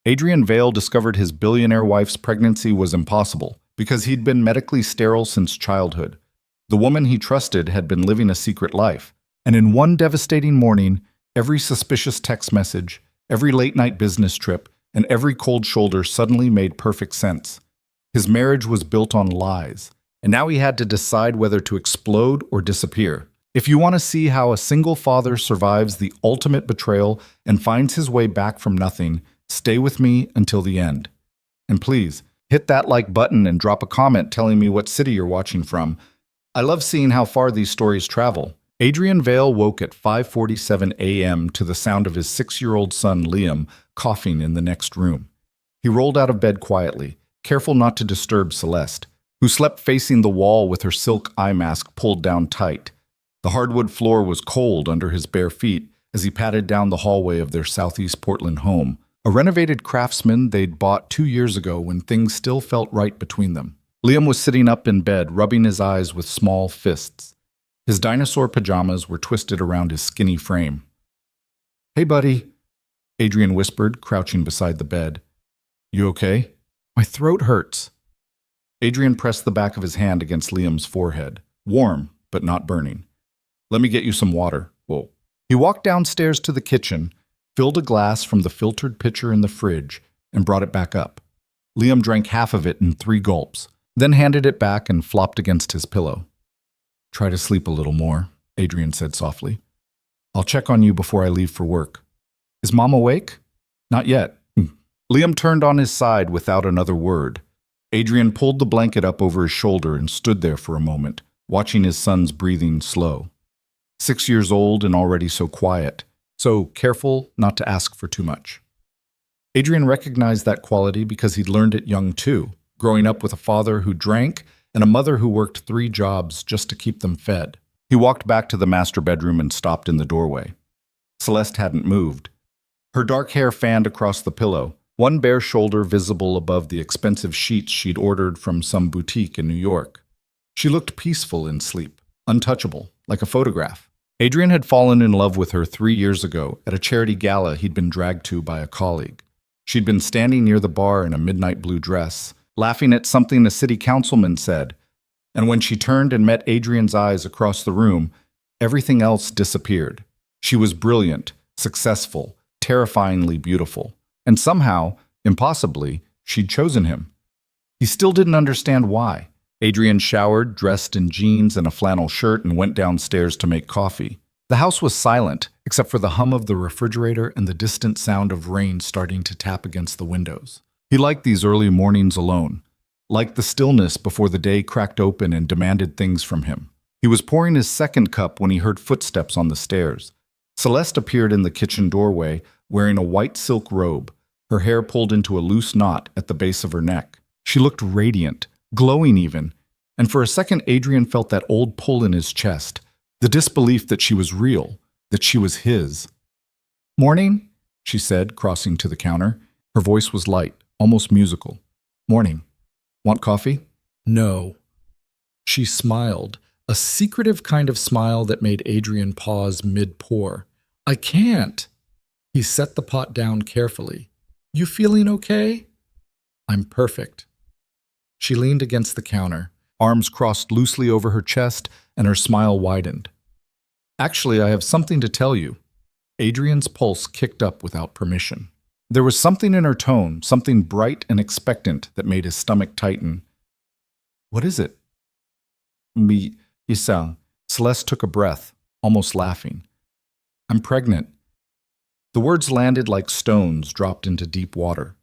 Adrian Vale discovered his billionaire wife's pregnancy was impossible because he'd been medically sterile since childhood. The woman he trusted had been living a secret life, and in one devastating morning, every suspicious text message, every late-night business trip, and every cold shoulder suddenly made perfect sense. His marriage was built on lies, and now he had to decide whether to explode or disappear. If you want to see how a single father survives the ultimate betrayal and finds his way back from nothing, stay with me until the end. And please, hit that like button and drop a comment telling me what city you're watching from. I love seeing how far these stories travel. Adrian Vale woke at 5:47 a.m. to the sound of his 6-year-old son Liam coughing in the next room. He rolled out of bed quietly, careful not to disturb Celeste, who slept facing the wall with her silk eye mask pulled down tight. The hardwood floor was cold under his bare feet as he padded down the hallway of their southeast Portland home, a renovated Craftsman they'd bought 2 years ago when things still felt right between them. Liam was sitting up in bed, rubbing his eyes with small fists. His dinosaur pajamas were twisted around his skinny frame. "Hey, buddy," Adrian whispered, crouching beside the bed. "You okay?" "My throat hurts." Adrian pressed the back of his hand against Liam's forehead, warm but not burning. "Let me get you some water." Whoa. He walked downstairs to the kitchen, filled a glass from the filtered pitcher in the fridge, and brought it back up. Liam drank half of it in 3 gulps, then handed it back and flopped against his pillow. "Try to sleep a little more," Adrian said softly. "I'll check on you before I leave for work." "Is Mom awake?" "Not yet." Liam turned on his side without another word. Adrian pulled the blanket up over his shoulder and stood there for a moment, watching his son's breathing slow. 6 years old and already so quiet, so careful not to ask for too much. Adrian recognized that quality because he'd learned it young too, growing up with a father who drank and a mother who worked 3 jobs just to keep them fed. He walked back to the master bedroom and stopped in the doorway. Celeste hadn't moved. Her dark hair fanned across the pillow, one bare shoulder visible above the expensive sheets she'd ordered from some boutique in New York. She looked peaceful in sleep, untouchable, like a photograph. Adrian had fallen in love with her 3 years ago at a charity gala he'd been dragged to by a colleague. She'd been standing near the bar in a midnight blue dress, laughing at something a city councilman said, and when she turned and met Adrian's eyes across the room, everything else disappeared. She was brilliant, successful, terrifyingly beautiful, and somehow, impossibly, she'd chosen him. He still didn't understand why. Adrian showered, dressed in jeans and a flannel shirt, and went downstairs to make coffee. The house was silent, except for the hum of the refrigerator and the distant sound of rain starting to tap against the windows. He liked these early mornings alone, liked the stillness before the day cracked open and demanded things from him. He was pouring his second cup when he heard footsteps on the stairs. Celeste appeared in the kitchen doorway, wearing a white silk robe, her hair pulled into a loose knot at the base of her neck. She looked radiant, glowing even, and for a second Adrian felt that old pull in his chest, the disbelief that she was real, that she was his. "Morning," she said, crossing to the counter. Her voice was light, almost musical. "Morning. Want coffee?" "No." She smiled, a secretive kind of smile that made Adrian pause mid-pour. "I can't." He set the pot down carefully. "You feeling okay?" "I'm perfect." She leaned against the counter, arms crossed loosely over her chest, and her smile widened. "Actually, I have something to tell you." Adrian's pulse kicked up without permission. There was something in her tone, something bright and expectant that made his stomach tighten. "What is it?" Isang. Celeste took a breath, almost laughing. "I'm pregnant." The words landed like stones dropped into deep water.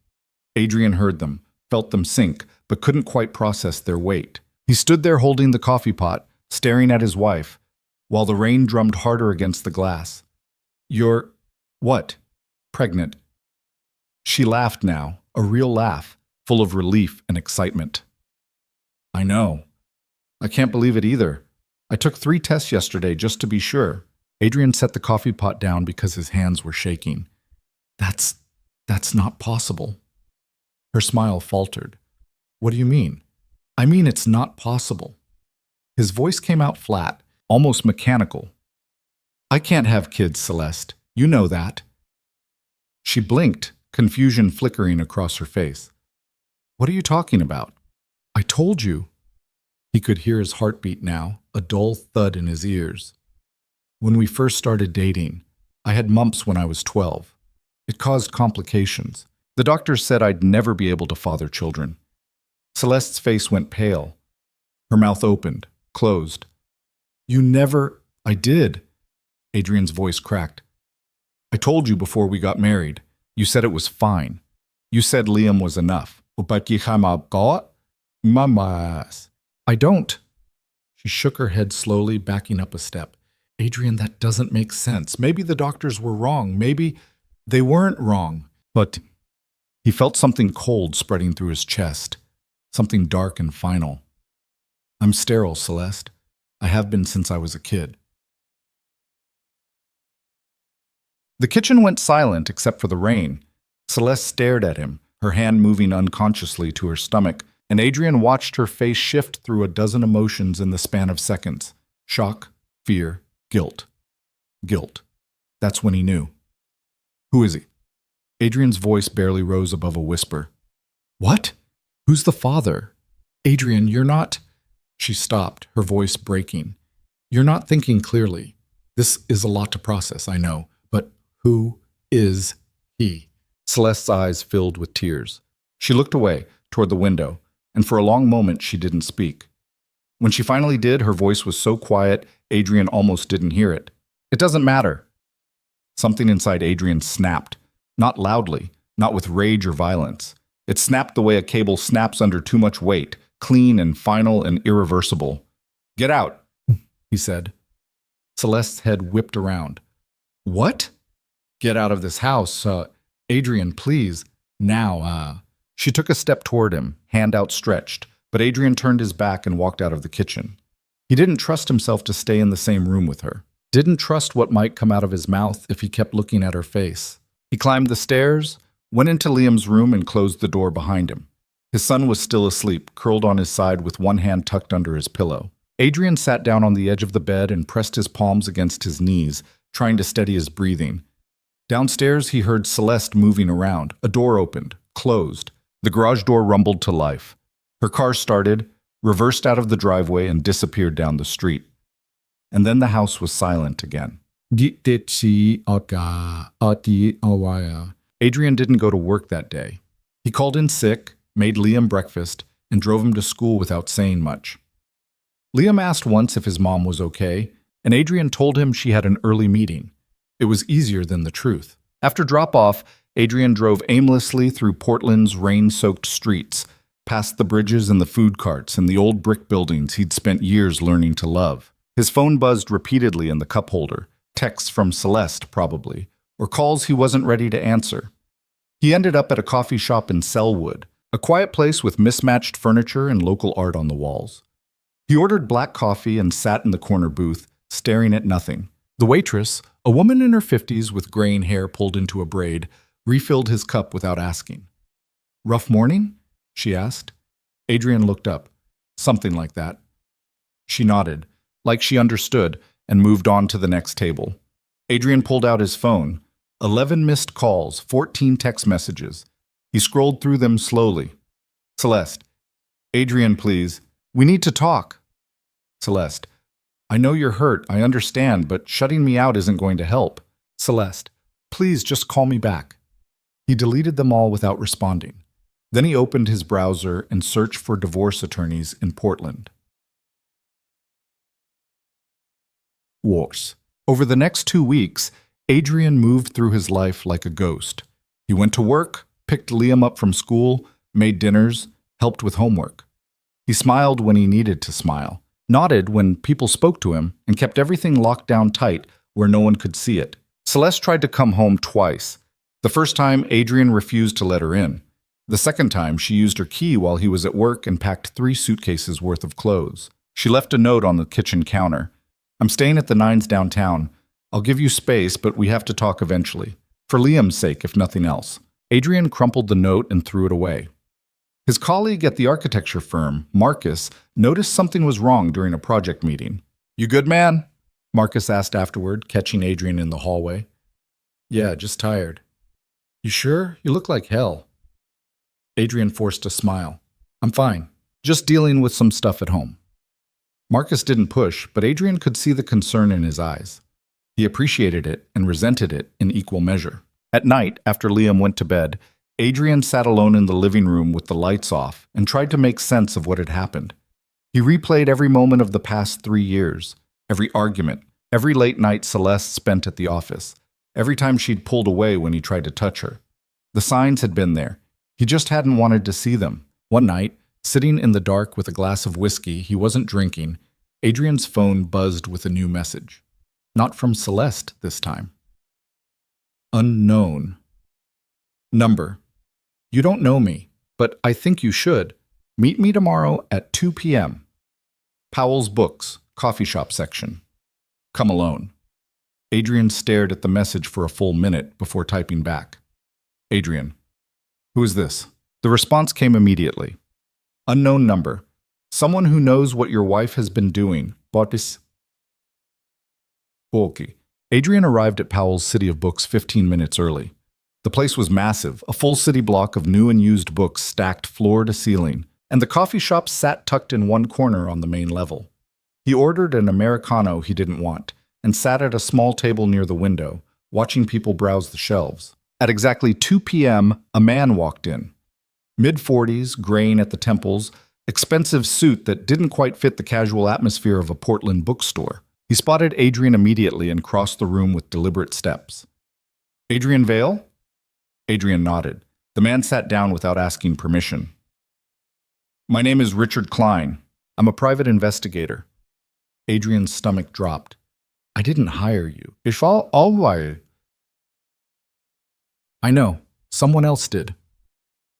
Adrian heard them, felt them sink, but couldn't quite process their weight. He stood there holding the coffee pot, staring at his wife, while the rain drummed harder against the glass. "You're... what?" "Pregnant." She laughed now, a real laugh, full of relief and excitement. "I know. I can't believe it either. I took 3 tests yesterday just to be sure." Adrian set the coffee pot down because his hands were shaking. That's not possible." Her smile faltered. "What do you mean?" "I mean it's not possible." His voice came out flat, almost mechanical. "I can't have kids, Celeste. You know that." She blinked, confusion flickering across her face. "What are you talking about?" "I told you." He could hear his heartbeat now, a dull thud in his ears. "When we first started dating, I had mumps when I was 12. It caused complications. The doctor said I'd never be able to father children." Celeste's face went pale. Her mouth opened, closed. "You never—" "I did." Adrian's voice cracked. "I told you before we got married. You said it was fine. You said Liam was enough. I don't." She shook her head slowly, backing up a step. "Adrian, that doesn't make sense. Maybe the doctors were wrong. Maybe they weren't wrong." But he felt something cold spreading through his chest, something dark and final. "I'm sterile, Celeste. I have been since I was a kid." The kitchen went silent except for the rain. Celeste stared at him, her hand moving unconsciously to her stomach, and Adrian watched her face shift through a dozen emotions in the span of seconds. Shock, fear, guilt. Guilt. That's when he knew. "Who is he?" Adrian's voice barely rose above a whisper. "What? Who's the father?" "Adrian, you're not—" She stopped, her voice breaking. "You're not thinking clearly. This is a lot to process, I know. But who is he?" Celeste's eyes filled with tears. She looked away, toward the window, and for a long moment she didn't speak. When she finally did, her voice was so quiet, Adrian almost didn't hear it. "It doesn't matter." Something inside Adrian snapped, not loudly, not with rage or violence. It snapped the way a cable snaps under too much weight, clean and final and irreversible. "Get out," he said. Celeste's head whipped around. "What?" "Get out of this house. Adrian, please. Now." She took a step toward him, hand outstretched, but Adrian turned his back and walked out of the kitchen. He didn't trust himself to stay in the same room with her. Didn't trust what might come out of his mouth if he kept looking at her face. He climbed the stairs, went into Liam's room and closed the door behind him. His son was still asleep, curled on his side with one hand tucked under his pillow. Adrian sat down on the edge of the bed and pressed his palms against his knees, trying to steady his breathing. Downstairs, he heard Celeste moving around. A door opened, closed. The garage door rumbled to life. Her car started, reversed out of the driveway, and disappeared down the street. And then the house was silent again. Adrian didn't go to work that day. He called in sick, made Liam breakfast, and drove him to school without saying much. Liam asked once if his mom was okay, and Adrian told him she had an early meeting. It was easier than the truth. After drop-off, Adrian drove aimlessly through Portland's rain-soaked streets, past the bridges and the food carts and the old brick buildings he'd spent years learning to love. His phone buzzed repeatedly in the cup holder, texts from Celeste probably, or calls he wasn't ready to answer. He ended up at a coffee shop in Selwood, a quiet place with mismatched furniture and local art on the walls. He ordered black coffee and sat in the corner booth, staring at nothing. The waitress, a woman in her 50s with graying hair pulled into a braid, refilled his cup without asking. "Rough morning?" she asked. Adrian looked up. "Something like that." She nodded, like she understood, and moved on to the next table. Adrian pulled out his phone. 11 missed calls, 14 text messages. He scrolled through them slowly. "Celeste. Adrian, please. We need to talk." Celeste. "I know you're hurt, I understand, but shutting me out isn't going to help." Celeste. "Please just call me back." He deleted them all without responding. Then he opened his browser and searched for divorce attorneys in Portland. Wars. Over the next 2 weeks, Adrian moved through his life like a ghost. He went to work, picked Liam up from school, made dinners, helped with homework. He smiled when he needed to smile, nodded when people spoke to him, and kept everything locked down tight where no one could see it. Celeste tried to come home twice. The first time, Adrian refused to let her in. The second time, she used her key while he was at work and packed 3 suitcases worth of clothes. She left a note on the kitchen counter. "I'm staying at the Nines downtown. I'll give you space, but we have to talk eventually. For Liam's sake, if nothing else." Adrian crumpled the note and threw it away. His colleague at the architecture firm, Marcus, noticed something was wrong during a project meeting. "You good, man?" Marcus asked afterward, catching Adrian in the hallway. "Yeah, just tired." You sure? You look like hell. Adrian forced a smile. I'm fine. Just dealing with some stuff at home. Marcus didn't push, but Adrian could see the concern in his eyes. He appreciated it and resented it in equal measure. At night, after Liam went to bed, Adrian sat alone in the living room with the lights off and tried to make sense of what had happened. He replayed every moment of the past 3 years, every argument, every late night Celeste spent at the office, every time she'd pulled away when he tried to touch her. The signs had been there. He just hadn't wanted to see them. One night, sitting in the dark with a glass of whiskey he wasn't drinking, Adrian's phone buzzed with a new message. Not from Celeste this time. Unknown. Number. You don't know me, but I think you should. Meet me tomorrow at 2 p.m. Powell's Books, coffee shop section. Come alone. Adrian stared at the message for a full minute before typing back. Adrian. Who is this? The response came immediately. Unknown number. Someone who knows what your wife has been doing. Botis. Bulky. Adrian arrived at Powell's City of Books 15 minutes early. The place was massive, a full city block of new and used books stacked floor to ceiling, and the coffee shop sat tucked in one corner on the main level. He ordered an Americano he didn't want, and sat at a small table near the window, watching people browse the shelves. At exactly 2 p.m., a man walked in. Mid-40s, graying at the temples, expensive suit that didn't quite fit the casual atmosphere of a Portland bookstore. He spotted Adrian immediately and crossed the room with deliberate steps. Adrian Vale? Adrian nodded. The man sat down without asking permission. My name is Richard Klein. I'm a private investigator. Adrian's stomach dropped. I didn't hire you. Ich all I know. Someone else did.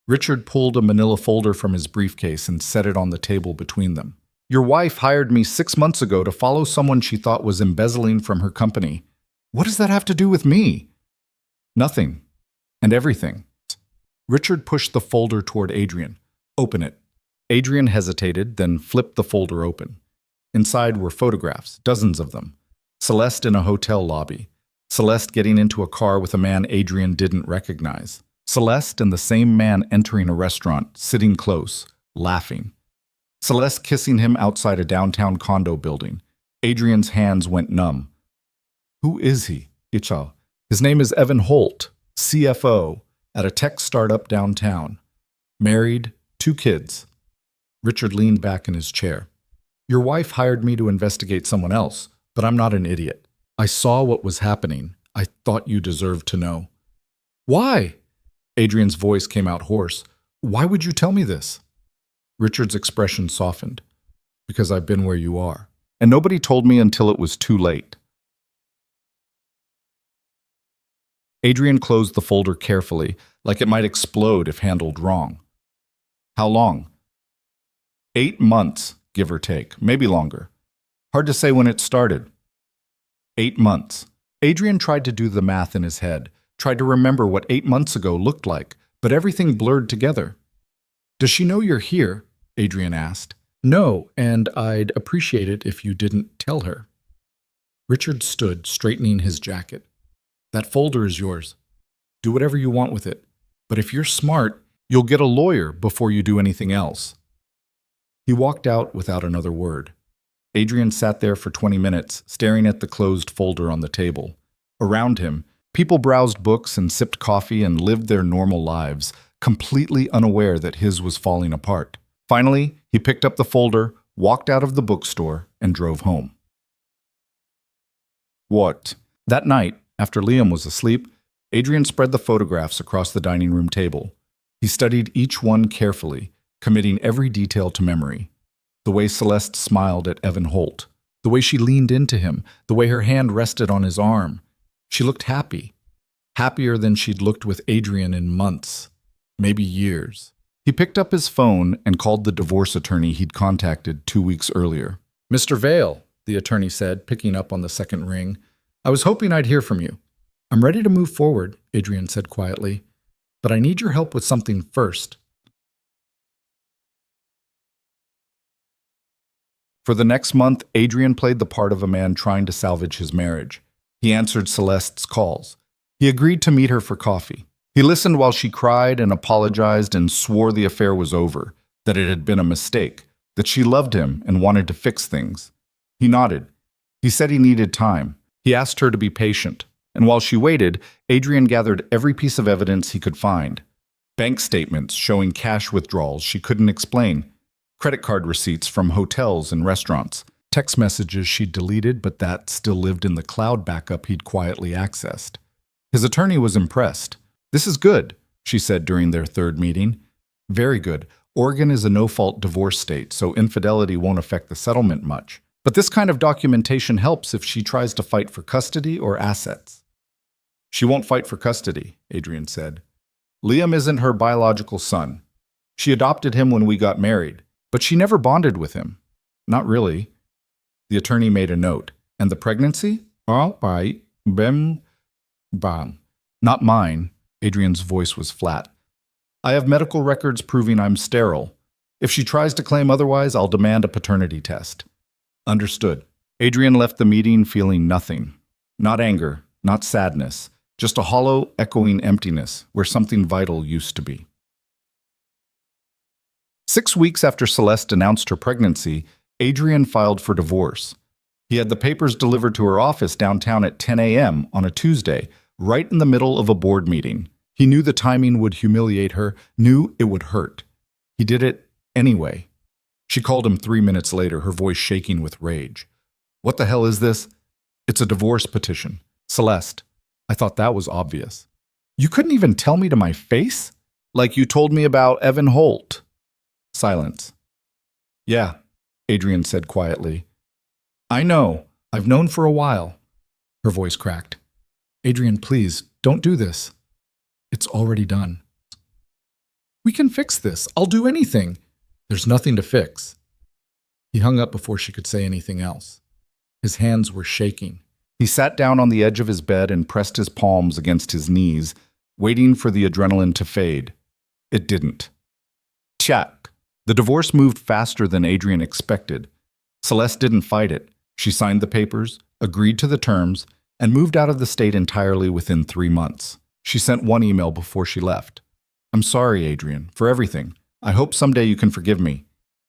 Richard pulled a manila folder from his briefcase and set it on the table between them. Your wife hired me 6 months ago to follow someone she thought was embezzling from her company. What does that have to do with me? Nothing. And everything. Richard pushed the folder toward Adrian. Open it. Adrian hesitated, then flipped the folder open. Inside were photographs, dozens of them. Celeste in a hotel lobby. Celeste getting into a car with a man Adrian didn't recognize. Celeste and the same man entering a restaurant, sitting close, laughing. Celeste kissing him outside a downtown condo building. Adrian's hands went numb. Who is he? Ichal. His name is Evan Holt, CFO, at a tech startup downtown. Married, 2 kids. Richard leaned back in his chair. Your wife hired me to investigate someone else, but I'm not an idiot. I saw what was happening. I thought you deserved to know. Why? Adrian's voice came out hoarse. Why would you tell me this? Richard's expression softened. Because I've been where you are. And nobody told me until it was too late. Adrian closed the folder carefully, like it might explode if handled wrong. How long? 8 months, give or take, maybe longer. Hard to say when it started. 8 months. Adrian tried to do the math in his head, tried to remember what 8 months ago looked like, but everything blurred together. Does she know you're here? Adrian asked. No, and I'd appreciate it if you didn't tell her. Richard stood, straightening his jacket. That folder is yours. Do whatever you want with it. But if you're smart, you'll get a lawyer before you do anything else. He walked out without another word. Adrian sat there for 20 minutes, staring at the closed folder on the table. Around him, people browsed books and sipped coffee and lived their normal lives, completely unaware that his was falling apart. Finally, he picked up the folder, walked out of the bookstore, and drove home. What? That night, after Liam was asleep, Adrian spread the photographs across the dining room table. He studied each one carefully, committing every detail to memory. The way Celeste smiled at Evan Holt, the way she leaned into him, the way her hand rested on his arm. She looked happy, happier than she'd looked with Adrian in months, maybe years. He picked up his phone and called the divorce attorney he'd contacted 2 weeks earlier. Mr. Vale, the attorney said, picking up on the second ring. I was hoping I'd hear from you. I'm ready to move forward, Adrian said quietly, but I need your help with something first. For the next month, Adrian played the part of a man trying to salvage his marriage. He answered Celeste's calls. He agreed to meet her for coffee. He listened while she cried and apologized and swore the affair was over, that it had been a mistake, that she loved him and wanted to fix things. He nodded. He said he needed time. He asked her to be patient. And while she waited, Adrian gathered every piece of evidence he could find. Bank statements showing cash withdrawals she couldn't explain, credit card receipts from hotels and restaurants, text messages she'd deleted but that still lived in the cloud backup he'd quietly accessed. His attorney was impressed. "This is good," she said during their third meeting. "Very good. Oregon is a no-fault divorce state, so infidelity won't affect the settlement much. But this kind of documentation helps if she tries to fight for custody or assets." "She won't fight for custody," Adrian said. "Liam isn't her biological son. She adopted him when we got married, but she never bonded with him. Not really." The attorney made a note. "And the pregnancy?" "All right. Bem. Bam." "Not mine." Adrian's voice was flat. "I have medical records proving I'm sterile. If she tries to claim otherwise, I'll demand a paternity test." "Understood." Adrian left the meeting feeling nothing. Not anger, not sadness, just a hollow, echoing emptiness where something vital used to be. 6 weeks after Celeste announced her pregnancy, Adrian filed for divorce. He had the papers delivered to her office downtown at 10 a.m. on a Tuesday, right in the middle of a board meeting. He knew the timing would humiliate her, knew it would hurt. He did it anyway. She called him 3 minutes later, her voice shaking with rage. "What the hell is this?" "It's a divorce petition." "Celeste, I thought that was obvious." "You couldn't even tell me to my face? Like you told me about Evan Holt." Silence. "Yeah," Adrian said quietly. "I know. I've known for a while." Her voice cracked. "Adrian, please, don't do this. It's already done." "We can fix this. I'll do anything." "There's nothing to fix." He hung up before she could say anything else. His hands were shaking. He sat down on the edge of his bed and pressed his palms against his knees, waiting for the adrenaline to fade. It didn't. Chat. The divorce moved faster than Adrian expected. Celeste didn't fight it. She signed the papers, agreed to the terms, and moved out of the state entirely within 3 months. She sent one email before she left. "I'm sorry, Adrian, for everything. I hope someday you can forgive me."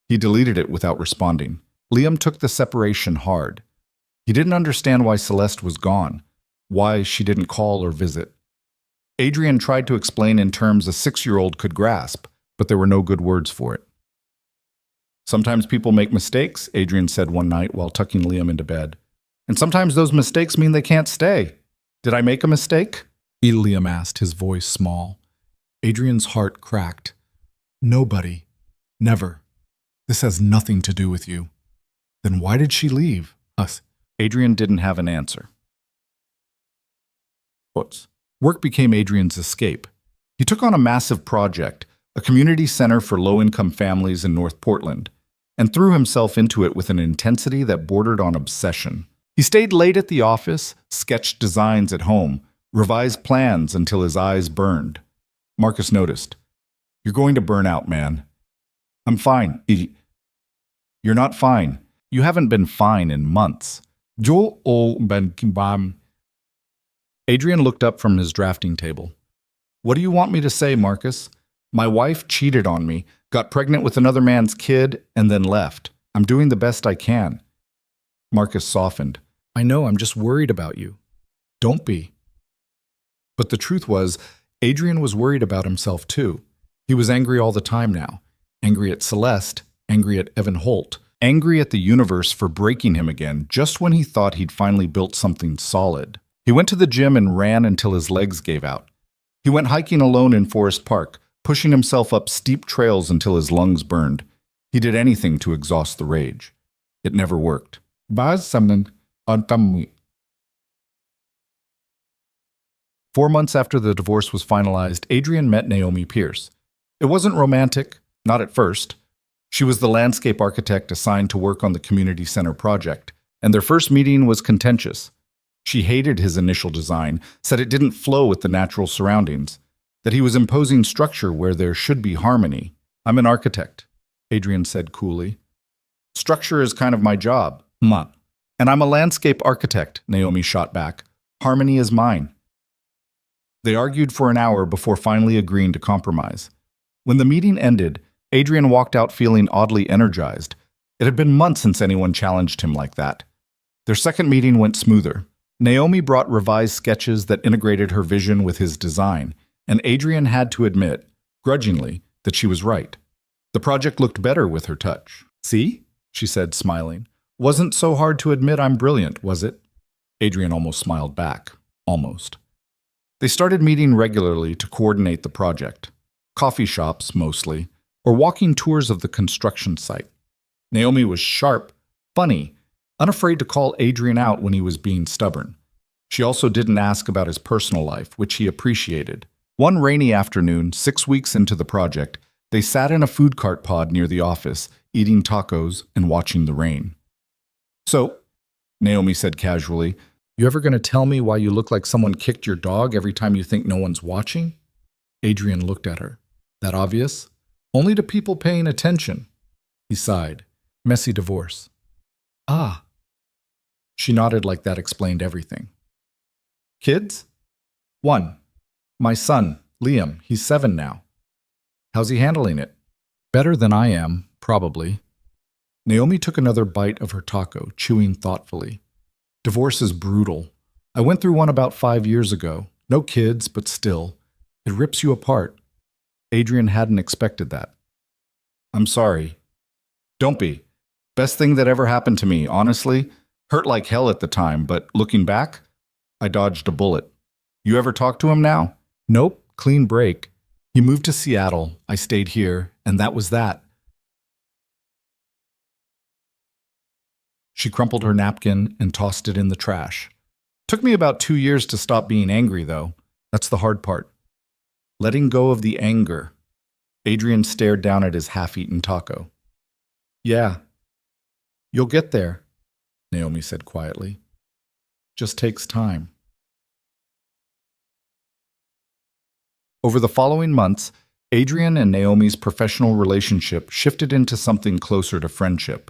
He deleted it without responding. Liam took the separation hard. He didn't understand why Celeste was gone, why she didn't call or visit. Adrian tried to explain in terms a 6-year-old could grasp, but there were no good words for it. "Sometimes people make mistakes," Adrian said one night while tucking Liam into bed. "And sometimes those mistakes mean they can't stay. Did I make a mistake?" Liam asked, his voice small. Adrian's heart cracked. "Nobody. Never. This has nothing to do with you." "Then why did she leave us?" Adrian didn't have an answer. Work became Adrian's escape. He took on a massive project, a community center for low-income families in North Portland, and threw himself into it with an intensity that bordered on obsession. He stayed late at the office, sketched designs at home, revised plans until his eyes burned. Marcus noticed. "You're going to burn out, man." "I'm fine." "You're not fine. You haven't been fine in months." Adrian looked up from his drafting table. "What do you want me to say, Marcus? My wife cheated on me, got pregnant with another man's kid, and then left. I'm doing the best I can." Marcus softened. "I know, I'm just worried about you." "Don't be." But the truth was, Adrian was worried about himself too. He was angry all the time now. Angry at Celeste, angry at Evan Holt, angry at the universe for breaking him again just when he thought he'd finally built something solid. He went to the gym and ran until his legs gave out. He went hiking alone in Forest Park, pushing himself up steep trails until his lungs burned. He did anything to exhaust the rage. It never worked. 4 months after the divorce was finalized, Adrian met Naomi Pierce. It wasn't romantic, not at first. She was the landscape architect assigned to work on the community center project, and their first meeting was contentious. She hated his initial design, said it didn't flow with the natural surroundings, that he was imposing structure where there should be harmony. "I'm an architect," Adrian said coolly. "Structure is kind of my job." "Ma." "And I'm a landscape architect," Naomi shot back. "Harmony is mine." They argued for an hour before finally agreeing to compromise. When the meeting ended, Adrian walked out feeling oddly energized. It had been months since anyone challenged him like that. Their second meeting went smoother. Naomi brought revised sketches that integrated her vision with his design, and Adrian had to admit, grudgingly, that she was right. The project looked better with her touch. "See?" she said, smiling. "Wasn't so hard to admit I'm brilliant, was it?" Adrian almost smiled back. Almost. They started meeting regularly to coordinate the project. Coffee shops, mostly, or walking tours of the construction site. Naomi was sharp, funny, unafraid to call Adrian out when he was being stubborn. She also didn't ask about his personal life, which he appreciated. One rainy afternoon, 6 weeks into the project, they sat in a food cart pod near the office, eating tacos and watching the rain. "So," Naomi said casually, "you ever going to tell me why you look like someone kicked your dog every time you think no one's watching?" Adrian looked at her. "That obvious? Only to people paying attention." He sighed. "Messy divorce." "Ah." She nodded like that explained everything. "Kids?" "One. My son, Liam. He's 7 now." "How's he handling it?" "Better than I am, probably." Naomi took another bite of her taco, chewing thoughtfully. "Divorce is brutal. I went through one about 5 years ago. No kids, but still. It rips you apart." Adrian hadn't expected that. "I'm sorry." "Don't be. Best thing that ever happened to me, honestly. Hurt like hell at the time, but looking back, I dodged a bullet." "You ever talk to him now?" "Nope, clean break. He moved to Seattle, I stayed here, and that was that." She crumpled her napkin and tossed it in the trash. "Took me about 2 years to stop being angry, though. That's the hard part. Letting go of the anger." Adrian stared down at his half-eaten taco. "Yeah. You'll get there," Naomi said quietly. "Just takes time." Over the following months, Adrian and Naomi's professional relationship shifted into something closer to friendship.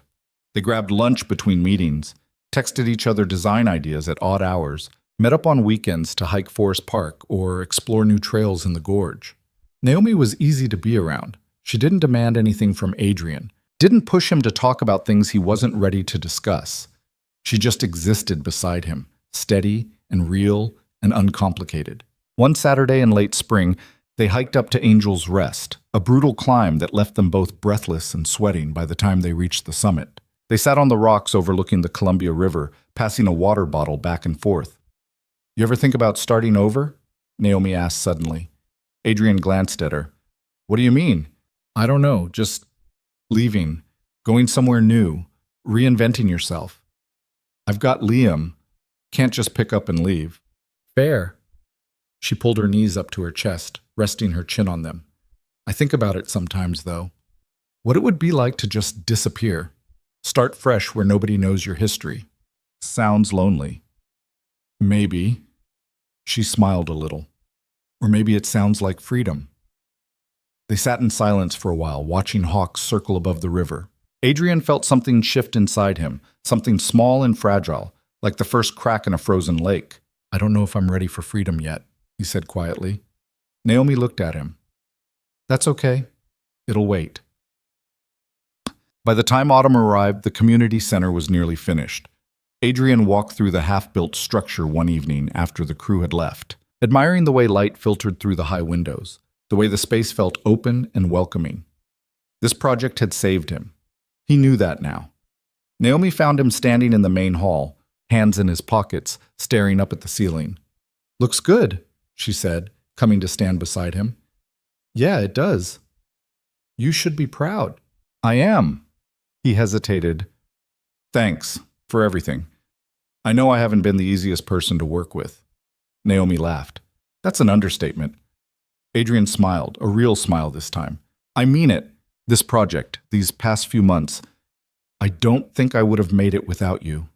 They grabbed lunch between meetings, texted each other design ideas at odd hours, met up on weekends to hike Forest Park or explore new trails in the gorge. Naomi was easy to be around. She didn't demand anything from Adrian, didn't push him to talk about things he wasn't ready to discuss. She just existed beside him, steady and real and uncomplicated. One Saturday in late spring, they hiked up to Angel's Rest, a brutal climb that left them both breathless and sweating by the time they reached the summit. They sat on the rocks overlooking the Columbia River, passing a water bottle back and forth. "You ever think about starting over?" Naomi asked suddenly. Adrian glanced at her. "What do you mean?" "I don't know, just leaving, going somewhere new, reinventing yourself." "I've got Liam. Can't just pick up and leave." "Fair." She pulled her knees up to her chest, resting her chin on them. "I think about it sometimes, though. What it would be like to just disappear. Start fresh where nobody knows your history. Sounds lonely." "Maybe." She smiled a little. "Or maybe it sounds like freedom." They sat in silence for a while, watching hawks circle above the river. Adrian felt something shift inside him, something small and fragile, like the first crack in a frozen lake. "I don't know if I'm ready for freedom yet," he said quietly. Naomi looked at him. "That's okay. It'll wait." By the time autumn arrived, the community center was nearly finished. Adrian walked through the half-built structure one evening after the crew had left, admiring the way light filtered through the high windows, the way the space felt open and welcoming. This project had saved him. He knew that now. Naomi found him standing in the main hall, hands in his pockets, staring up at the ceiling. "Looks good," she said, coming to stand beside him. "Yeah, it does." "You should be proud." "I am." He hesitated. "Thanks for everything. I know I haven't been the easiest person to work with." Naomi laughed. "That's an understatement." Adrian smiled, a real smile this time. "I mean it. This project, these past few months, I don't think I would have made it without you."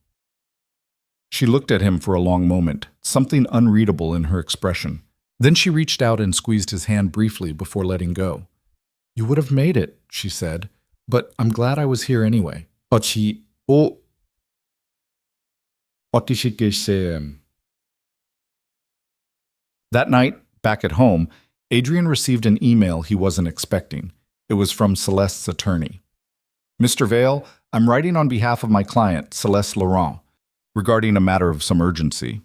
She looked at him for a long moment, something unreadable in her expression. Then she reached out and squeezed his hand briefly before letting go. "You would have made it," she said, "but I'm glad I was here anyway." That night, Back at home, Adrian received an email he wasn't expecting. It was from Celeste's attorney. Mr. Vale, I'm writing on behalf of my client, Celeste Laurent, regarding a matter of some urgency.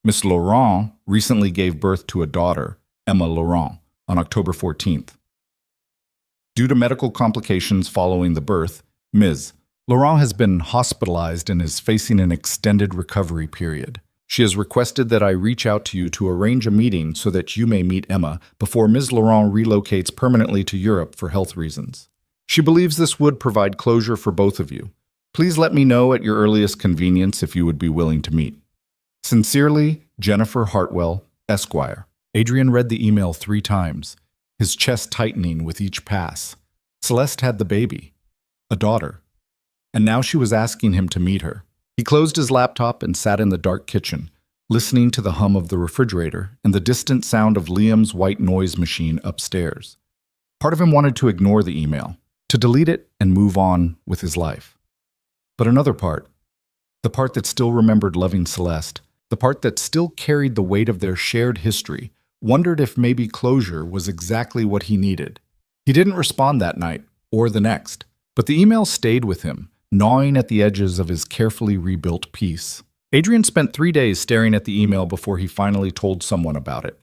Miss Laurent recently gave birth to a daughter, Emma Laurent, on October 14th. Due to medical complications following the birth, Ms. Laurent has been hospitalized and is facing an extended recovery period. She has requested that I reach out to you to arrange a meeting so that you may meet Emma before Ms. Laurent relocates permanently to Europe for health reasons. She believes this would provide closure for both of you. Please let me know at your earliest convenience if you would be willing to meet. Sincerely, Jennifer Hartwell, Esquire. Adrian read the email 3 times, his chest tightening with each pass. Celeste had the baby, a daughter, and now she was asking him to meet her. He closed his laptop and sat in the dark kitchen, listening to the hum of the refrigerator and the distant sound of Liam's white noise machine upstairs. Part of him wanted to ignore the email, to delete it and move on with his life. But another part, the part that still remembered loving Celeste, the part that still carried the weight of their shared history, wondered if maybe closure was exactly what he needed. He didn't respond that night, or the next, but the email stayed with him, gnawing at the edges of his carefully rebuilt peace. Adrian spent 3 days staring at the email before he finally told someone about it.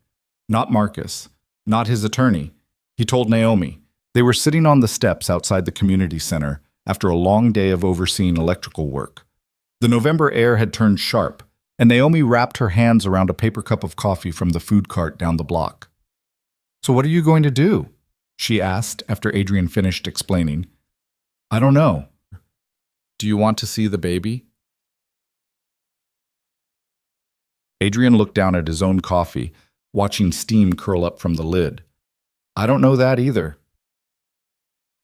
Not Marcus, not his attorney. He told Naomi. They were sitting on the steps outside the community center after a long day of overseeing electrical work. The November air had turned sharp, and Naomi wrapped her hands around a paper cup of coffee from the food cart down the block. "So what are you going to do?" she asked after Adrian finished explaining. "I don't know. Do you want to see the baby?" Adrian looked down at his own coffee, watching steam curl up from the lid. "I don't know that either."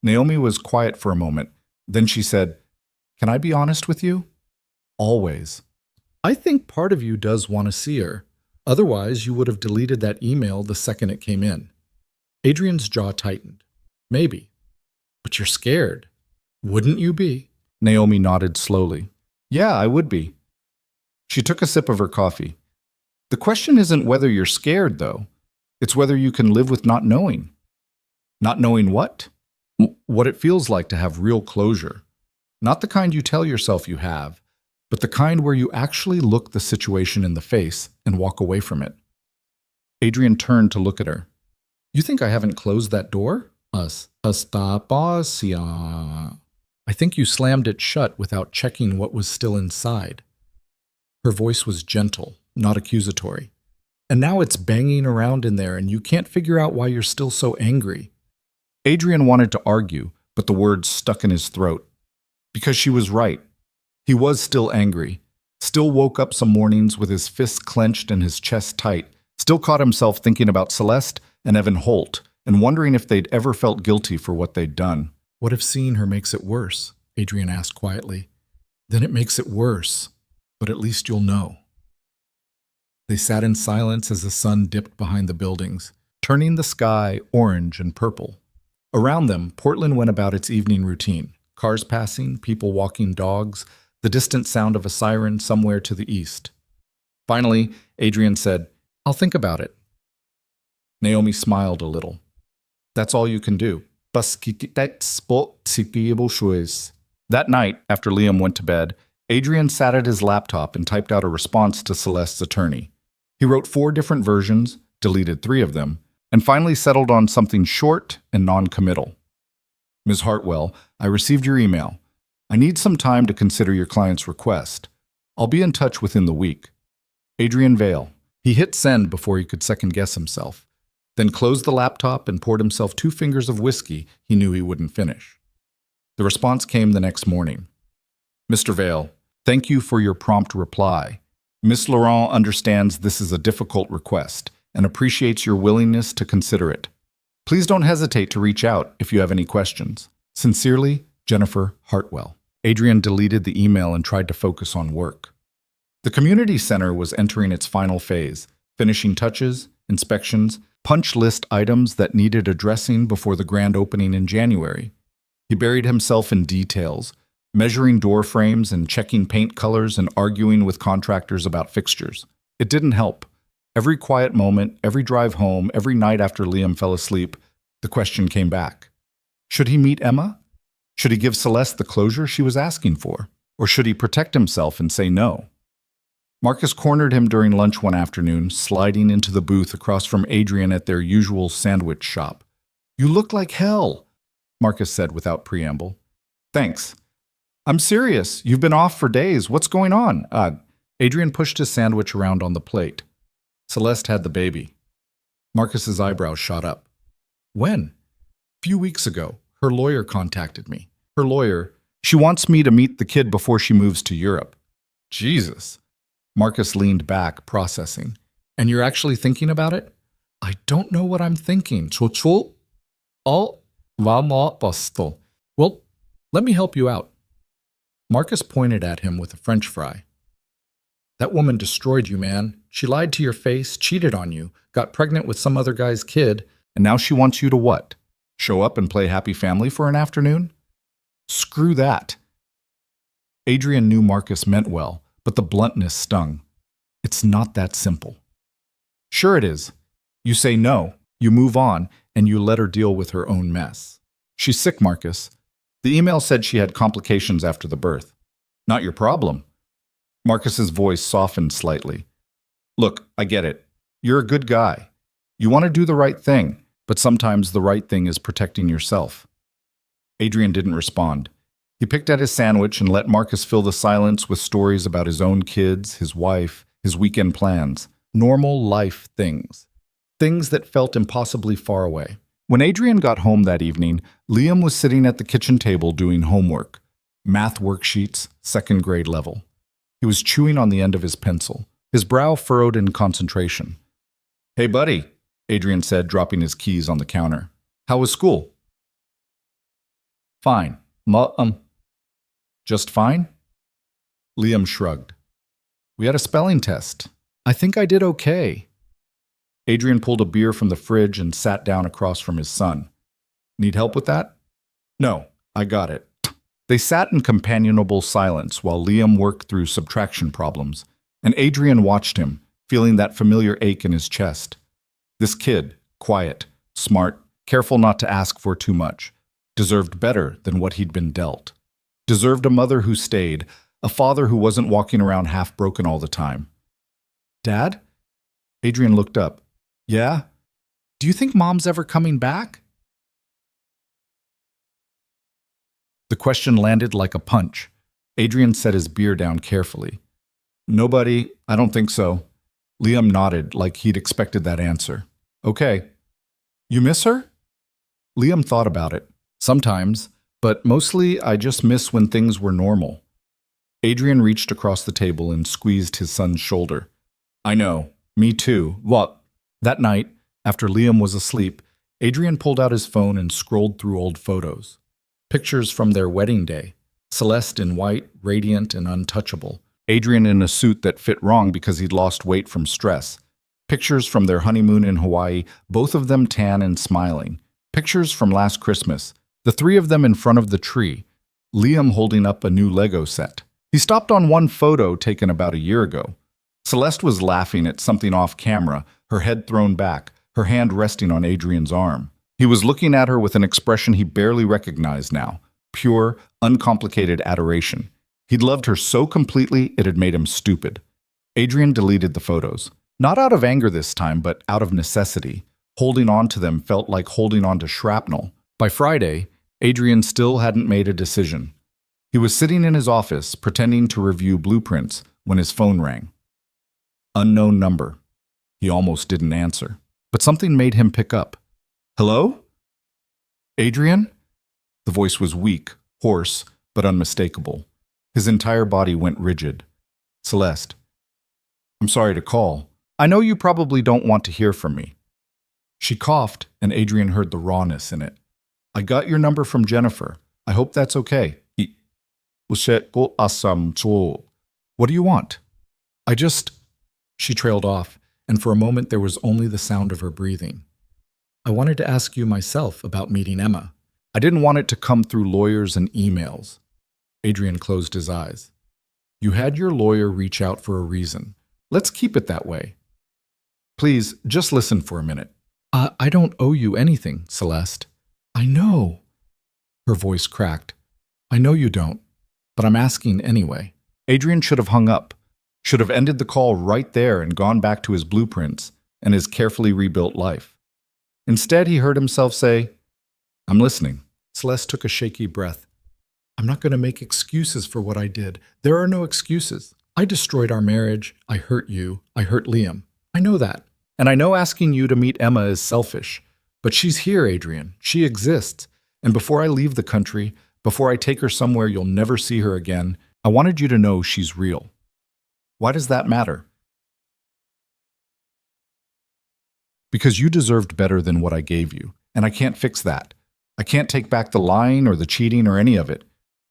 Naomi was quiet for a moment. Then she said, "Can I be honest with you? Always. I think part of you does want to see her. Otherwise, you would have deleted that email the second it came in." Adrian's jaw tightened. "Maybe. But you're scared. Wouldn't you be?" Naomi nodded slowly. "Yeah, I would be." She took a sip of her coffee. "The question isn't whether you're scared, though. It's whether you can live with not knowing." "Not knowing what?" "What it feels like to have real closure. Not the kind you tell yourself you have, but the kind where you actually look the situation in the face and walk away from it." Adrian turned to look at her. "You think I haven't closed that door?" Astapasia. "I think you slammed it shut without checking what was still inside." Her voice was gentle, not accusatory. "And now it's banging around in there and you can't figure out why you're still so angry." Adrian wanted to argue, but the words stuck in his throat. Because she was right. He was still angry, still woke up some mornings with his fists clenched and his chest tight, still caught himself thinking about Celeste and Evan Holt and wondering if they'd ever felt guilty for what they'd done. "What if seeing her makes it worse?" Adrian asked quietly. "Then it makes it worse, but at least you'll know." They sat in silence as the sun dipped behind the buildings, turning the sky orange and purple. Around them, Portland went about its evening routine. Cars passing, people walking dogs, the distant sound of a siren somewhere to the east. Finally, Adrian said, "I'll think about it." Naomi smiled a little. "That's all you can do." That night, after Liam went to bed, Adrian sat at his laptop and typed out a response to Celeste's attorney. He wrote 4 different versions, deleted 3 of them, and finally settled on something short and non-committal. "Ms. Hartwell, I received your email. I need some time to consider your client's request. I'll be in touch within the week. Adrian Vale." He hit send before he could second-guess himself, then closed the laptop and poured himself 2 fingers of whiskey he knew he wouldn't finish. The response came the next morning. "Mr. Vale, thank you for your prompt reply. Miss Laurent understands this is a difficult request and appreciates your willingness to consider it. Please don't hesitate to reach out if you have any questions. Sincerely, Jennifer Hartwell." Adrian deleted the email and tried to focus on work. The community center was entering its final phase, finishing touches, inspections, punch list items that needed addressing before the grand opening in January. He buried himself in details, measuring door frames and checking paint colors and arguing with contractors about fixtures. It didn't help. Every quiet moment, every drive home, every night after Liam fell asleep, the question came back. Should he meet Emma? Should he give Celeste the closure she was asking for? Or should he protect himself and say no? Marcus cornered him during lunch one afternoon, sliding into the booth across from Adrian at their usual sandwich shop. "You look like hell," Marcus said without preamble. "Thanks. I'm serious. You've been off for days. What's going on?" Adrian pushed his sandwich around on the plate. Celeste had the baby. Marcus's eyebrows shot up. "When?" "Few weeks ago. Her lawyer contacted me. Her lawyer, she wants me to meet the kid before she moves to Europe." "Jesus." Marcus leaned back, processing. "And you're actually thinking about it?" "I don't know what I'm thinking. Well, let me help you out." Marcus pointed at him with a French fry. "That woman destroyed you, man. She lied to your face, cheated on you, got pregnant with some other guy's kid, and now she wants you to what? Show up and play happy family for an afternoon?" "Screw that." Adrian knew Marcus meant well, but the bluntness stung. "It's not that simple." "Sure it is. You say no, you move on, and you let her deal with her own mess. She's sick, Marcus. The email said she had complications after the birth. Not your problem." Marcus's voice softened slightly. "Look, I get it. You're a good guy. You want to do the right thing, but sometimes the right thing is protecting yourself." Adrian didn't respond. He picked at his sandwich and let Marcus fill the silence with stories about his own kids, his wife, his weekend plans. Normal life things. Things that felt impossibly far away. When Adrian got home that evening, Liam was sitting at the kitchen table doing homework. Math worksheets, second grade level. He was chewing on the end of his pencil, his brow furrowed in concentration. "Hey, buddy," Adrian said, dropping his keys on the counter. "How was school?" "Fine. Just fine?" Liam shrugged. "We had a spelling test. I think I did okay." Adrian pulled a beer from the fridge and sat down across from his son. "Need help with that?" "No, I got it." They sat in companionable silence while Liam worked through subtraction problems, and Adrian watched him, feeling that familiar ache in his chest. This kid, quiet, smart, careful not to ask for too much, deserved better than what he'd been dealt. Deserved a mother who stayed, a father who wasn't walking around half-broken all the time. "Dad?" Adrian looked up. "Yeah? Do you think Mom's ever coming back?" The question landed like a punch. Adrian set his beer down carefully. "Nobody, I don't think so." Liam nodded like he'd expected that answer. "Okay. You miss her?" Liam thought about it. "Sometimes, but mostly I just miss when things were normal." Adrian reached across the table and squeezed his son's shoulder. "I know. Me too. What?" That night, after Liam was asleep, Adrian pulled out his phone and scrolled through old photos. Pictures from their wedding day. Celeste in white, radiant and untouchable. Adrian in a suit that fit wrong because he'd lost weight from stress. Pictures from their honeymoon in Hawaii, both of them tan and smiling. Pictures from last Christmas, the three of them in front of the tree, Liam holding up a new Lego set. He stopped on one photo taken about a year ago. Celeste was laughing at something off camera, her head thrown back, her hand resting on Adrian's arm. He was looking at her with an expression he barely recognized now, pure, uncomplicated adoration. He'd loved her so completely it had made him stupid. Adrian deleted the photos. Not out of anger this time, but out of necessity. Holding on to them felt like holding on to shrapnel. By Friday, Adrian still hadn't made a decision. He was sitting in his office, pretending to review blueprints, when his phone rang. Unknown number. He almost didn't answer, but something made him pick up. "Hello? Adrian?" The voice was weak, hoarse, but unmistakable. His entire body went rigid. "Celeste. I'm sorry to call. I know you probably don't want to hear from me." She coughed, and Adrian heard the rawness in it. "I got your number from Jennifer. I hope that's okay." "What do you want?" "I just..." She trailed off, and for a moment there was only the sound of her breathing. "I wanted to ask you myself about meeting Emma. I didn't want it to come through lawyers and emails." Adrian closed his eyes. "You had your lawyer reach out for a reason. Let's keep it that way." Please, just listen for a minute. I don't owe you anything, Celeste. I know. Her voice cracked. I know you don't, but I'm asking anyway. Adrian should have hung up, should have ended the call right there and gone back to his blueprints and his carefully rebuilt life. Instead, he heard himself say, I'm listening. Celeste took a shaky breath. I'm not going to make excuses for what I did. There are no excuses. I destroyed our marriage. I hurt you. I hurt Liam. I know that. And I know asking you to meet Emma is selfish. But she's here, Adrian. She exists. And before I leave the country, before I take her somewhere you'll never see her again, I wanted you to know she's real. Why does that matter? Because you deserved better than what I gave you, and I can't fix that. I can't take back the lying or the cheating or any of it,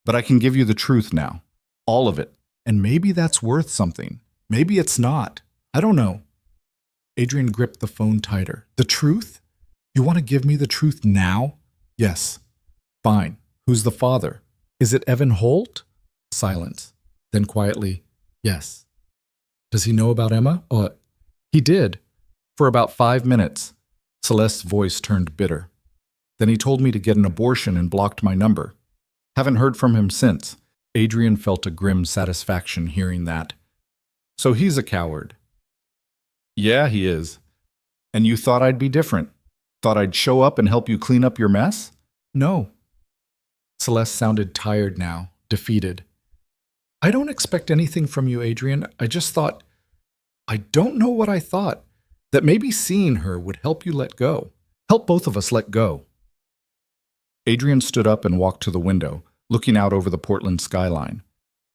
but I can give you the truth now. All of it. And maybe that's worth something. Maybe it's not. I don't know. Adrian gripped the phone tighter. The truth? You want to give me the truth now? Yes. Fine. Who's the father? Is it Evan Holt? Silence. Then quietly, yes. Does he know about Emma? He did. For about 5 minutes. Celeste's voice turned bitter. Then he told me to get an abortion and blocked my number. Haven't heard from him since. Adrian felt a grim satisfaction hearing that. So he's a coward. Yeah, he is. And you thought I'd be different? Thought I'd show up and help you clean up your mess? No. Celeste sounded tired now, defeated. I don't expect anything from you, Adrian. I just thought, I don't know what I thought, that maybe seeing her would help you let go. Help both of us let go. Adrian stood up and walked to the window, looking out over the Portland skyline.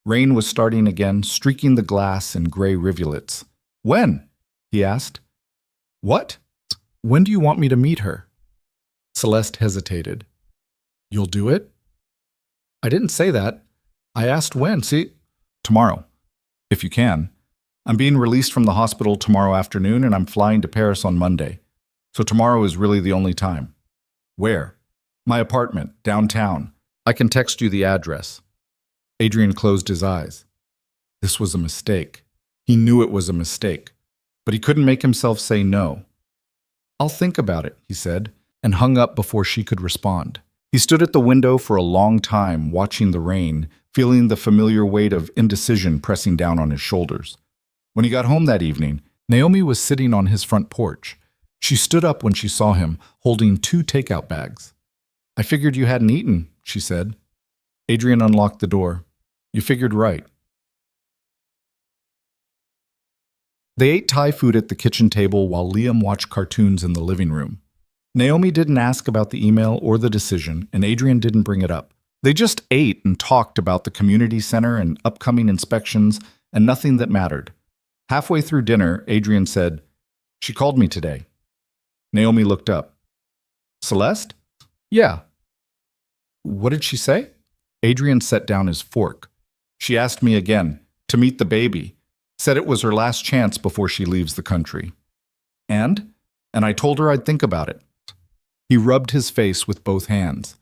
Rain was starting again, streaking the glass in gray rivulets. When? He asked. What? When do you want me to meet her? Celeste hesitated. You'll do it? I didn't say that. I asked when. See? Tomorrow, if you can. I'm being released from the hospital tomorrow afternoon and I'm flying to Paris on Monday. So tomorrow is really the only time. Where? My apartment, downtown. I can text you the address. Adrian closed his eyes. This was a mistake. He knew it was a mistake, but he couldn't make himself say no. I'll think about it, he said, and hung up before she could respond. He stood at the window for a long time, watching the rain, feeling the familiar weight of indecision pressing down on his shoulders. When he got home that evening, Naomi was sitting on his front porch. She stood up when she saw him, holding 2 takeout bags. I figured you hadn't eaten, she said. Adrian unlocked the door. You figured right. They ate Thai food at the kitchen table while Liam watched cartoons in the living room. Naomi didn't ask about the email or the decision, and Adrian didn't bring it up. They just ate and talked about the community center and upcoming inspections and nothing that mattered. Halfway through dinner, Adrian said, She called me today. Naomi looked up. Celeste? Yeah. What did she say? Adrian set down his fork. She asked me again, to meet the baby. Said it was her last chance before she leaves the country. And I told her I'd think about it. He rubbed his face with both hands.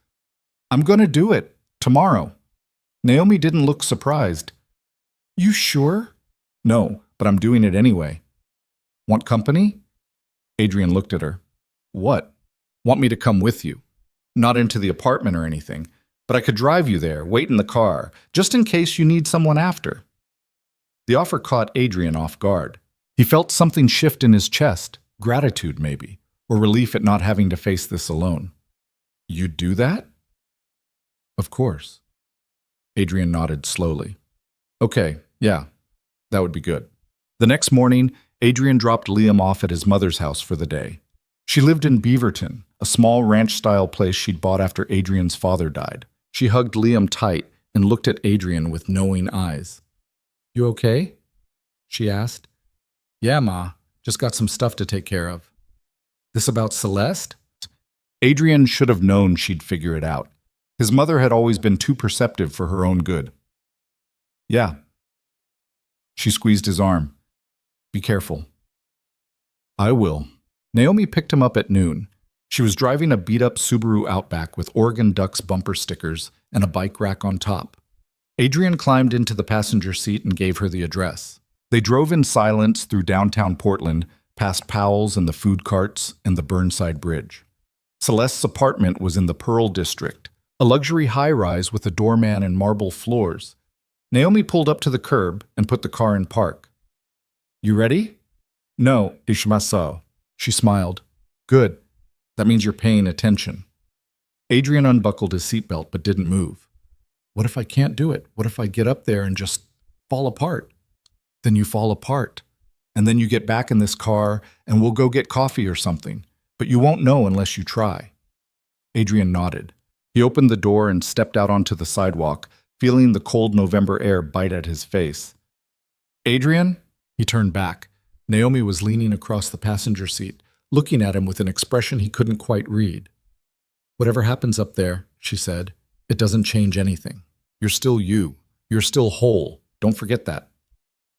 I'm going to do it, tomorrow. Naomi didn't look surprised. You sure? No, but I'm doing it anyway. Want company? Adrian looked at her. What? Want me to come with you? Not into the apartment or anything, but I could drive you there, wait in the car, just in case you need someone after. The offer caught Adrian off guard. He felt something shift in his chest, gratitude maybe, or relief at not having to face this alone. You'd do that? Of course. Adrian nodded slowly. Okay, yeah, that would be good. The next morning, Adrian dropped Liam off at his mother's house for the day. She lived in Beaverton, a small ranch-style place she'd bought after Adrian's father died. She hugged Liam tight and looked at Adrian with knowing eyes. You okay? She asked. Yeah, Ma. Just got some stuff to take care of. This about Celeste? Adrian should have known she'd figure it out. His mother had always been too perceptive for her own good. Yeah. She squeezed his arm. Be careful. I will. Naomi picked him up at noon. She was driving a beat-up Subaru Outback with Oregon Ducks bumper stickers and a bike rack on top. Adrian climbed into the passenger seat and gave her the address. They drove in silence through downtown Portland, past Powell's and the food carts and the Burnside Bridge. Celeste's apartment was in the Pearl District, a luxury high-rise with a doorman and marble floors. Naomi pulled up to the curb and put the car in park. "You ready?" "No, Ishmael." She smiled. "Good. That means you're paying attention." Adrian unbuckled his seatbelt but didn't move. "What if I can't do it? What if I get up there and just fall apart?" "Then you fall apart. And then you get back in this car and we'll go get coffee or something. But you won't know unless you try." Adrian nodded. He opened the door and stepped out onto the sidewalk, feeling the cold November air bite at his face. "Adrian?" He turned back. Naomi was leaning across the passenger seat, looking at him with an expression he couldn't quite read. "Whatever happens up there," she said, "it doesn't change anything. You're still you. You're still whole. Don't forget that."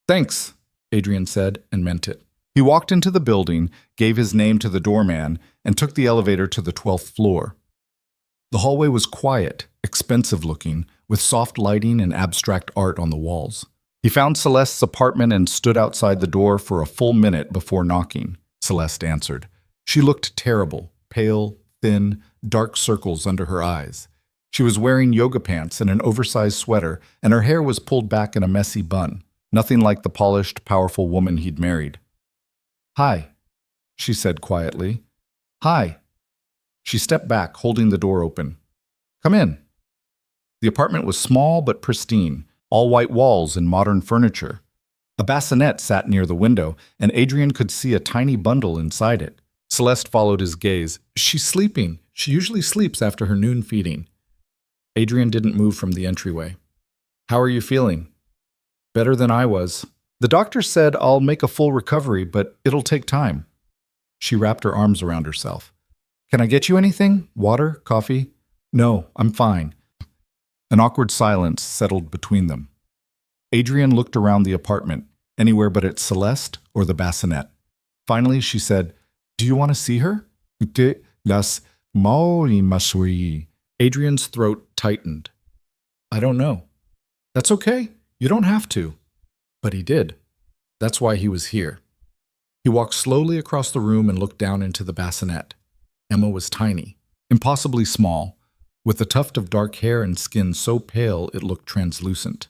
"Thanks," Adrian said, and meant it. He walked into the building, gave his name to the doorman, and took the elevator to the 12th floor. The hallway was quiet, expensive-looking, with soft lighting and abstract art on the walls. He found Celeste's apartment and stood outside the door for a full minute before knocking. Celeste answered. She looked terrible, pale, thin, dark circles under her eyes. She was wearing yoga pants and an oversized sweater, and her hair was pulled back in a messy bun, nothing like the polished, powerful woman he'd married. "Hi," she said quietly. "Hi." She stepped back, holding the door open. "Come in." The apartment was small but pristine, all white walls and modern furniture. A bassinet sat near the window, and Adrian could see a tiny bundle inside it. Celeste followed his gaze. "She's sleeping. She usually sleeps after her noon feeding." Adrian didn't move from the entryway. "How are you feeling?" "Better than I was. The doctor said I'll make a full recovery, but it'll take time." She wrapped her arms around herself. "Can I get you anything? Water? Coffee?" "No, I'm fine." An awkward silence settled between them. Adrian looked around the apartment, anywhere but at Celeste or the bassinet. Finally, she said, "Do you want to see her?" Las maori masui. Adrian's throat tightened. "I don't know." "That's okay. You don't have to." But he did. That's why he was here. He walked slowly across the room and looked down into the bassinet. Emma was tiny, impossibly small, with a tuft of dark hair and skin so pale it looked translucent.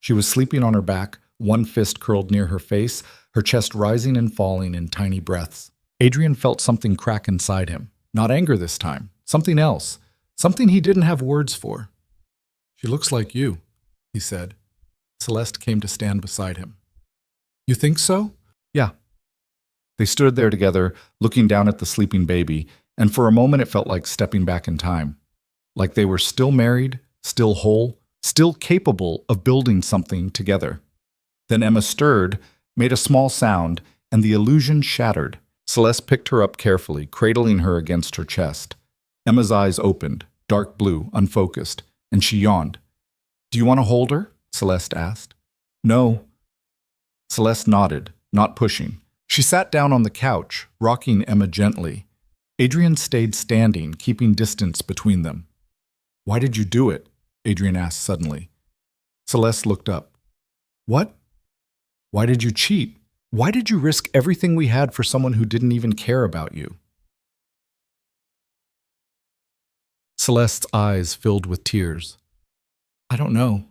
She was sleeping on her back, one fist curled near her face, her chest rising and falling in tiny breaths. Adrian felt something crack inside him. Not anger this time. Something else. Something he didn't have words for. "She looks like you," he said. Celeste came to stand beside him. "You think so?" "Yeah." They stood there together, looking down at the sleeping baby, and for a moment it felt like stepping back in time. Like they were still married, still whole, still capable of building something together. Then Emma stirred, made a small sound, and the illusion shattered. Celeste picked her up carefully, cradling her against her chest. Emma's eyes opened, dark blue, unfocused, and she yawned. "Do you want to hold her?" Celeste asked. "No." Celeste nodded, not pushing. She sat down on the couch, rocking Emma gently. Adrian stayed standing, keeping distance between them. "Why did you do it?" Adrian asked suddenly. Celeste looked up. "What?" "Why did you cheat? Why did you risk everything we had for someone who didn't even care about you?" Celeste's eyes filled with tears. "I don't know.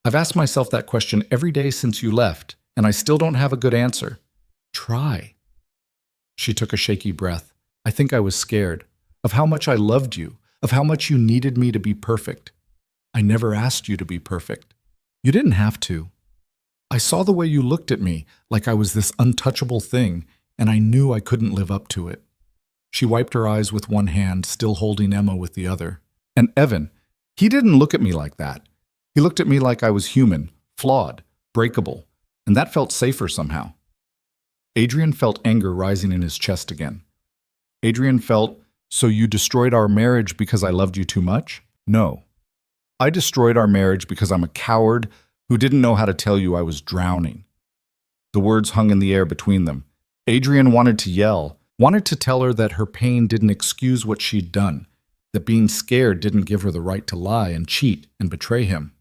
I've asked myself that question every day since you left, and I still don't have a good answer. Try." She took a shaky breath. "I think I was scared of how much I loved you, of how much you needed me to be perfect. I never asked you to be perfect. You didn't have to. I saw the way you looked at me, like I was this untouchable thing, and I knew I couldn't live up to it." She wiped her eyes with one hand, still holding Emma with the other. "And Evan, he didn't look at me like that. He looked at me like I was human, flawed, breakable, and that felt safer somehow." Adrian felt anger rising in his chest again. Adrian felt, "So you destroyed our marriage because I loved you too much?" "No. I destroyed our marriage because I'm a coward who didn't know how to tell you I was drowning." The words hung in the air between them. Adrian wanted to yell, wanted to tell her that her pain didn't excuse what she'd done, that being scared didn't give her the right to lie and cheat and betray him.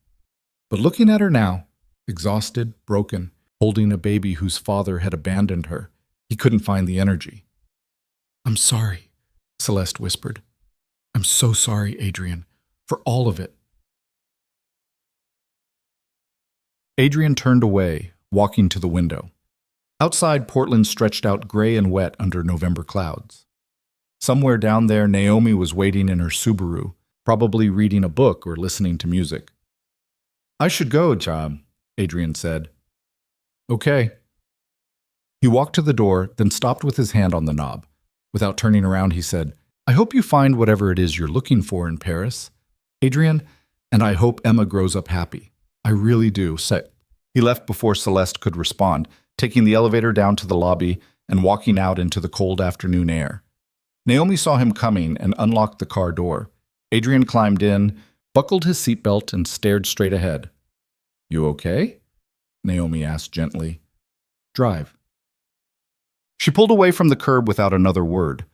But looking at her now, exhausted, broken, holding a baby whose father had abandoned her, He couldn't find the energy. "I'm sorry," Celeste whispered. "I'm so sorry, Adrian, for all of it." Adrian turned away, walking to the window. Outside, Portland stretched out gray and wet under November clouds. Somewhere down there, Naomi was waiting in her Subaru, probably reading a book or listening to music. "I should go, John," Adrian said. "Okay." He walked to the door, then stopped with his hand on the knob. Without turning around, he said, "I hope you find whatever it is you're looking for in Paris, Adrian, and I hope Emma grows up happy. I really do." He left before Celeste could respond, taking the elevator down to the lobby and walking out into the cold afternoon air. Naomi saw him coming and unlocked the car door. Adrian climbed in, buckled his seatbelt, and stared straight ahead. "You okay?" Naomi asked gently. "Drive." She pulled away from the curb without another word.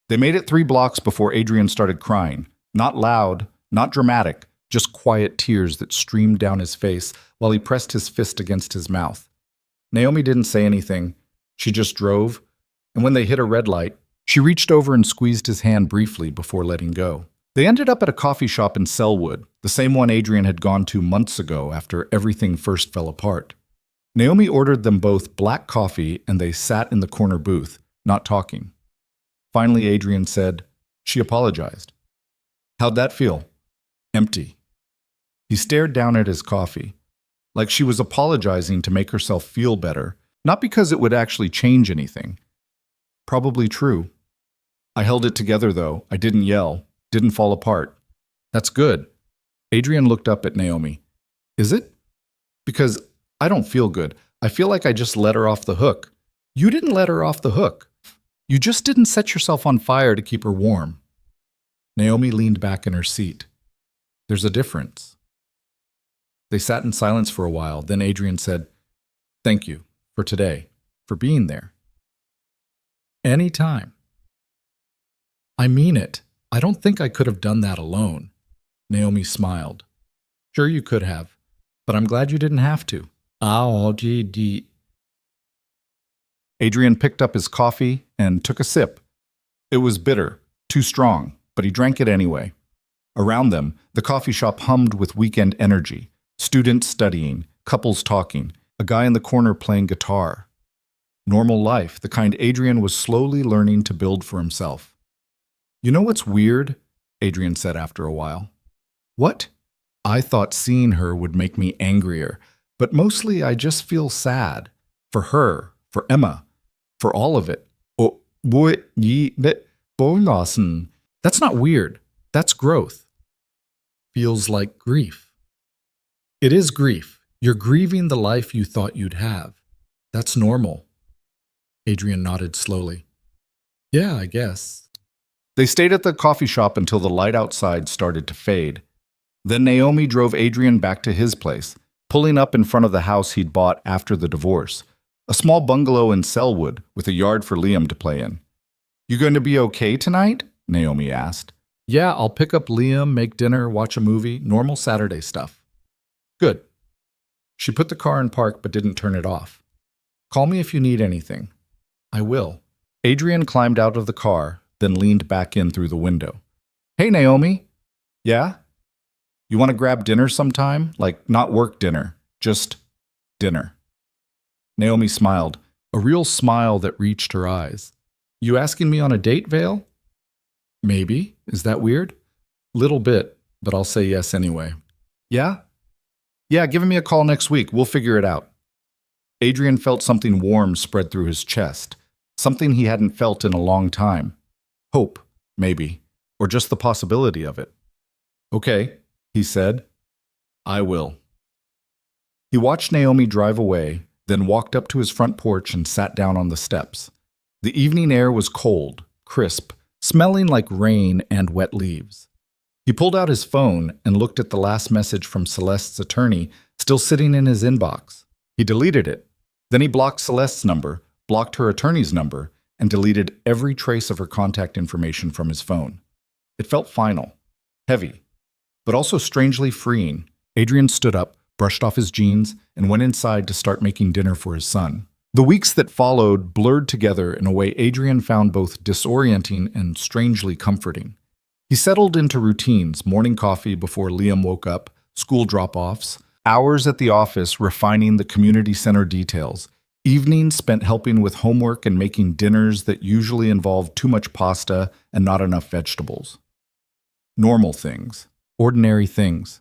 They made it 3 blocks before Adrian started crying. Not loud, not dramatic, just quiet tears that streamed down his face while he pressed his fist against his mouth. Naomi didn't say anything. She just drove, and when they hit a red light, she reached over and squeezed his hand briefly before letting go. They ended up at a coffee shop in Selwood, the same one Adrian had gone to months ago after everything first fell apart. Naomi ordered them both black coffee, and they sat in the corner booth, not talking. Finally, Adrian said, She apologized. "How'd that feel?" "Empty." He stared down at his coffee, like she was apologizing to make herself feel better, not because it would actually change anything. Probably true. "I held it together, though. I didn't yell, didn't fall apart." "That's good." Adrian looked up at Naomi. "Is it?" "Because I don't feel good. I feel like I just let her off the hook." "You didn't let her off the hook. You just didn't set yourself on fire to keep her warm." Naomi leaned back in her seat. "There's a difference." They sat in silence for a while. Then Adrian said, "Thank you for today, for being there." "Anytime." "I mean it. I don't think I could have done that alone." Naomi smiled. "Sure you could have, but I'm glad you didn't have to." Adrian picked up his coffee and took a sip. It was bitter, too strong, but he drank it anyway. Around them, the coffee shop hummed with weekend energy. Students studying, couples talking, a guy in the corner playing guitar. Normal life, the kind Adrian was slowly learning to build for himself. "You know what's weird?" Adrian said after a while. "What?" "I thought seeing her would make me angrier, but mostly I just feel sad. For her, for Emma, for all of it." "Oh, boy, that's not weird. That's growth." "Feels like grief." "It is grief. You're grieving the life you thought you'd have. That's normal." Adrian nodded slowly. "Yeah, I guess." They stayed at the coffee shop until the light outside started to fade. Then Naomi drove Adrian back to his place, pulling up in front of the house he'd bought after the divorce, a small bungalow in Selwood with a yard for Liam to play in. "You going to be okay tonight?" Naomi asked. "Yeah, I'll pick up Liam, make dinner, watch a movie, normal Saturday stuff." "Good." She put the car in park but didn't turn it off. "Call me if you need anything." "I will." Adrian climbed out of the car, then leaned back in through the window. "Hey, Naomi." "Yeah?" "You want to grab dinner sometime? Like, not work dinner, just dinner." Naomi smiled, a real smile that reached her eyes. "You asking me on a date, Vale?" "Maybe. Is that weird?" "Little bit, but I'll say yes anyway." "Yeah?" "Yeah, give me a call next week. We'll figure it out." Adrian felt something warm spread through his chest, something he hadn't felt in a long time. Hope, maybe, or just the possibility of it. "Okay," he said. "I will." He watched Naomi drive away, then walked up to his front porch and sat down on the steps. The evening air was cold, crisp, smelling like rain and wet leaves. He pulled out his phone and looked at the last message from Celeste's attorney still sitting in his inbox. He deleted it. Then he blocked Celeste's number, blocked her attorney's number, and deleted every trace of her contact information from his phone. It felt final, heavy, but also strangely freeing. Adrian stood up, brushed off his jeans, and went inside to start making dinner for his son. The weeks that followed blurred together in a way Adrian found both disorienting and strangely comforting. He settled into routines, morning coffee before Liam woke up, school drop-offs, hours at the office refining the community center details, evenings spent helping with homework and making dinners that usually involved too much pasta and not enough vegetables. Normal things, ordinary things,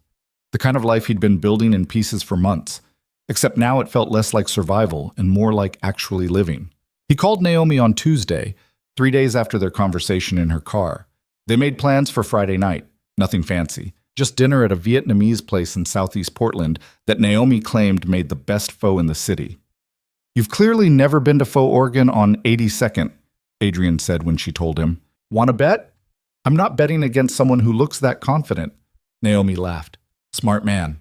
the kind of life he'd been building in pieces for months, except now it felt less like survival and more like actually living. He called Naomi on Tuesday, 3 days after their conversation in her car. They made plans for Friday night, nothing fancy, just dinner at a Vietnamese place in southeast Portland that Naomi claimed made the best pho in the city. "You've clearly never been to Pho Oregon on 82nd, Adrian said when she told him. "Want to bet?" "I'm not betting against someone who looks that confident." Naomi laughed. "Smart man."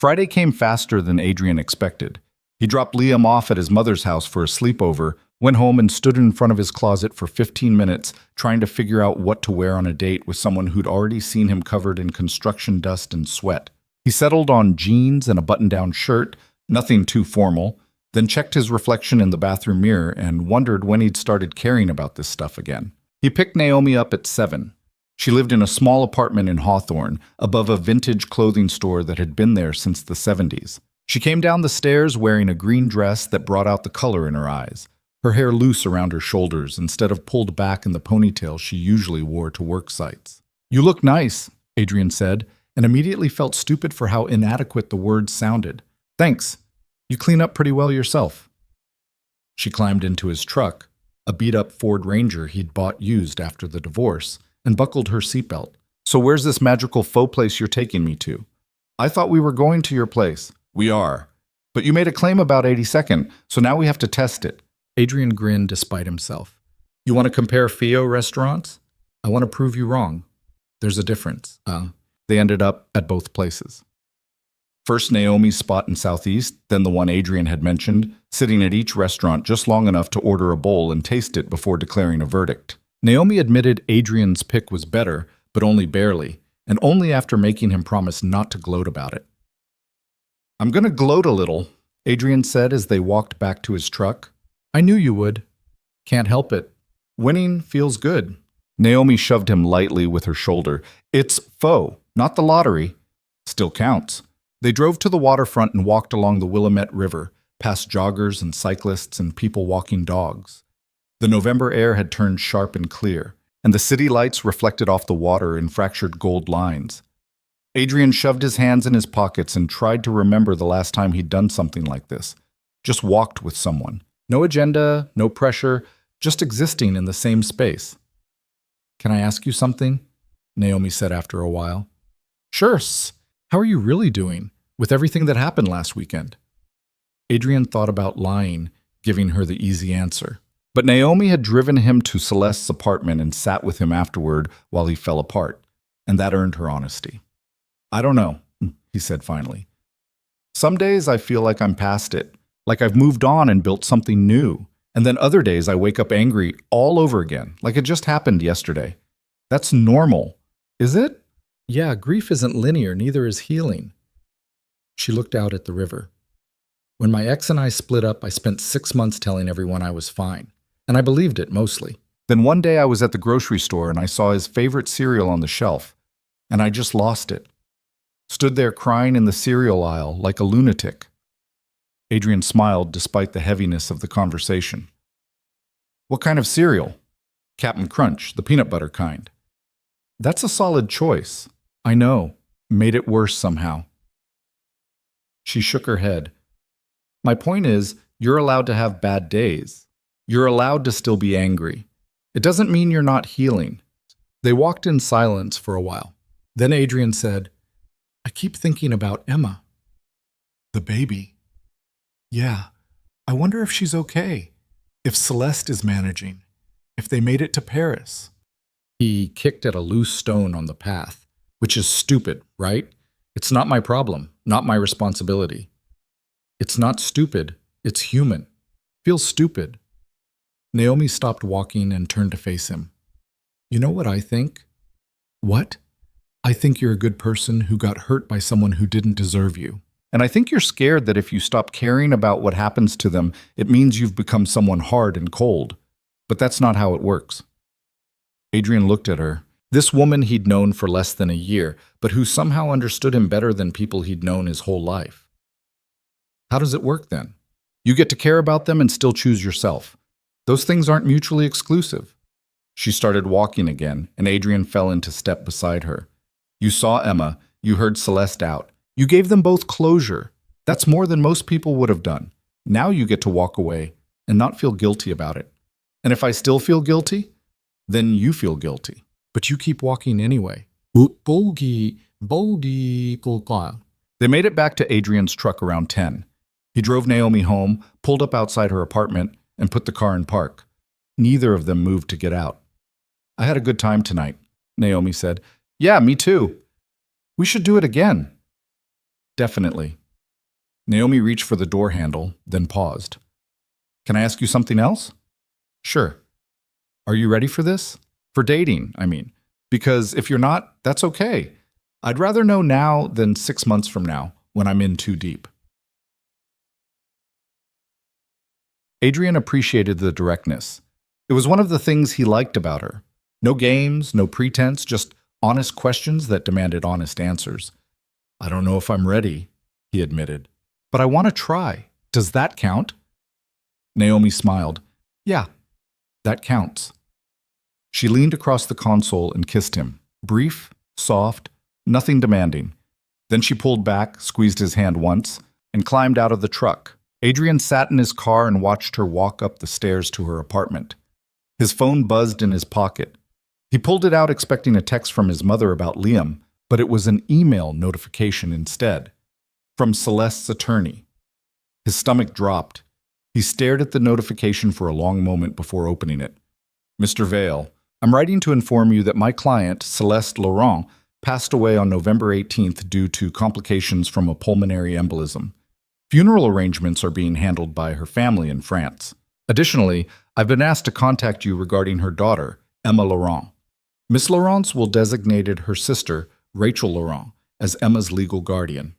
Friday came faster than Adrian expected. He dropped Liam off at his mother's house for a sleepover, went home and stood in front of his closet for 15 minutes trying to figure out what to wear on a date with someone who'd already seen him covered in construction dust and sweat. He settled on jeans and a button-down shirt, nothing too formal, then checked his reflection in the bathroom mirror and wondered when he'd started caring about this stuff again. He picked Naomi up at 7. She lived in a small apartment in Hawthorne, above a vintage clothing store that had been there since the 70s. She came down the stairs wearing a green dress that brought out the color in her eyes, her hair loose around her shoulders instead of pulled back in the ponytail she usually wore to work sites. "You look nice," Adrian said, and immediately felt stupid for how inadequate the words sounded. "Thanks. You clean up pretty well yourself." She climbed into his truck, a beat-up Ford Ranger he'd bought used after the divorce, and buckled her seatbelt. "So where's this magical faux place you're taking me to?" "I thought we were going to your place." "We are. But you made a claim about 82nd, so now we have to test it." Adrian grinned despite himself. "You want to compare Fio restaurants?" "I want to prove you wrong. There's a difference." They ended up at both places. First Naomi's spot in Southeast, then the one Adrian had mentioned, sitting at each restaurant just long enough to order a bowl and taste it before declaring a verdict. Naomi admitted Adrian's pick was better, but only barely, and only after making him promise not to gloat about it. "I'm going to gloat a little," Adrian said as they walked back to his truck. "I knew you would." "Can't help it. Winning feels good." Naomi shoved him lightly with her shoulder. "It's pho, not the lottery." "Still counts." They drove to the waterfront and walked along the Willamette River, past joggers and cyclists and people walking dogs. The November air had turned sharp and clear, and the city lights reflected off the water in fractured gold lines. Adrian shoved his hands in his pockets and tried to remember the last time he'd done something like this. Just walked with someone. No agenda, no pressure, just existing in the same space. "Can I ask you something?" Naomi said after a while. "Sure. How are you really doing, with everything that happened last weekend?" Adrian thought about lying, giving her the easy answer. But Naomi had driven him to Celeste's apartment and sat with him afterward while he fell apart, and that earned her honesty. "I don't know," he said finally. "Some days I feel like I'm past it, like I've moved on and built something new. And then other days I wake up angry all over again, like it just happened yesterday. That's normal, is it?" "Yeah, grief isn't linear, neither is healing." She looked out at the river. "When my ex and I split up, I spent 6 months telling everyone I was fine. And I believed it, mostly. Then one day I was at the grocery store and I saw his favorite cereal on the shelf. And I just lost it. Stood there crying in the cereal aisle like a lunatic." Adrian smiled despite the heaviness of the conversation. "What kind of cereal?" "Cap'n Crunch, the peanut butter kind." "That's a solid choice." "I know. Made it worse somehow." She shook her head. "My point is, you're allowed to have bad days. You're allowed to still be angry. It doesn't mean you're not healing." They walked in silence for a while. Then Adrian said, "I keep thinking about Emma." "The baby." "Yeah. I wonder if she's okay. If Celeste is managing. If they made it to Paris." He kicked at a loose stone on the path, which is stupid, right? It's not my problem, not my responsibility. It's not stupid, it's human. Feels stupid. Naomi stopped walking and turned to face him. "You know what I think?" "What?" "I think you're a good person who got hurt by someone who didn't deserve you." And I think you're scared that if you stop caring about what happens to them, it means you've become someone hard and cold. But that's not how it works. Adrian looked at her. This woman he'd known for less than a year, but who somehow understood him better than people he'd known his whole life. How does it work then? You get to care about them and still choose yourself. Those things aren't mutually exclusive. She started walking again, and Adrian fell into step beside her. You saw Emma, you heard Celeste out. You gave them both closure. That's more than most people would have done. Now you get to walk away and not feel guilty about it. And if I still feel guilty, then you feel guilty. But you keep walking anyway. They made it back to Adrian's truck around 10. He drove Naomi home, pulled up outside her apartment, and put the car in park. Neither of them moved to get out. I had a good time tonight, Naomi said. Yeah, me too. We should do it again. Definitely. Naomi reached for the door handle, then paused. Can I ask you something else? Sure. Are you ready for this? For dating, I mean. Because if you're not, that's okay. I'd rather know now than 6 months from now, when I'm in too deep. Adrian appreciated the directness. It was one of the things he liked about her. No games, no pretense, just honest questions that demanded honest answers. I don't know if I'm ready, he admitted. But I want to try. Does that count? Naomi smiled. Yeah, that counts. She leaned across the console and kissed him. Brief, soft, nothing demanding. Then she pulled back, squeezed his hand once, and climbed out of the truck. Adrian sat in his car and watched her walk up the stairs to her apartment. His phone buzzed in his pocket. He pulled it out expecting a text from his mother about Liam, but it was an email notification instead. From Celeste's attorney. His stomach dropped. He stared at the notification for a long moment before opening it. Mr. Vale, I'm writing to inform you that my client, Celeste Laurent, passed away on November 18th due to complications from a pulmonary embolism. Funeral arrangements are being handled by her family in France. Additionally, I've been asked to contact you regarding her daughter, Emma Laurent. Miss Laurent will designate her sister, Rachel Laurent, as Emma's legal guardian.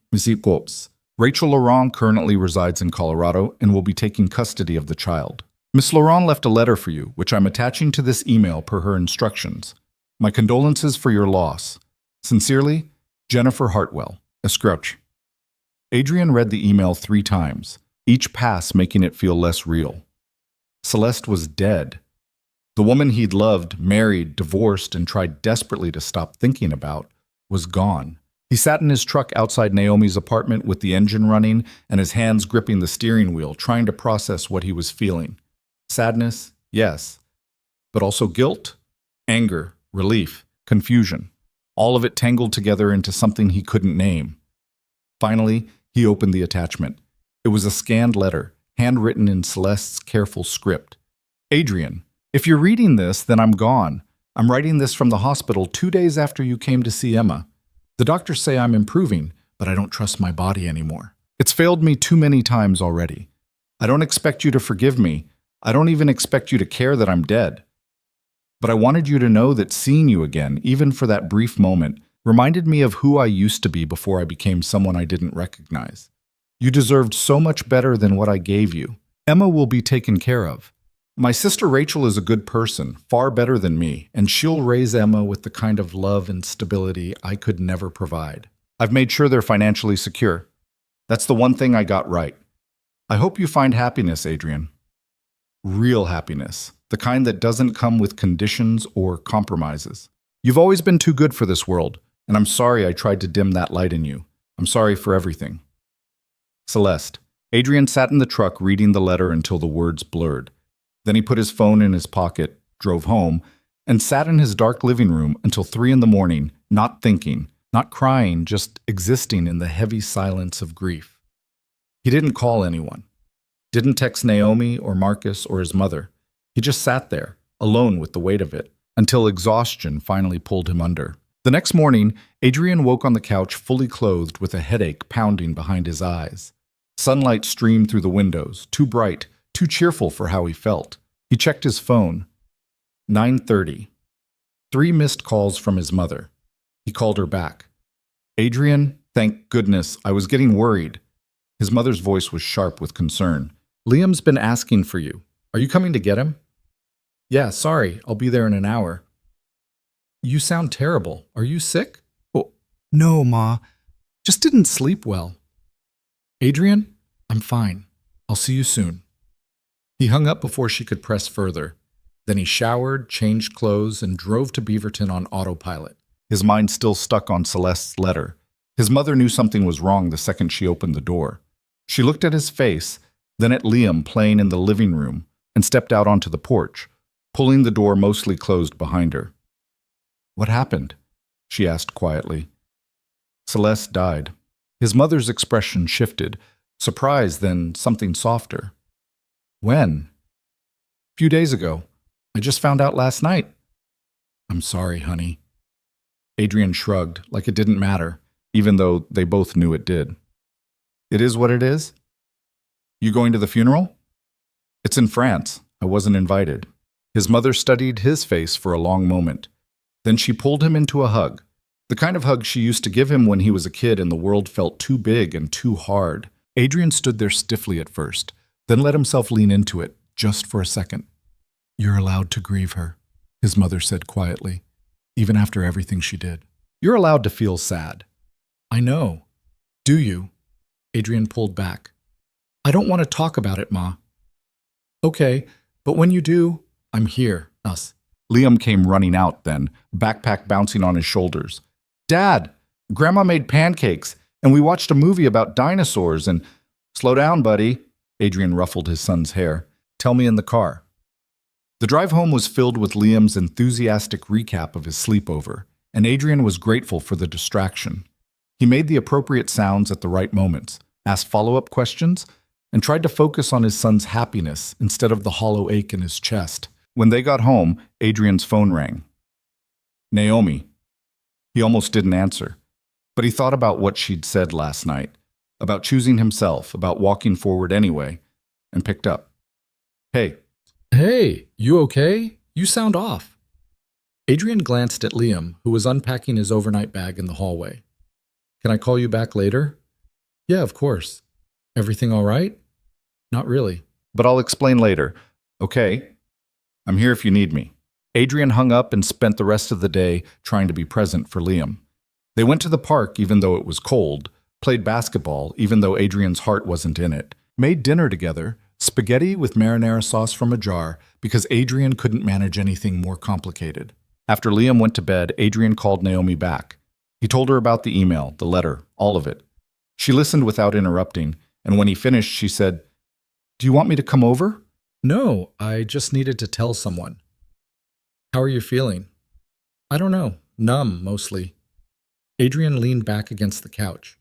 Rachel Laurent currently resides in Colorado and will be taking custody of the child. Miss Laurent left a letter for you, which I'm attaching to this email per her instructions. My condolences for your loss. Sincerely, Jennifer Hartwell, a Scrouch. Adrian read the email 3 times, each pass making it feel less real. Celeste was dead. The woman he'd loved, married, divorced, and tried desperately to stop thinking about was gone. He sat in his truck outside Naomi's apartment with the engine running and his hands gripping the steering wheel, trying to process what he was feeling. Sadness, yes, but also guilt, anger, relief, confusion. All of it tangled together into something he couldn't name. Finally, he opened the attachment. It was a scanned letter, handwritten in Celeste's careful script. Adrian, if you're reading this, then I'm gone. I'm writing this from the hospital 2 days after you came to see Emma. The doctors say I'm improving, but I don't trust my body anymore. It's failed me too many times already. I don't expect you to forgive me. I don't even expect you to care that I'm dead. But I wanted you to know that seeing you again, even for that brief moment, reminded me of who I used to be before I became someone I didn't recognize. You deserved so much better than what I gave you. Emma will be taken care of. My sister Rachel is a good person, far better than me, and she'll raise Emma with the kind of love and stability I could never provide. I've made sure they're financially secure. That's the one thing I got right. I hope you find happiness, Adrian. Real happiness, the kind that doesn't come with conditions or compromises. You've always been too good for this world, and I'm sorry I tried to dim that light in you. I'm sorry for everything. Celeste. Adrian sat in the truck reading the letter until the words blurred. Then he put his phone in his pocket, drove home, and sat in his dark living room until 3 a.m, not thinking, not crying, just existing in the heavy silence of grief. He didn't call anyone. Didn't text Naomi or Marcus or his mother. He just sat there, alone with the weight of it, until exhaustion finally pulled him under. The next morning, Adrian woke on the couch fully clothed with a headache pounding behind his eyes. Sunlight streamed through the windows, too bright, too cheerful for how he felt. He checked his phone. 9:30. 3 missed calls from his mother. He called her back. Adrian, thank goodness, I was getting worried. His mother's voice was sharp with concern. Liam's been asking for you. Are you coming to get him? Yeah, sorry, I'll be there in an hour. You sound terrible. Are you sick? Oh, no, Ma. Just didn't sleep well. Adrian, I'm fine. I'll see you soon. He hung up before she could press further. Then he showered, changed clothes, and drove to Beaverton on autopilot. His mind still stuck on Celeste's letter. His mother knew something was wrong the second she opened the door. She looked at his face, then at Liam playing in the living room, and stepped out onto the porch, pulling the door mostly closed behind her. What happened? She asked quietly. Celeste died. His mother's expression shifted, surprise then something softer. When? A few days ago. I just found out last night. I'm sorry, honey. Adrian shrugged, like it didn't matter, even though they both knew it did. It is what it is? You going to the funeral? It's in France. I wasn't invited. His mother studied his face for a long moment. Then she pulled him into a hug, the kind of hug she used to give him when he was a kid and the world felt too big and too hard. Adrian stood there stiffly at first, then let himself lean into it, just for a second. You're allowed to grieve her, his mother said quietly, even after everything she did. You're allowed to feel sad. I know. Do you? Adrian pulled back. I don't want to talk about it, Ma. Okay, but when you do, I'm here, us. Liam came running out then, backpack bouncing on his shoulders. Dad, Grandma made pancakes, and we watched a movie about dinosaurs and… Slow down, buddy. Adrian ruffled his son's hair. Tell me in the car. The drive home was filled with Liam's enthusiastic recap of his sleepover, and Adrian was grateful for the distraction. He made the appropriate sounds at the right moments, asked follow-up questions, and tried to focus on his son's happiness instead of the hollow ache in his chest. When they got home, Adrian's phone rang. Naomi. He almost didn't answer, but he thought about what she'd said last night, about choosing himself, about walking forward anyway, and picked up. Hey. Hey, you okay? You sound off. Adrian glanced at Liam, who was unpacking his overnight bag in the hallway. Can I call you back later? Yeah, of course. Everything all right? Not really. But I'll explain later. Okay. I'm here if you need me. Adrian hung up and spent the rest of the day trying to be present for Liam. They went to the park even though it was cold, played basketball even though Adrian's heart wasn't in it, made dinner together, spaghetti with marinara sauce from a jar because Adrian couldn't manage anything more complicated. After Liam went to bed, Adrian called Naomi back. He told her about the email, the letter, all of it. She listened without interrupting, and when he finished, she said, Do you want me to come over? No, I just needed to tell someone. How are you feeling? I don't know, numb mostly. Adrian leaned back against the couch.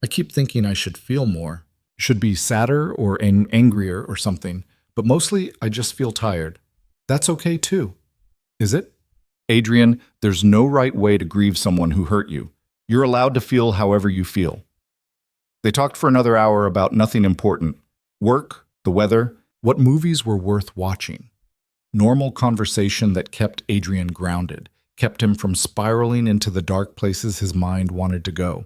I keep thinking I should feel more. Should be sadder or angrier or something, but mostly I just feel tired. That's okay too. Is it? Adrian, there's no right way to grieve someone who hurt you. You're allowed to feel however you feel. They talked for another hour about nothing important. Work, the weather, what movies were worth watching. Normal conversation that kept Adrian grounded, kept him from spiraling into the dark places his mind wanted to go.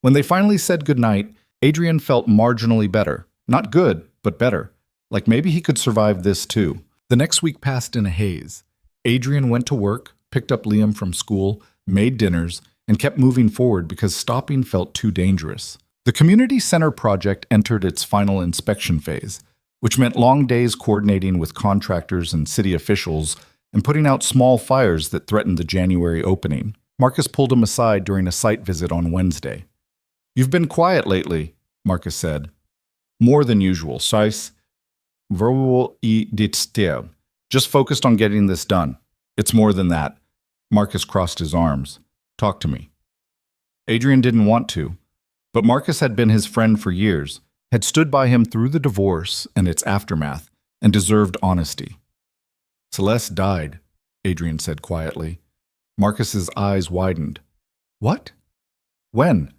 When they finally said goodnight, Adrian felt marginally better. Not good, but better. Like maybe he could survive this too. The next week passed in a haze. Adrian went to work, picked up Liam from school, made dinners, and kept moving forward because stopping felt too dangerous. The community center project entered its final inspection phase, which meant long days coordinating with contractors and city officials and putting out small fires that threatened the January opening. Marcus pulled him aside during a site visit on Wednesday. You've been quiet lately, Marcus said. More than usual, sais. Verbal e ditsteo. Just focused on getting this done. It's more than that. Marcus crossed his arms. Talk to me. Adrian didn't want to, but Marcus had been his friend for years, had stood by him through the divorce and its aftermath, and deserved honesty. Celeste died, Adrian said quietly. Marcus's eyes widened. What? When?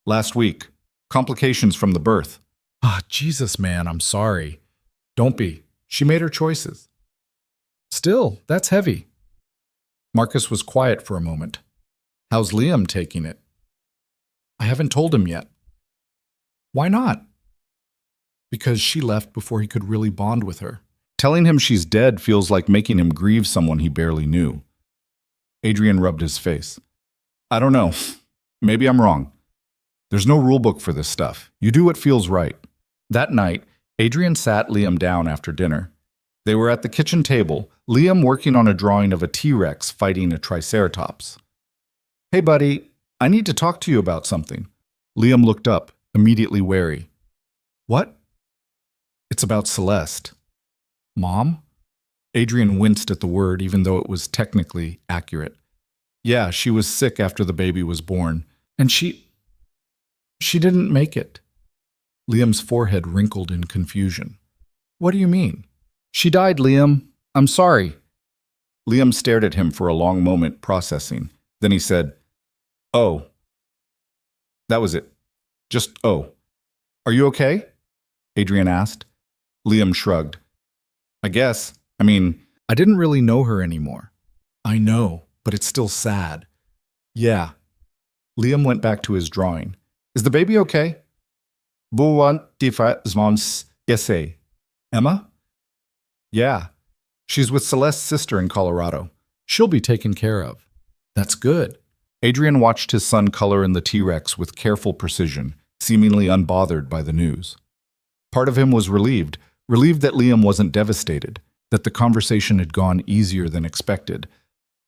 Last week. Complications from the birth. Ah, Jesus, man, I'm sorry. Don't be. She made her choices. Still, that's heavy. Marcus was quiet for a moment. How's Liam taking it? I haven't told him yet. Why not? Because she left before he could really bond with her. Telling him she's dead feels like making him grieve someone he barely knew. Adrian rubbed his face. I don't know. Maybe I'm wrong. There's no rule book for this stuff. You do what feels right. That night, Adrian sat Liam down after dinner. They were at the kitchen table, Liam working on a drawing of a T-Rex fighting a Triceratops. Hey buddy, I need to talk to you about something. Liam looked up, immediately wary. What? It's about Celeste. Mom? Adrian winced at the word even though it was technically accurate. Yeah, she was sick after the baby was born, and she didn't make it. Liam's forehead wrinkled in confusion. What do you mean? She died, Liam. I'm sorry. Liam stared at him for a long moment, processing. Then he said, Oh. That was it. Just oh. Are you okay? Adrian asked. Liam shrugged. I guess. I didn't really know her anymore. I know, but it's still sad. Yeah. Liam went back to his drawing. Is the baby okay? Emma? Yeah. She's with Celeste's sister in Colorado. She'll be taken care of. That's good. Adrian watched his son color in the T-Rex with careful precision, seemingly unbothered by the news. Part of him was relieved that Liam wasn't devastated, that the conversation had gone easier than expected.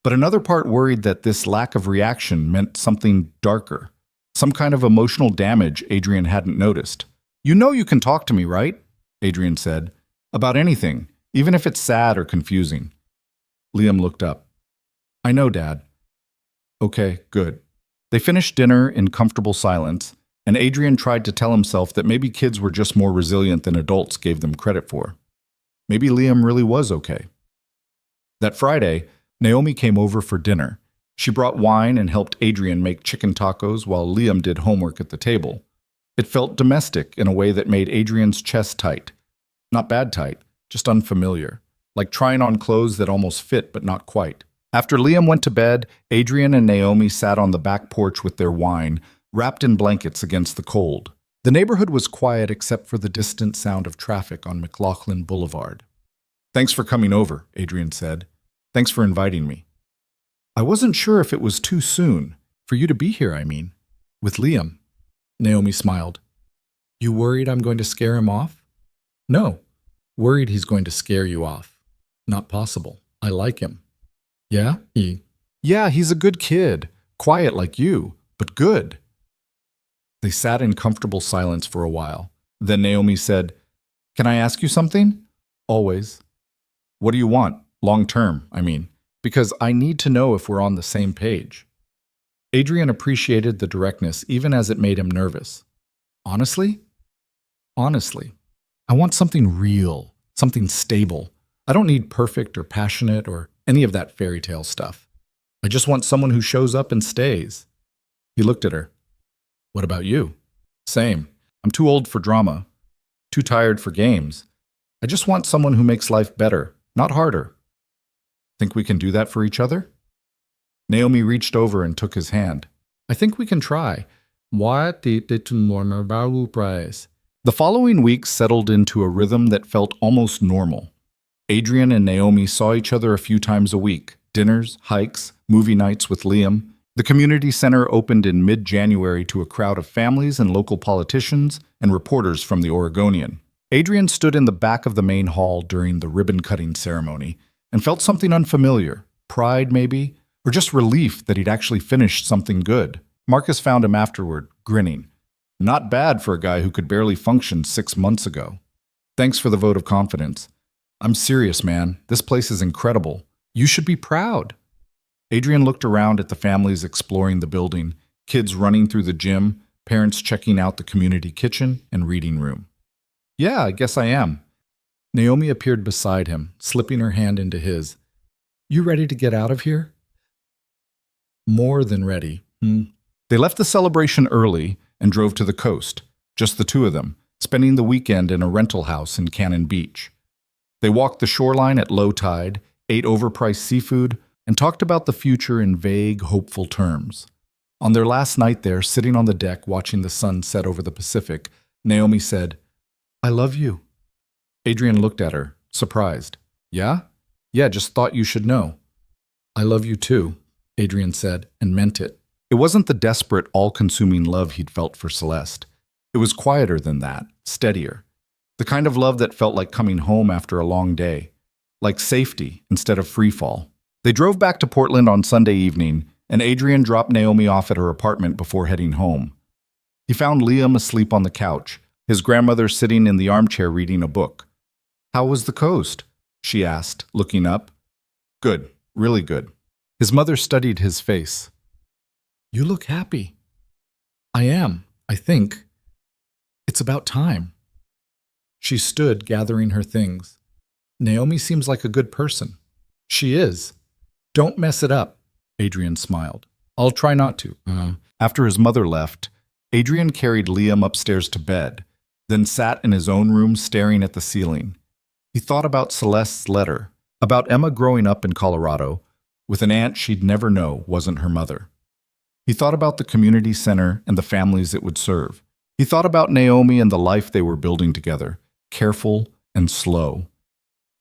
But another part worried that this lack of reaction meant something darker, some kind of emotional damage Adrian hadn't noticed. You know you can talk to me, right? Adrian said. About anything, even if it's sad or confusing. Liam looked up. I know, Dad. Okay, good. They finished dinner in comfortable silence, and Adrian tried to tell himself that maybe kids were just more resilient than adults gave them credit for. Maybe Liam really was okay. That Friday, Naomi came over for dinner. She brought wine and helped Adrian make chicken tacos while Liam did homework at the table. It felt domestic in a way that made Adrian's chest tight. Not bad tight, just unfamiliar, like trying on clothes that almost fit but not quite. After Liam went to bed, Adrian and Naomi sat on the back porch with their wine, wrapped in blankets against the cold. The neighborhood was quiet except for the distant sound of traffic on McLaughlin Boulevard. Thanks for coming over, Adrian said. Thanks for inviting me. I wasn't sure if it was too soon. For you to be here, I mean. With Liam. Naomi smiled. You worried I'm going to scare him off? No. Worried he's going to scare you off. Not possible. I like him. Yeah? Yeah, he's a good kid. Quiet like you, but good. They sat in comfortable silence for a while. Then Naomi said, Can I ask you something? Always. What do you want? Long term, because I need to know if we're on the same page. Adrian appreciated the directness even as it made him nervous. Honestly? Honestly. I want something real, something stable. I don't need perfect or passionate or any of that fairy tale stuff. I just want someone who shows up and stays. He looked at her. What about you? Same. I'm too old for drama. Too tired for games. I just want someone who makes life better, not harder. Think we can do that for each other? Naomi reached over and took his hand. I think we can try. The following weeks settled into a rhythm that felt almost normal. Adrian and Naomi saw each other a few times a week. Dinners, hikes, movie nights with Liam. The community center opened in mid-January to a crowd of families and local politicians and reporters from the Oregonian. Adrian stood in the back of the main hall during the ribbon-cutting ceremony and felt something unfamiliar, pride maybe, or just relief that he'd actually finished something good. Marcus found him afterward, grinning. Not bad for a guy who could barely function 6 months ago. Thanks for the vote of confidence. I'm serious, man. This place is incredible. You should be proud. Adrian looked around at the families exploring the building, kids running through the gym, parents checking out the community kitchen and reading room. Yeah, I guess I am. Naomi appeared beside him, slipping her hand into his. You ready to get out of here? More than ready. They left the celebration early and drove to the coast, just the two of them, spending the weekend in a rental house in Cannon Beach. They walked the shoreline at low tide, ate overpriced seafood, and talked about the future in vague, hopeful terms. On their last night there, sitting on the deck watching the sun set over the Pacific, Naomi said, "I love you." Adrian looked at her, surprised. "Yeah? Yeah, just thought you should know." "I love you too," Adrian said, and meant it. It wasn't the desperate, all-consuming love he'd felt for Celeste. It was quieter than that, steadier. The kind of love that felt like coming home after a long day, like safety instead of freefall. They drove back to Portland on Sunday evening, and Adrian dropped Naomi off at her apartment before heading home. He found Liam asleep on the couch, his grandmother sitting in the armchair reading a book. "How was the coast?" she asked, looking up. "Good, really good." His mother studied his face. "You look happy." "I am, I think. It's about time." She stood, gathering her things. "Naomi seems like a good person." "She is. Don't mess it up," Adrian smiled. "I'll try not to." After his mother left, Adrian carried Liam upstairs to bed, then sat in his own room staring at the ceiling. He thought about Celeste's letter, about Emma growing up in Colorado, with an aunt she'd never know wasn't her mother. He thought about the community center and the families it would serve. He thought about Naomi and the life they were building together, careful and slow.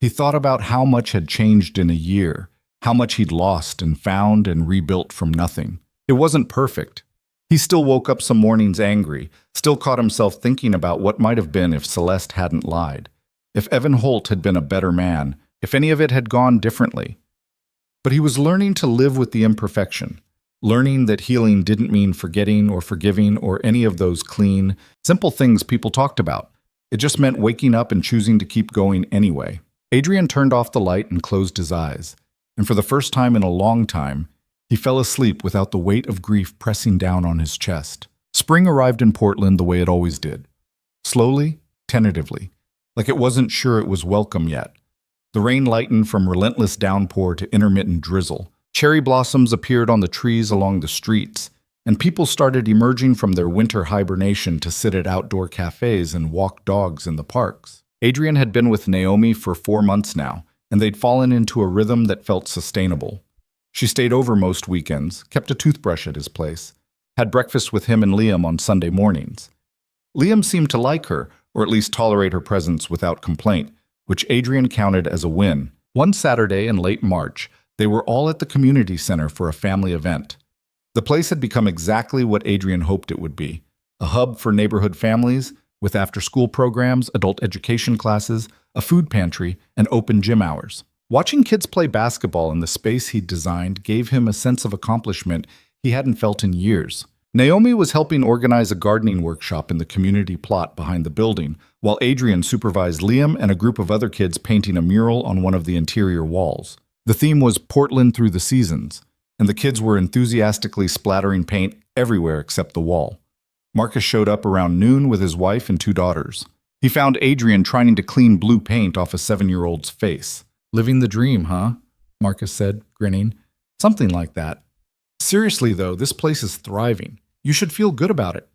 He thought about how much had changed in a year, how much he'd lost and found and rebuilt from nothing. It wasn't perfect. He still woke up some mornings angry, still caught himself thinking about what might have been if Celeste hadn't lied, if Evan Holt had been a better man, if any of it had gone differently. But he was learning to live with the imperfection, learning that healing didn't mean forgetting or forgiving or any of those clean, simple things people talked about. It just meant waking up and choosing to keep going anyway. Adrian turned off the light and closed his eyes, and for the first time in a long time, he fell asleep without the weight of grief pressing down on his chest. Spring arrived in Portland the way it always did. Slowly, tentatively, like it wasn't sure it was welcome yet. The rain lightened from relentless downpour to intermittent drizzle. Cherry blossoms appeared on the trees along the streets, and people started emerging from their winter hibernation to sit at outdoor cafes and walk dogs in the parks. Adrian had been with Naomi for 4 months now, and they'd fallen into a rhythm that felt sustainable. She stayed over most weekends, kept a toothbrush at his place, had breakfast with him and Liam on Sunday mornings. Liam seemed to like her, or at least tolerate her presence without complaint, which Adrian counted as a win. One Saturday in late March, they were all at the community center for a family event. The place had become exactly what Adrian hoped it would be, a hub for neighborhood families, with after-school programs, adult education classes, a food pantry, and open gym hours. Watching kids play basketball in the space he'd designed gave him a sense of accomplishment he hadn't felt in years. Naomi was helping organize a gardening workshop in the community plot behind the building, while Adrian supervised Liam and a group of other kids painting a mural on one of the interior walls. The theme was Portland through the seasons, and the kids were enthusiastically splattering paint everywhere except the wall. Marcus showed up around noon with his wife and 2 daughters. He found Adrian trying to clean blue paint off a 7-year-old's face. "Living the dream, huh?" Marcus said, grinning. "Something like that. Seriously, though, this place is thriving. You should feel good about it."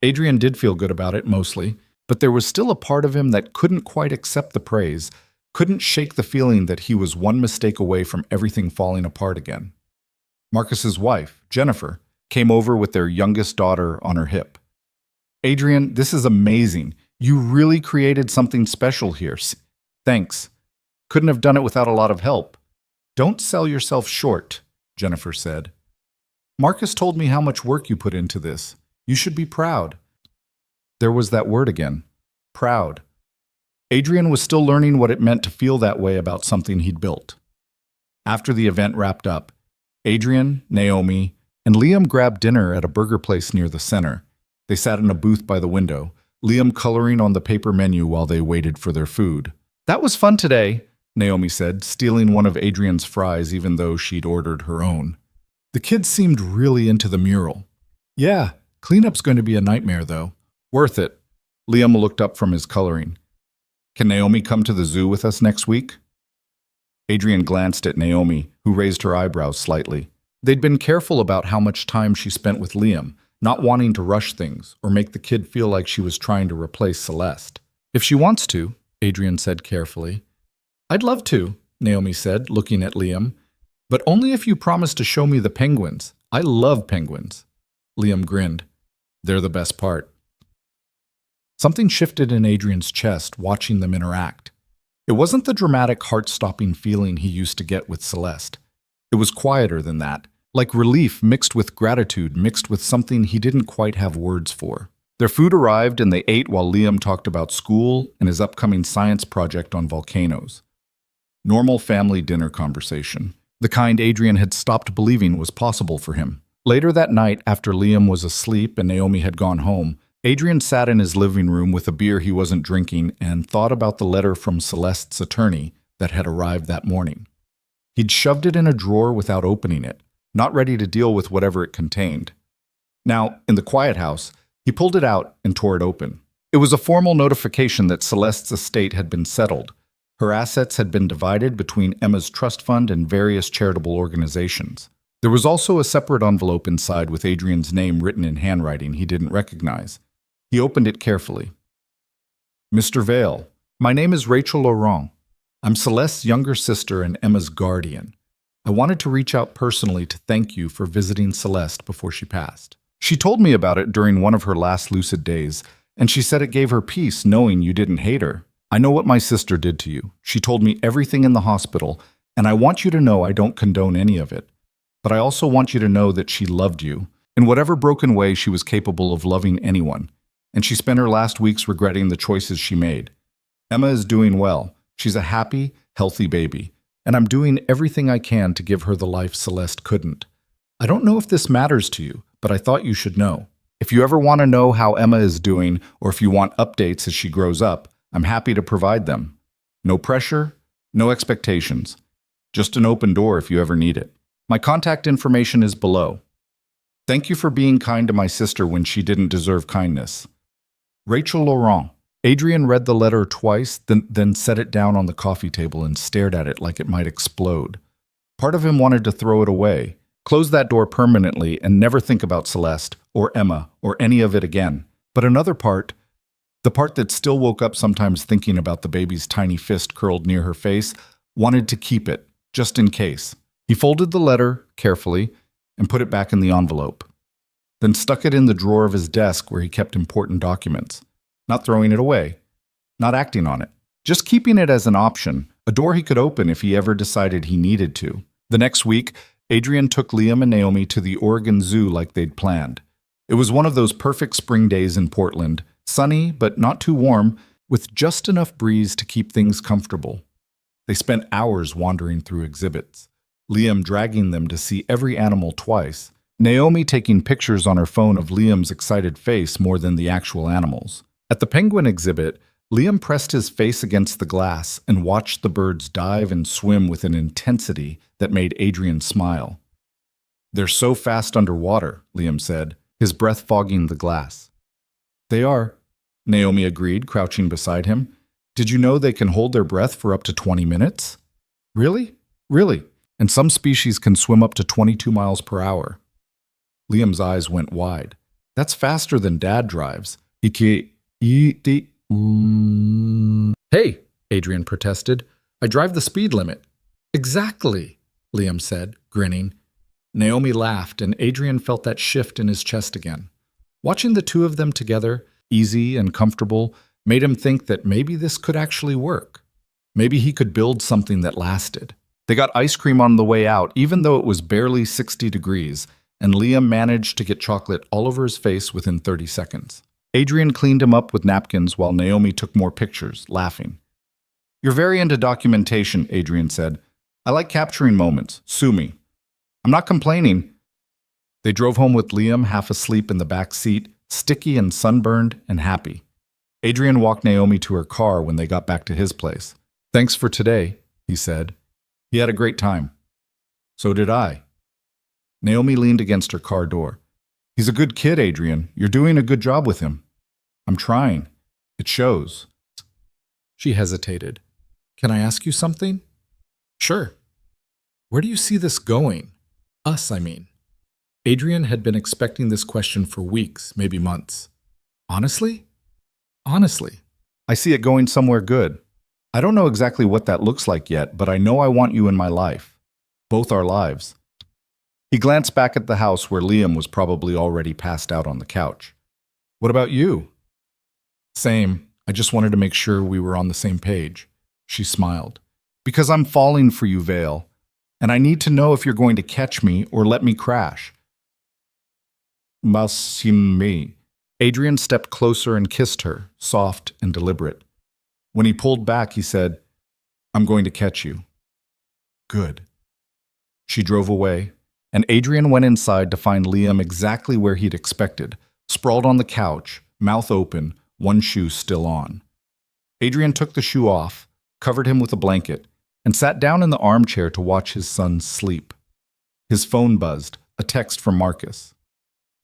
Adrian did feel good about it, mostly, but there was still a part of him that couldn't quite accept the praise, couldn't shake the feeling that he was one mistake away from everything falling apart again. Marcus's wife, Jennifer, came over with their youngest daughter on her hip. "Adrian, this is amazing. You really created something special here. Thanks. Couldn't have done it without a lot of help." "Don't sell yourself short," Jennifer said. "Marcus told me how much work you put into this. You should be proud." There was that word again. Proud. Adrian was still learning what it meant to feel that way about something he'd built. After the event wrapped up, Adrian, Naomi, and Liam grabbed dinner at a burger place near the center. They sat in a booth by the window, Liam coloring on the paper menu while they waited for their food. "That was fun today," Naomi said, stealing one of Adrian's fries even though she'd ordered her own. The kids seemed really into the mural. "Yeah, cleanup's going to be a nightmare, though." "Worth it." Liam looked up from his coloring. "Can Naomi come to the zoo with us next week?" Adrian glanced at Naomi, who raised her eyebrows slightly. They'd been careful about how much time she spent with Liam, not wanting to rush things or make the kid feel like she was trying to replace Celeste. "If she wants to," Adrian said carefully. "I'd love to," Naomi said, looking at Liam. "But only if you promise to show me the penguins. I love penguins." Liam grinned. "They're the best part." Something shifted in Adrian's chest watching them interact. It wasn't the dramatic, heart-stopping feeling he used to get with Celeste. It was quieter than that, like relief mixed with gratitude, mixed with something he didn't quite have words for. Their food arrived and they ate while Liam talked about school and his upcoming science project on volcanoes. Normal family dinner conversation, the kind Adrian had stopped believing was possible for him. Later that night, after Liam was asleep and Naomi had gone home, Adrian sat in his living room with a beer he wasn't drinking and thought about the letter from Celeste's attorney that had arrived that morning. He'd shoved it in a drawer without opening it, not ready to deal with whatever it contained. Now, in the quiet house, he pulled it out and tore it open. It was a formal notification that Celeste's estate had been settled. Her assets had been divided between Emma's trust fund and various charitable organizations. There was also a separate envelope inside with Adrian's name written in handwriting he didn't recognize. He opened it carefully. Mr. Vale, my name is Rachel Laurent. I'm Celeste's younger sister and Emma's guardian. I wanted to reach out personally to thank you for visiting Celeste before she passed. She told me about it during one of her last lucid days, and she said it gave her peace knowing you didn't hate her. I know what my sister did to you. She told me everything in the hospital, and I want you to know I don't condone any of it. But I also want you to know that she loved you, in whatever broken way she was capable of loving anyone, and she spent her last weeks regretting the choices she made. Emma is doing well. She's a happy, healthy baby, and I'm doing everything I can to give her the life Celeste couldn't. I don't know if this matters to you, but I thought you should know. If you ever want to know how Emma is doing, or if you want updates as she grows up, I'm happy to provide them. No pressure, no expectations. Just an open door if you ever need it. My contact information is below. Thank you for being kind to my sister when she didn't deserve kindness. Rachel Laurent. Adrian read the letter twice, then set it down on the coffee table and stared at it like it might explode. Part of him wanted to throw it away, close that door permanently and never think about Celeste or Emma or any of it again. But another part, the part that still woke up sometimes thinking about the baby's tiny fist curled near her face, wanted to keep it, just in case. He folded the letter carefully and put it back in the envelope, then stuck it in the drawer of his desk where he kept important documents. Not throwing it away, not acting on it, just keeping it as an option, a door he could open if he ever decided he needed to. The next week, Adrian took Liam and Naomi to the Oregon Zoo like they'd planned. It was one of those perfect spring days in Portland, sunny but not too warm, with just enough breeze to keep things comfortable. They spent hours wandering through exhibits, Liam dragging them to see every animal twice, Naomi taking pictures on her phone of Liam's excited face more than the actual animals. At the penguin exhibit, Liam pressed his face against the glass and watched the birds dive and swim with an intensity that made Adrian smile. They're so fast underwater, Liam said, his breath fogging the glass. They are, Naomi agreed, crouching beside him. Did you know they can hold their breath for up to 20 minutes? Really? Really? And some species can swim up to 22 miles per hour. Liam's eyes went wide. That's faster than Dad drives. Hey, Adrian protested. I drive the speed limit. Exactly, Liam said, grinning. Naomi laughed, and Adrian felt that shift in his chest again. Watching the two of them together, easy and comfortable, made him think that maybe this could actually work. Maybe he could build something that lasted. They got ice cream on the way out, even though it was barely 60 degrees, and Liam managed to get chocolate all over his face within 30 seconds. Adrian cleaned him up with napkins while Naomi took more pictures, laughing. You're very into documentation, Adrian said. I like capturing moments. Sue me. I'm not complaining. They drove home with Liam half asleep in the back seat, sticky and sunburned and happy. Adrian walked Naomi to her car when they got back to his place. Thanks for today, he said. He had a great time. So did I. Naomi leaned against her car door. He's a good kid, Adrian. You're doing a good job with him. I'm trying. It shows. She hesitated. Can I ask you something? Sure. Where do you see this going? Us, I mean. Adrian had been expecting this question for weeks, maybe months. Honestly? Honestly. I see it going somewhere good. I don't know exactly what that looks like yet, but I know I want you in my life. Both our lives. He glanced back at the house where Liam was probably already passed out on the couch. What about you? Same. I just wanted to make sure we were on the same page. She smiled. Because I'm falling for you, Vale, and I need to know if you're going to catch me or let me crash. Me. Adrian stepped closer and kissed her, soft and deliberate. When he pulled back, he said, I'm going to catch you. Good. She drove away, and Adrian went inside to find Liam exactly where he'd expected, sprawled on the couch, mouth open, one shoe still on. Adrian took the shoe off, covered him with a blanket, and sat down in the armchair to watch his son sleep. His phone buzzed, a text from Marcus.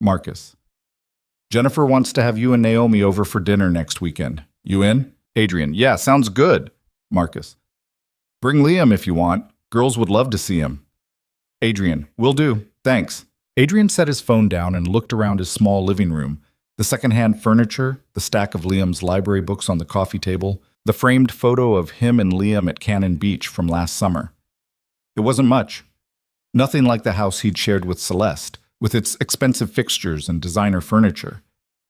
Marcus. Jennifer wants to have you and Naomi over for dinner next weekend. You in? Adrian. Yeah, sounds good. Marcus. Bring Liam if you want. Girls would love to see him. Adrian. Will do. Thanks. Adrian set his phone down and looked around his small living room. The secondhand furniture, the stack of Liam's library books on the coffee table, the framed photo of him and Liam at Cannon Beach from last summer. It wasn't much. Nothing like the house he'd shared with Celeste, with its expensive fixtures and designer furniture.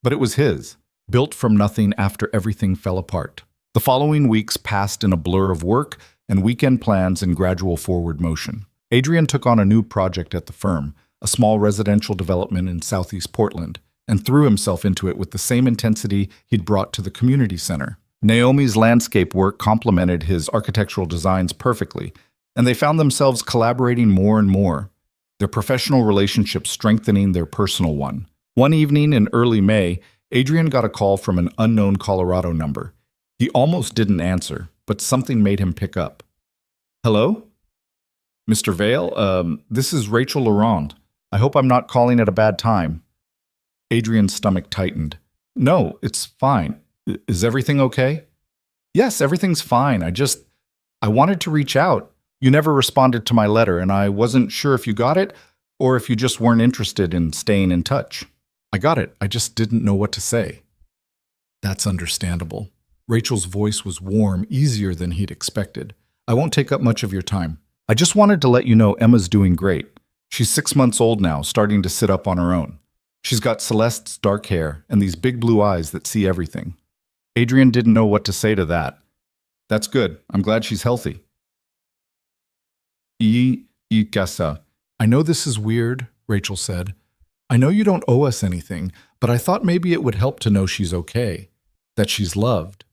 But it was his, built from nothing after everything fell apart. The following weeks passed in a blur of work and weekend plans and gradual forward motion. Adrian took on a new project at the firm, a small residential development in southeast Portland, and threw himself into it with the same intensity he'd brought to the community center. Naomi's landscape work complemented his architectural designs perfectly, and they found themselves collaborating more and more, their professional relationship strengthening their personal one. One evening in early May, Adrian got a call from an unknown Colorado number. He almost didn't answer, but something made him pick up. Hello? Mr. Vale, this is Rachel Laurent. I hope I'm not calling at a bad time. Adrian's stomach tightened. No, it's fine. Is everything okay? Yes, everything's fine. I wanted to reach out. You never responded to my letter, and I wasn't sure if you got it or if you just weren't interested in staying in touch. I got it. I just didn't know what to say. That's understandable. Rachel's voice was warm, easier than he'd expected. I won't take up much of your time. I just wanted to let you know Emma's doing great. She's 6 months old now, starting to sit up on her own. She's got Celeste's dark hair and these big blue eyes that see everything. Adrian didn't know what to say to that. That's good. I'm glad she's healthy. Ikasa. I know this is weird, Rachel said. I know you don't owe us anything, but I thought maybe it would help to know she's okay, that she's loved.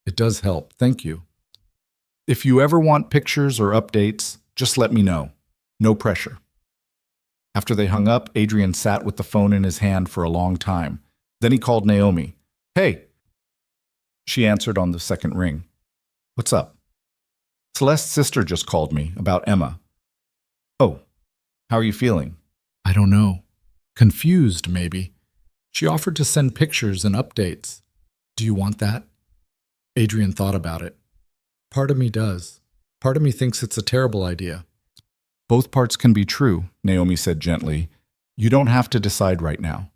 It does help, thank you. If you ever want pictures or updates, just let me know. No pressure. After they hung up, Adrian sat with the phone in his hand for a long time. Then he called Naomi. Hey. She answered on the second ring. What's up? Celeste's sister just called me about Emma. Oh, how are you feeling? I don't know. Confused, maybe. She offered to send pictures and updates. Do you want that? Adrian thought about it. Part of me does. Part of me thinks it's a terrible idea. Both parts can be true, Naomi said gently. You don't have to decide right now.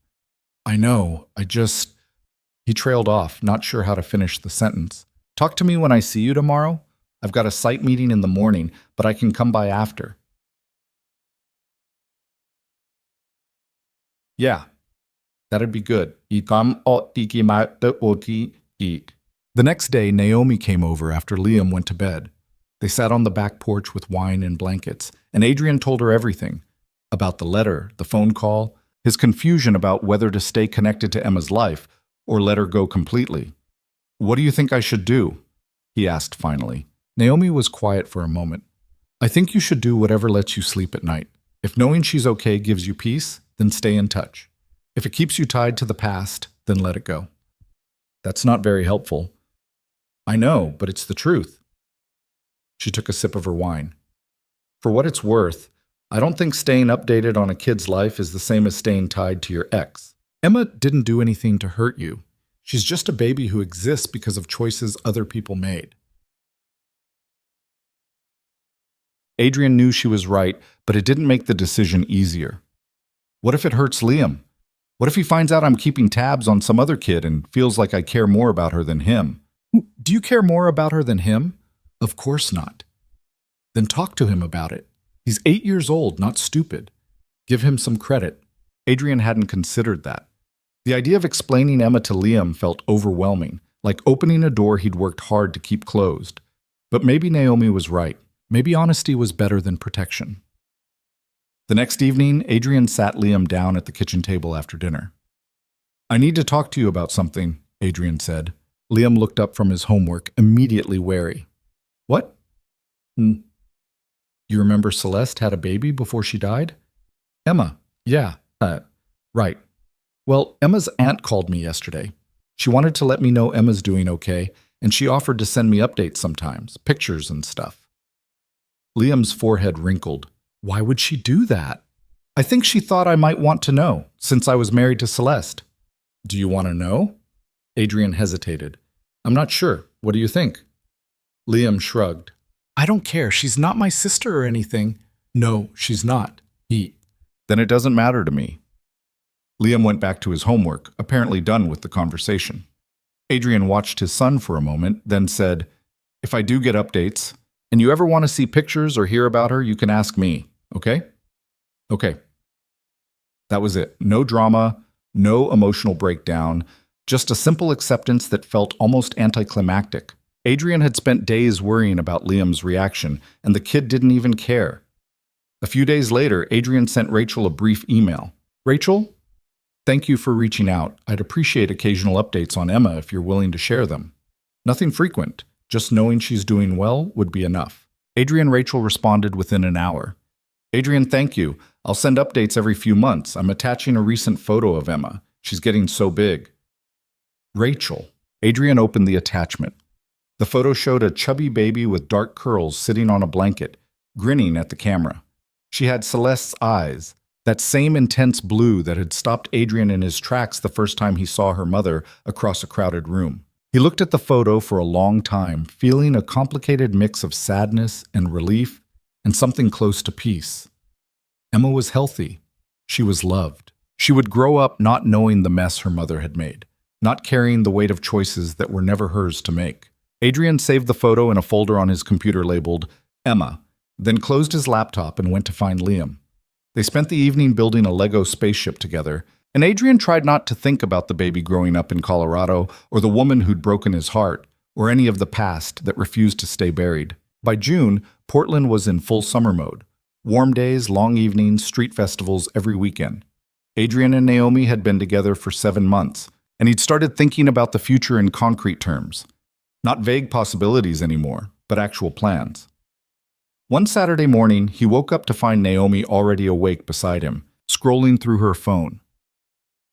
I know, He trailed off, not sure how to finish the sentence. Talk to me when I see you tomorrow. I've got a site meeting in the morning, but I can come by after. Yeah, that'd be good. The next day, Naomi came over after Liam went to bed. They sat on the back porch with wine and blankets, and Adrian told her everything about the letter, the phone call, his confusion about whether to stay connected to Emma's life or let her go completely. What do you think I should do? He asked finally. Naomi was quiet for a moment. I think you should do whatever lets you sleep at night. If knowing she's okay gives you peace, then stay in touch. If it keeps you tied to the past, then let it go. That's not very helpful. I know, but it's the truth. She took a sip of her wine. For what it's worth, I don't think staying updated on a kid's life is the same as staying tied to your ex. Emma didn't do anything to hurt you. She's just a baby who exists because of choices other people made. Adrian knew she was right, but it didn't make the decision easier. What if it hurts Liam? What if he finds out I'm keeping tabs on some other kid and feels like I care more about her than him? Do you care more about her than him? Of course not. Then talk to him about it. He's 8 years old, not stupid. Give him some credit. Adrian hadn't considered that. The idea of explaining Emma to Liam felt overwhelming, like opening a door he'd worked hard to keep closed. But maybe Naomi was right. Maybe honesty was better than protection. The next evening, Adrian sat Liam down at the kitchen table after dinner. "I need to talk to you about something," Adrian said. Liam looked up from his homework, immediately wary. "What? You remember Celeste had a baby before she died?" "Emma. Yeah. Right. Well, Emma's aunt called me yesterday. She wanted to let me know Emma's doing okay, and she offered to send me updates sometimes, pictures and stuff." Liam's forehead wrinkled. Why would she do that? "I think she thought I might want to know, since I was married to Celeste." "Do you want to know?" Adrian hesitated. "I'm not sure. What do you think?" Liam shrugged. "I don't care. She's not my sister or anything." "No, she's not." "Then it doesn't matter to me." Liam went back to his homework, apparently done with the conversation. Adrian watched his son for a moment, then said, "If I do get updates, and you ever want to see pictures or hear about her, you can ask me, okay?" "Okay." That was it. No drama, no emotional breakdown, just a simple acceptance that felt almost anticlimactic. Adrian had spent days worrying about Liam's reaction, and the kid didn't even care. A few days later, Adrian sent Rachel a brief email. "Rachel, thank you for reaching out. I'd appreciate occasional updates on Emma if you're willing to share them. Nothing frequent, just knowing she's doing well would be enough." Rachel responded within an hour. "Adrian, thank you. I'll send updates every few months. I'm attaching a recent photo of Emma. She's getting so big." Rachel. Adrian opened the attachment. The photo showed a chubby baby with dark curls sitting on a blanket, grinning at the camera. She had Celeste's eyes, that same intense blue that had stopped Adrian in his tracks the first time he saw her mother across a crowded room. He looked at the photo for a long time, feeling a complicated mix of sadness and relief and something close to peace. Emma was healthy. She was loved. She would grow up not knowing the mess her mother had made, not carrying the weight of choices that were never hers to make. Adrian saved the photo in a folder on his computer labeled Emma, then closed his laptop and went to find Liam. They spent the evening building a Lego spaceship together, and Adrian tried not to think about the baby growing up in Colorado or the woman who'd broken his heart or any of the past that refused to stay buried. By June, Portland was in full summer mode. Warm days, long evenings, street festivals every weekend. Adrian and Naomi had been together for 7 months, and he'd started thinking about the future in concrete terms. Not vague possibilities anymore, but actual plans. One Saturday morning, he woke up to find Naomi already awake beside him, scrolling through her phone.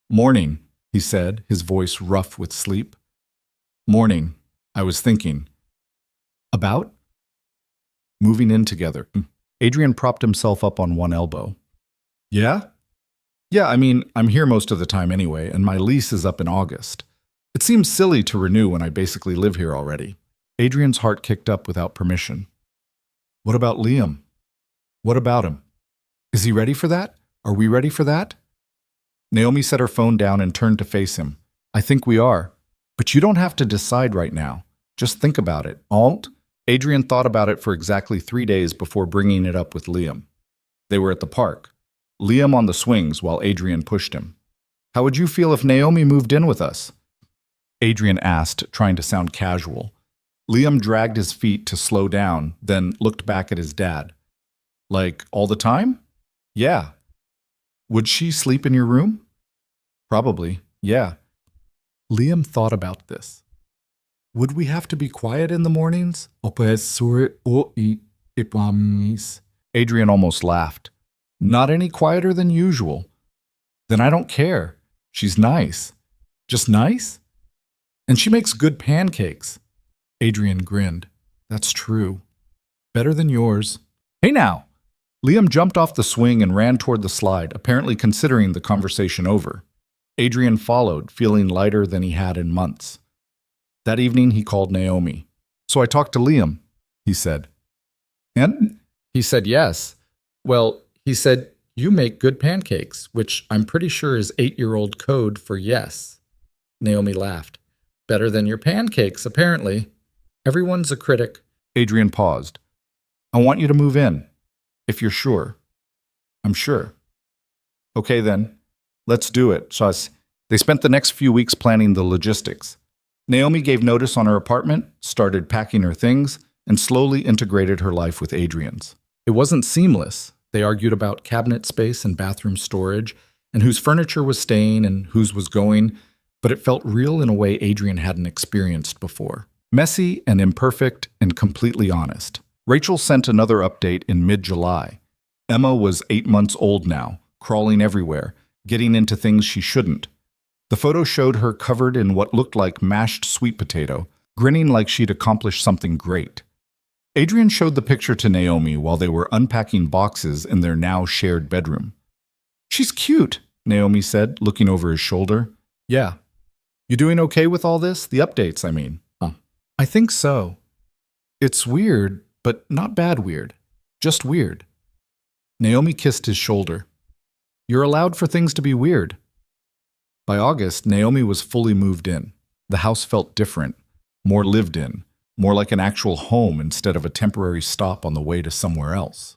"Morning," he said, his voice rough with sleep. "Morning. I was thinking." "About?" "Moving in together." Adrian propped himself up on one elbow. "Yeah? Yeah, I mean, I'm here most of the time anyway, and my lease is up in August. It seems silly to renew when I basically live here already." Adrian's heart kicked up without permission. "What about Liam? What about him? Is he ready for that? Are we ready for that?" Naomi set her phone down and turned to face him. "I think we are. But you don't have to decide right now. Just think about it. Alt?" Adrian thought about it for exactly 3 days before bringing it up with Liam. They were at the park. Liam on the swings while Adrian pushed him. "How would you feel if Naomi moved in with us?" Adrian asked, trying to sound casual. Liam dragged his feet to slow down, then looked back at his dad. "Like, all the time?" "Yeah." "Would she sleep in your room?" "Probably, yeah." Liam thought about this. "Would we have to be quiet in the mornings?" Adrian almost laughed. "Not any quieter than usual." "Then I don't care. She's nice." "Just nice?" "And she makes good pancakes." Adrian grinned. "That's true. Better than yours." "Hey now!" Liam jumped off the swing and ran toward the slide, apparently considering the conversation over. Adrian followed, feeling lighter than he had in months. That evening, he called Naomi. "So I talked to Liam," he said. "And?" He said yes. "Well, he said you make good pancakes, which I'm pretty sure is 8-year-old code for yes." Naomi laughed. "Better than your pancakes, apparently. Everyone's a critic." Adrian paused. "I want you to move in, if you're sure." "I'm sure." "Okay then, let's do it, Sas." They spent the next few weeks planning the logistics. Naomi gave notice on her apartment, started packing her things, and slowly integrated her life with Adrian's. It wasn't seamless. They argued about cabinet space and bathroom storage, and whose furniture was staying and whose was going, but it felt real in a way Adrian hadn't experienced before. Messy and imperfect and completely honest. Rachel sent another update in mid-July. Emma was 8 months old now, crawling everywhere, getting into things she shouldn't. The photo showed her covered in what looked like mashed sweet potato, grinning like she'd accomplished something great. Adrian showed the picture to Naomi while they were unpacking boxes in their now shared bedroom. "She's cute," Naomi said, looking over his shoulder. "Yeah. You doing okay with all this? The updates, I mean." "I think so. It's weird, but not bad weird. Just weird." Naomi kissed his shoulder. "You're allowed for things to be weird." By August, Naomi was fully moved in. The house felt different, more lived in, more like an actual home instead of a temporary stop on the way to somewhere else.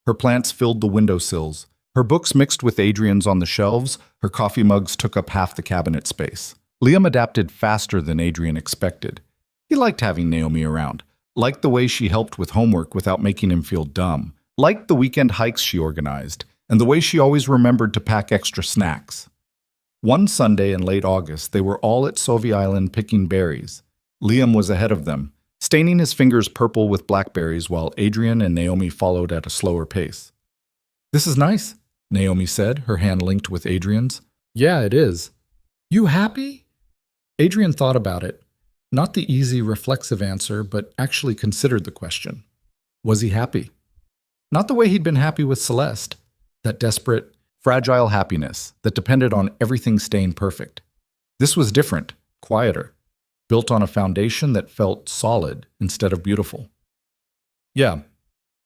Her plants filled the windowsills. Her books mixed with Adrian's on the shelves. Her coffee mugs took up half the cabinet space. Liam adapted faster than Adrian expected. He liked having Naomi around, liked the way she helped with homework without making him feel dumb, liked the weekend hikes she organized, and the way she always remembered to pack extra snacks. One Sunday in late August, they were all at Sauvie Island picking berries. Liam was ahead of them, staining his fingers purple with blackberries while Adrian and Naomi followed at a slower pace. "This is nice," Naomi said, her hand linked with Adrian's. "Yeah, it is." "You happy?" Adrian thought about it. Not the easy, reflexive answer, but actually considered the question. Was he happy? Not the way he'd been happy with Celeste. That desperate, fragile happiness that depended on everything staying perfect. This was different, quieter, built on a foundation that felt solid instead of beautiful. "Yeah,"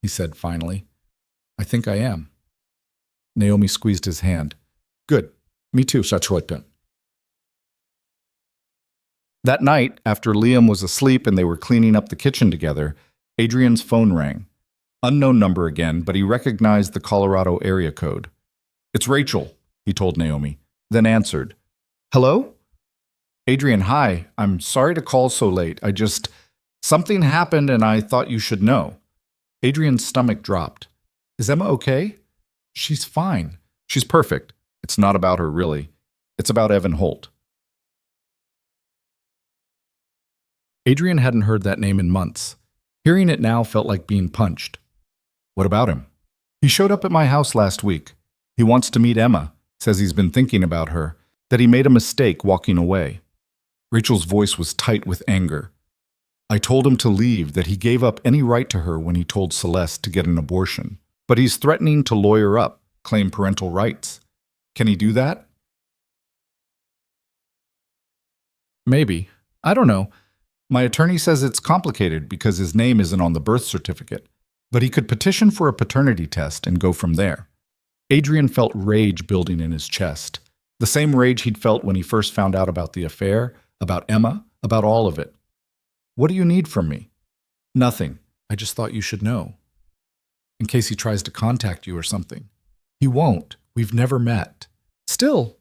he said finally. "I think I am." Naomi squeezed his hand. "Good. Me too, Shachwata." That night, after Liam was asleep and they were cleaning up the kitchen together, Adrian's phone rang. Unknown number again, but he recognized the Colorado area code. "It's Rachel," he told Naomi, then answered. "Hello?" "Adrian, hi. I'm sorry to call so late. Something happened and I thought you should know." Adrian's stomach dropped. "Is Emma okay?" "She's fine. She's perfect. It's not about her, really. It's about Evan Holt." Adrian hadn't heard that name in months. Hearing it now felt like being punched. "What about him?" "He showed up at my house last week. He wants to meet Emma, says he's been thinking about her, that he made a mistake walking away." Rachel's voice was tight with anger. "I told him to leave, that he gave up any right to her when he told Celeste to get an abortion. But he's threatening to lawyer up, claim parental rights. Can he do that?" "Maybe. I don't know. My attorney says it's complicated because his name isn't on the birth certificate, but he could petition for a paternity test and go from there." Adrian felt rage building in his chest. The same rage he'd felt when he first found out about the affair, about Emma, about all of it. "What do you need from me?" "Nothing. I just thought you should know. In case he tries to contact you or something." "He won't. We've never met." "Still,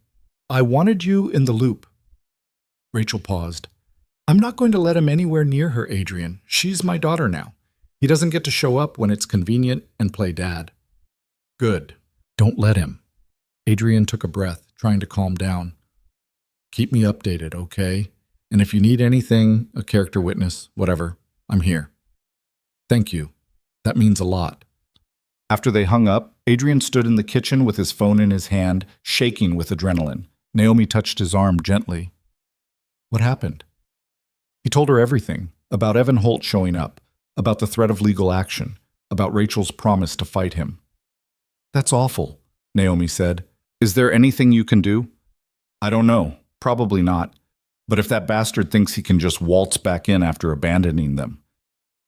I wanted you in the loop." Rachel paused. "I'm not going to let him anywhere near her, Adrian. She's my daughter now. He doesn't get to show up when it's convenient and play dad." "Good. Don't let him." Adrian took a breath, trying to calm down. "Keep me updated, okay? And if you need anything, a character witness, whatever, I'm here." "Thank you. That means a lot." After they hung up, Adrian stood in the kitchen with his phone in his hand, shaking with adrenaline. Naomi touched his arm gently. "What happened?" He told her everything, about Evan Holt showing up, about the threat of legal action, about Rachel's promise to fight him. "That's awful," Naomi said. "Is there anything you can do?" "I don't know. Probably not. But if that bastard thinks he can just waltz back in after abandoning them."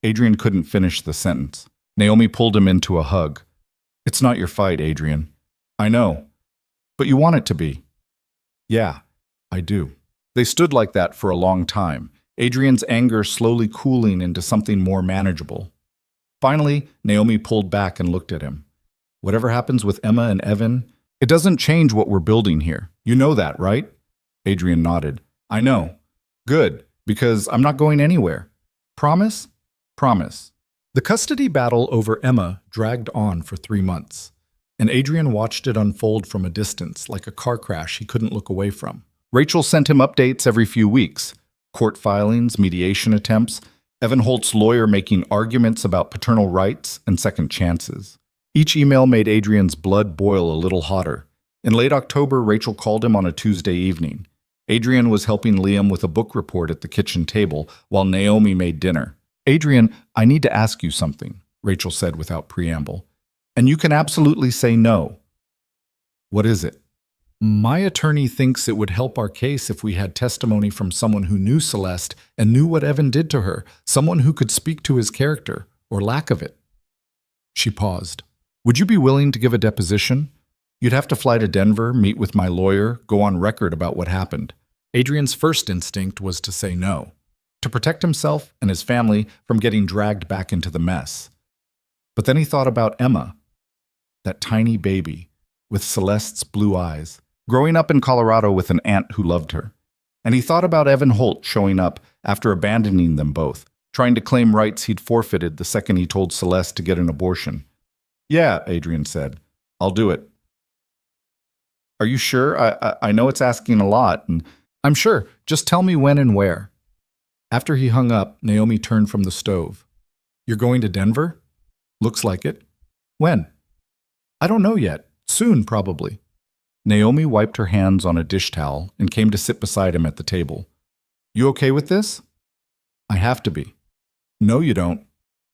Adrian couldn't finish the sentence. Naomi pulled him into a hug. "It's not your fight, Adrian. I know. But you want it to be." "Yeah, I do." They stood like that for a long time, Adrian's anger slowly cooling into something more manageable. Finally, Naomi pulled back and looked at him. "Whatever happens with Emma and Evan, it doesn't change what we're building here. You know that, right? Adrian nodded. I know. Good, because I'm not going anywhere. Promise? Promise. The custody battle over Emma dragged on for 3 months, and Adrian watched it unfold from a distance like a car crash he couldn't look away from. Rachel sent him updates every few weeks, court filings, mediation attempts, Evan Holt's lawyer making arguments about paternal rights and second chances. Each email made Adrian's blood boil a little hotter. In late October, Rachel called him on a Tuesday evening. Adrian was helping Liam with a book report at the kitchen table while Naomi made dinner. Adrian, I need to ask you something, Rachel said without preamble. And you can absolutely say no. What is it? My attorney thinks it would help our case if we had testimony from someone who knew Celeste and knew what Evan did to her, someone who could speak to his character, or lack of it. She paused. Would you be willing to give a deposition? You'd have to fly to Denver, meet with my lawyer, go on record about what happened. Adrian's first instinct was to say no, to protect himself and his family from getting dragged back into the mess. But then he thought about Emma, that tiny baby with Celeste's blue eyes, growing up in Colorado with an aunt who loved her. And he thought about Evan Holt showing up after abandoning them both, trying to claim rights he'd forfeited the second he told Celeste to get an abortion. Yeah, Adrian said. I'll do it. Are you sure? I know it's asking a lot, and I'm sure. Just tell me when and where. After he hung up, Naomi turned from the stove. You're going to Denver? Looks like it. When? I don't know yet. Soon, probably. Naomi wiped her hands on a dish towel and came to sit beside him at the table. You okay with this? I have to be. No, you don't.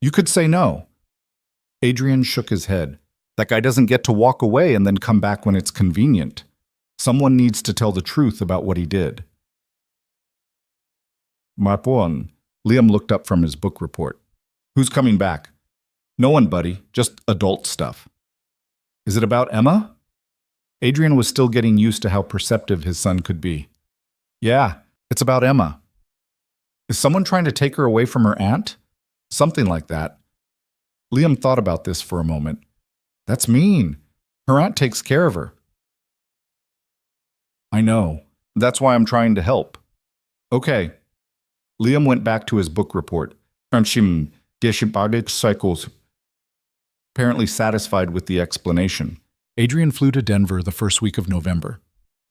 You could say no. Adrian shook his head. That guy doesn't get to walk away and then come back when it's convenient. Someone needs to tell the truth about what he did. Marpon. Liam looked up from his book report. Who's coming back? No one, buddy. Just adult stuff. Is it about Emma? Adrian was still getting used to how perceptive his son could be. Yeah, it's about Emma. Is someone trying to take her away from her aunt? Something like that. Liam thought about this for a moment. That's mean. Her aunt takes care of her. I know. That's why I'm trying to help. Okay. Liam went back to his book report. Cycles. Apparently satisfied with the explanation. Adrian flew to Denver the first week of November.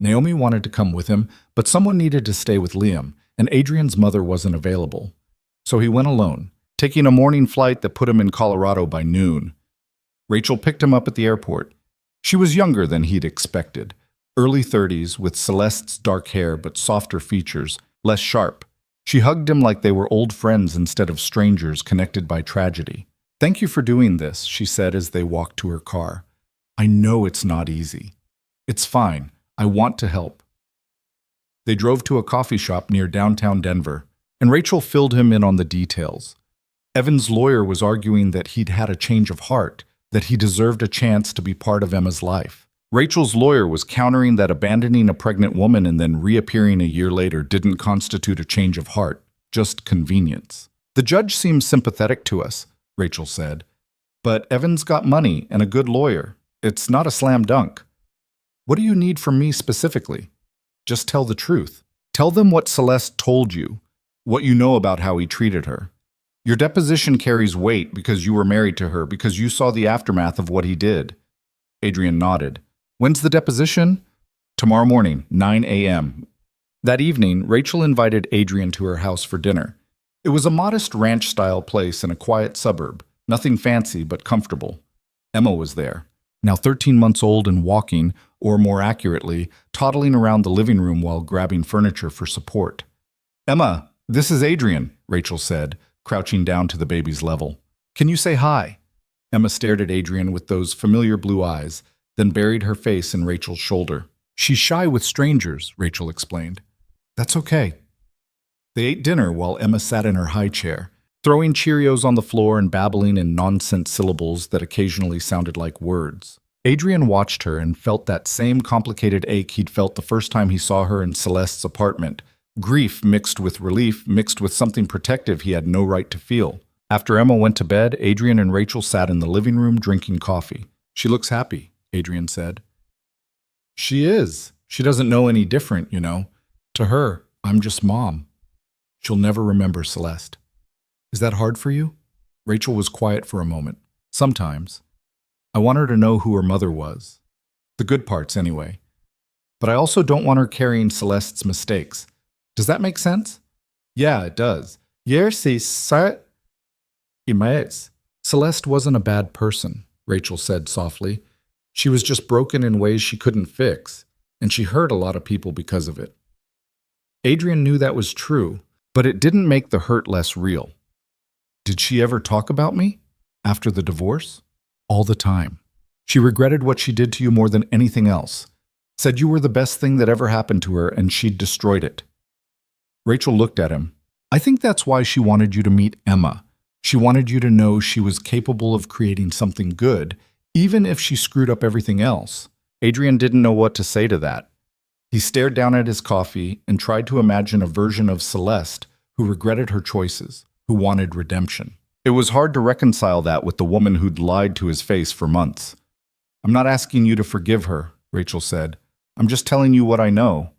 Naomi wanted to come with him, but someone needed to stay with Liam, and Adrian's mother wasn't available. So he went alone, taking a morning flight that put him in Colorado by noon. Rachel picked him up at the airport. She was younger than he'd expected, early 30s with Celeste's dark hair but softer features, less sharp. She hugged him like they were old friends instead of strangers connected by tragedy. Thank you for doing this, she said as they walked to her car. I know it's not easy. It's fine. I want to help. They drove to a coffee shop near downtown Denver, and Rachel filled him in on the details. Evan's lawyer was arguing that he'd had a change of heart, that he deserved a chance to be part of Emma's life. Rachel's lawyer was countering that abandoning a pregnant woman and then reappearing a year later didn't constitute a change of heart, just convenience. The judge seems sympathetic to us, Rachel said. But Evan's got money and a good lawyer. It's not a slam dunk. What do you need from me specifically? Just tell the truth. Tell them what Celeste told you, what you know about how he treated her. Your deposition carries weight because you were married to her, because you saw the aftermath of what he did. Adrian nodded. When's the deposition? Tomorrow morning, 9 a.m. That evening, Rachel invited Adrian to her house for dinner. It was a modest ranch-style place in a quiet suburb, nothing fancy but comfortable. Emma was there, now 13 months old and walking, or more accurately, toddling around the living room while grabbing furniture for support. Emma, this is Adrian, Rachel said, crouching down to the baby's level. Can you say hi? Emma stared at Adrian with those familiar blue eyes, then buried her face in Rachel's shoulder. She's shy with strangers, Rachel explained. That's okay. They ate dinner while Emma sat in her high chair, throwing Cheerios on the floor and babbling in nonsense syllables that occasionally sounded like words. Adrian watched her and felt that same complicated ache he'd felt the first time he saw her in Celeste's apartment. Grief mixed with relief, mixed with something protective he had no right to feel. After Emma went to bed, Adrian and Rachel sat in the living room drinking coffee. She looks happy, Adrian said. She is. She doesn't know any different, you know. To her, I'm just mom. She'll never remember Celeste. Is that hard for you? Rachel was quiet for a moment. Sometimes. I want her to know who her mother was. The good parts, anyway. But I also don't want her carrying Celeste's mistakes. Does that make sense? Yeah, it does. Celeste wasn't a bad person, Rachel said softly. She was just broken in ways she couldn't fix, and she hurt a lot of people because of it. Adrian knew that was true, but it didn't make the hurt less real. Did she ever talk about me? After the divorce? All the time. She regretted what she did to you more than anything else. Said you were the best thing that ever happened to her and she'd destroyed it. Rachel looked at him. I think that's why she wanted you to meet Emma. She wanted you to know she was capable of creating something good, even if she screwed up everything else. Adrian didn't know what to say to that. He stared down at his coffee and tried to imagine a version of Celeste who regretted her choices, who wanted redemption. It was hard to reconcile that with the woman who'd lied to his face for months. I'm not asking you to forgive her, Rachel said. I'm just telling you what I know.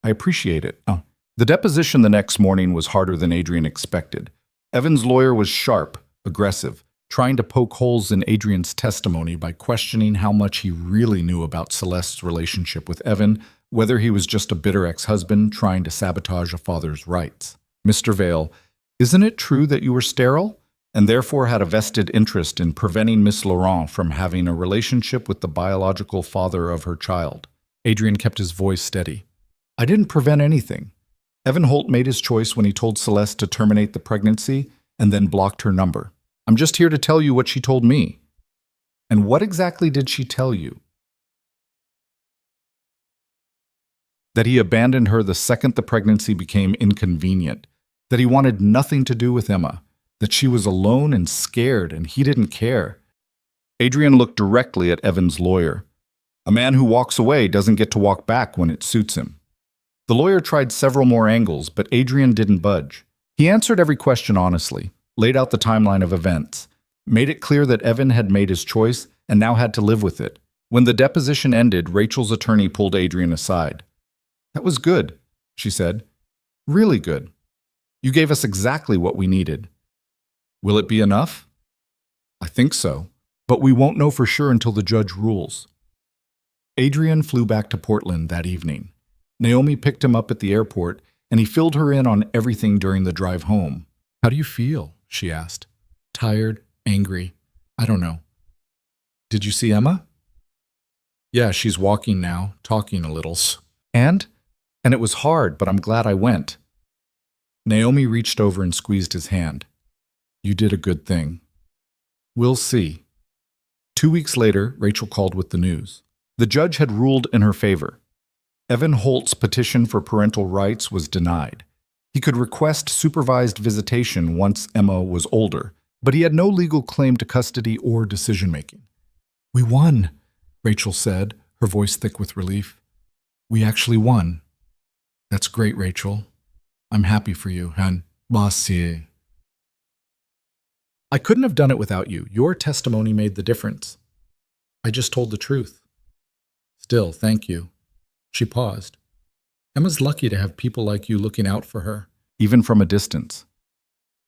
I appreciate it. Oh. The deposition the next morning was harder than Adrian expected. Evan's lawyer was sharp, aggressive, trying to poke holes in Adrian's testimony by questioning how much he really knew about Celeste's relationship with Evan, whether he was just a bitter ex-husband trying to sabotage a father's rights. Mr. Vale, isn't it true that you were sterile, and therefore had a vested interest in preventing Miss Laurent from having a relationship with the biological father of her child? Adrian kept his voice steady. I didn't prevent anything. Evan Holt made his choice when he told Celeste to terminate the pregnancy and then blocked her number. I'm just here to tell you what she told me. And what exactly did she tell you? That he abandoned her the second the pregnancy became inconvenient, that he wanted nothing to do with Emma, that she was alone and scared and he didn't care. Adrian looked directly at Evan's lawyer. A man who walks away doesn't get to walk back when it suits him. The lawyer tried several more angles, but Adrian didn't budge. He answered every question honestly, laid out the timeline of events, made it clear that Evan had made his choice and now had to live with it. When the deposition ended, Rachel's attorney pulled Adrian aside. That was good, she said. Really good. You gave us exactly what we needed. Will it be enough? I think so, but we won't know for sure until the judge rules. Adrian flew back to Portland that evening. Naomi picked him up at the airport, and he filled her in on everything during the drive home. How do you feel? She asked. Tired, angry, I don't know. Did you see Emma? Yeah, she's walking now, talking a little. And it was hard, but I'm glad I went. Naomi reached over and squeezed his hand. You did a good thing. We'll see. 2 weeks later, Rachel called with the news. The judge had ruled in her favor. Evan Holt's petition for parental rights was denied. He could request supervised visitation once Emma was older, but he had no legal claim to custody or decision-making. We won, Rachel said, her voice thick with relief. We actually won. That's great, Rachel. I'm happy for you, and merci. I couldn't have done it without you. Your testimony made the difference. I just told the truth. Still, thank you. She paused. Emma's lucky to have people like you looking out for her, even from a distance.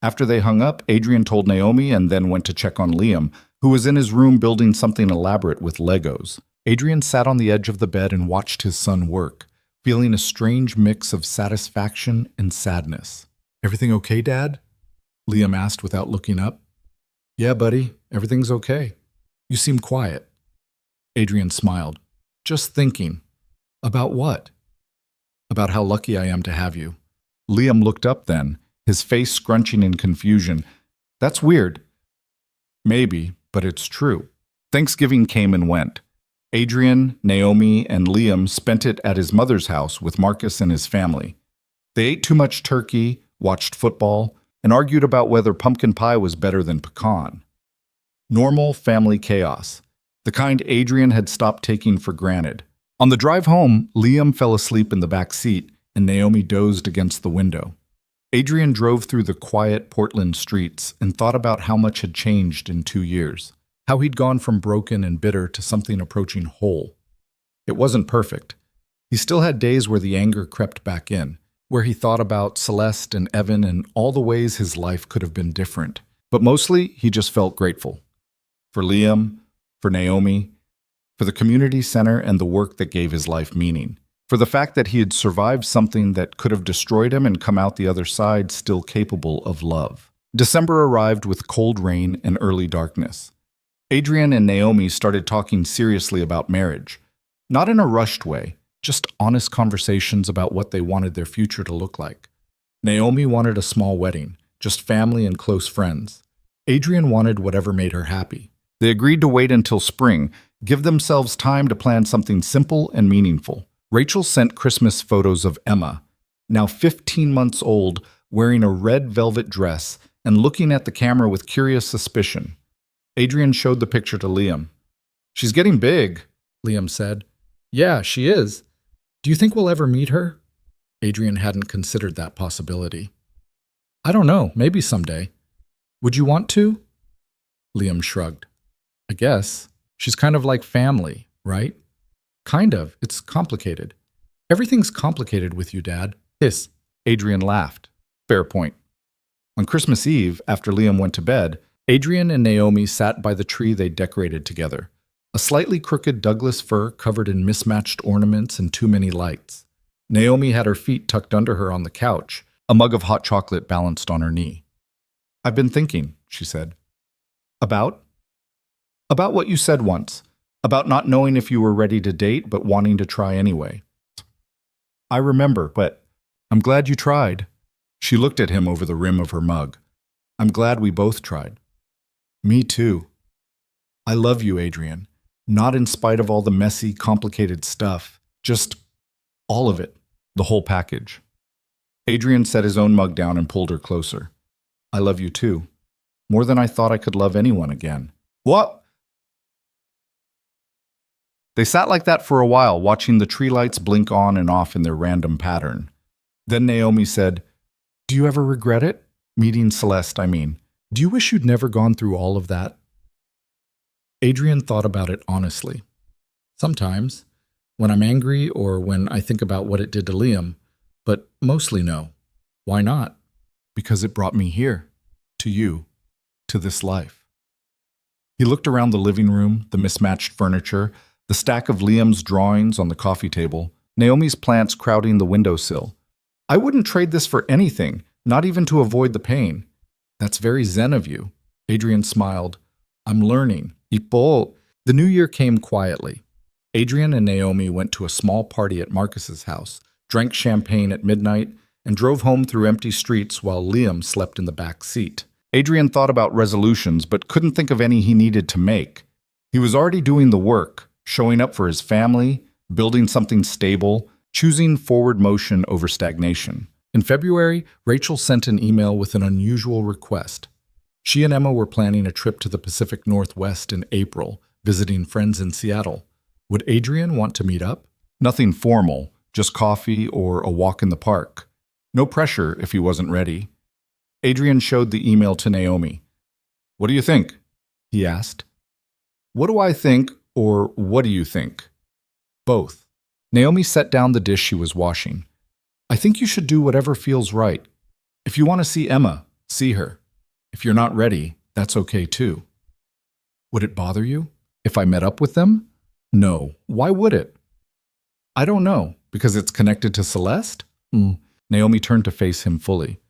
After they hung up, Adrian told Naomi and then went to check on Liam, who was in his room building something elaborate with Legos. Adrian sat on the edge of the bed and watched his son work, feeling a strange mix of satisfaction and sadness. Everything okay, Dad? Liam asked without looking up. Yeah, buddy, everything's okay. You seem quiet. Adrian smiled. Just thinking. About what? About how lucky I am to have you. Liam looked up then, his face scrunching in confusion. That's weird. Maybe, but it's true. Thanksgiving came and went. Adrian, Naomi, and Liam spent it at his mother's house with Marcus and his family. They ate too much turkey, watched football, and argued about whether pumpkin pie was better than pecan. Normal family chaos, the kind Adrian had stopped taking for granted. On the drive home, Liam fell asleep in the back seat, and Naomi dozed against the window. Adrian drove through the quiet Portland streets and thought about how much had changed in 2 years, how he'd gone from broken and bitter to something approaching whole. It wasn't perfect. He still had days where the anger crept back in, where he thought about Celeste and Evan and all the ways his life could have been different. But mostly, he just felt grateful. For Liam, for Naomi, for the community center and the work that gave his life meaning. For the fact that he had survived something that could have destroyed him and come out the other side still capable of love. December arrived with cold rain and early darkness. Adrian and Naomi started talking seriously about marriage. Not in a rushed way, just honest conversations about what they wanted their future to look like. Naomi wanted a small wedding, just family and close friends. Adrian wanted whatever made her happy. They agreed to wait until spring, give themselves time to plan something simple and meaningful. Rachel sent Christmas photos of Emma, now 15 months old, wearing a red velvet dress and looking at the camera with curious suspicion. Adrian showed the picture to Liam. "She's getting big," Liam said. "Yeah, she is. Do you think we'll ever meet her?" Adrian hadn't considered that possibility. "I don't know, maybe someday. Would you want to?" Liam shrugged. "I guess. She's kind of like family, right?" "Kind of. It's complicated." "Everything's complicated with you, Dad." "Hiss." Adrian laughed. "Fair point." On Christmas Eve, after Liam went to bed, Adrian and Naomi sat by the tree they decorated together. A slightly crooked Douglas fir covered in mismatched ornaments and too many lights. Naomi had her feet tucked under her on the couch, a mug of hot chocolate balanced on her knee. "I've been thinking," she said. "About?" "About what you said once. About not knowing if you were ready to date, but wanting to try anyway." "I remember, but I'm glad you tried." She looked at him over the rim of her mug. "I'm glad we both tried." "Me too." "I love you, Adrian. Not in spite of all the messy, complicated stuff. Just all of it. The whole package." Adrian set his own mug down and pulled her closer. "I love you too. More than I thought I could love anyone again." "What?" They sat like that for a while, watching the tree lights blink on and off in their random pattern. Then Naomi said, "Do you ever regret it? Meeting Celeste, I mean. Do you wish you'd never gone through all of that?" Adrian thought about it honestly. "Sometimes, when I'm angry or when I think about what it did to Liam, but mostly no." "Why not?" "Because it brought me here, to you, to this life." He looked around the living room, the mismatched furniture, the stack of Liam's drawings on the coffee table, Naomi's plants crowding the windowsill. "I wouldn't trade this for anything, not even to avoid the pain." "That's very zen of you." Adrian smiled. "I'm learning." The New Year came quietly. Adrian and Naomi went to a small party at Marcus's house, drank champagne at midnight, and drove home through empty streets while Liam slept in the back seat. Adrian thought about resolutions but couldn't think of any he needed to make. He was already doing the work, showing up for his family, building something stable, choosing forward motion over stagnation. In February, Rachel sent an email with an unusual request. She and Emma were planning a trip to the Pacific Northwest in April, visiting friends in Seattle. Would Adrian want to meet up? Nothing formal, just coffee or a walk in the park. No pressure if he wasn't ready. Adrian showed the email to Naomi. "What do you think?" he asked. "What do I think, or what do you think?" "Both." Naomi set down the dish she was washing. "I think you should do whatever feels right. If you want to see Emma, see her. If you're not ready, that's okay too." "Would it bother you if I met up with them?" "No. Why would it?" "I don't know. Because it's connected to Celeste?" Naomi turned to face him fully.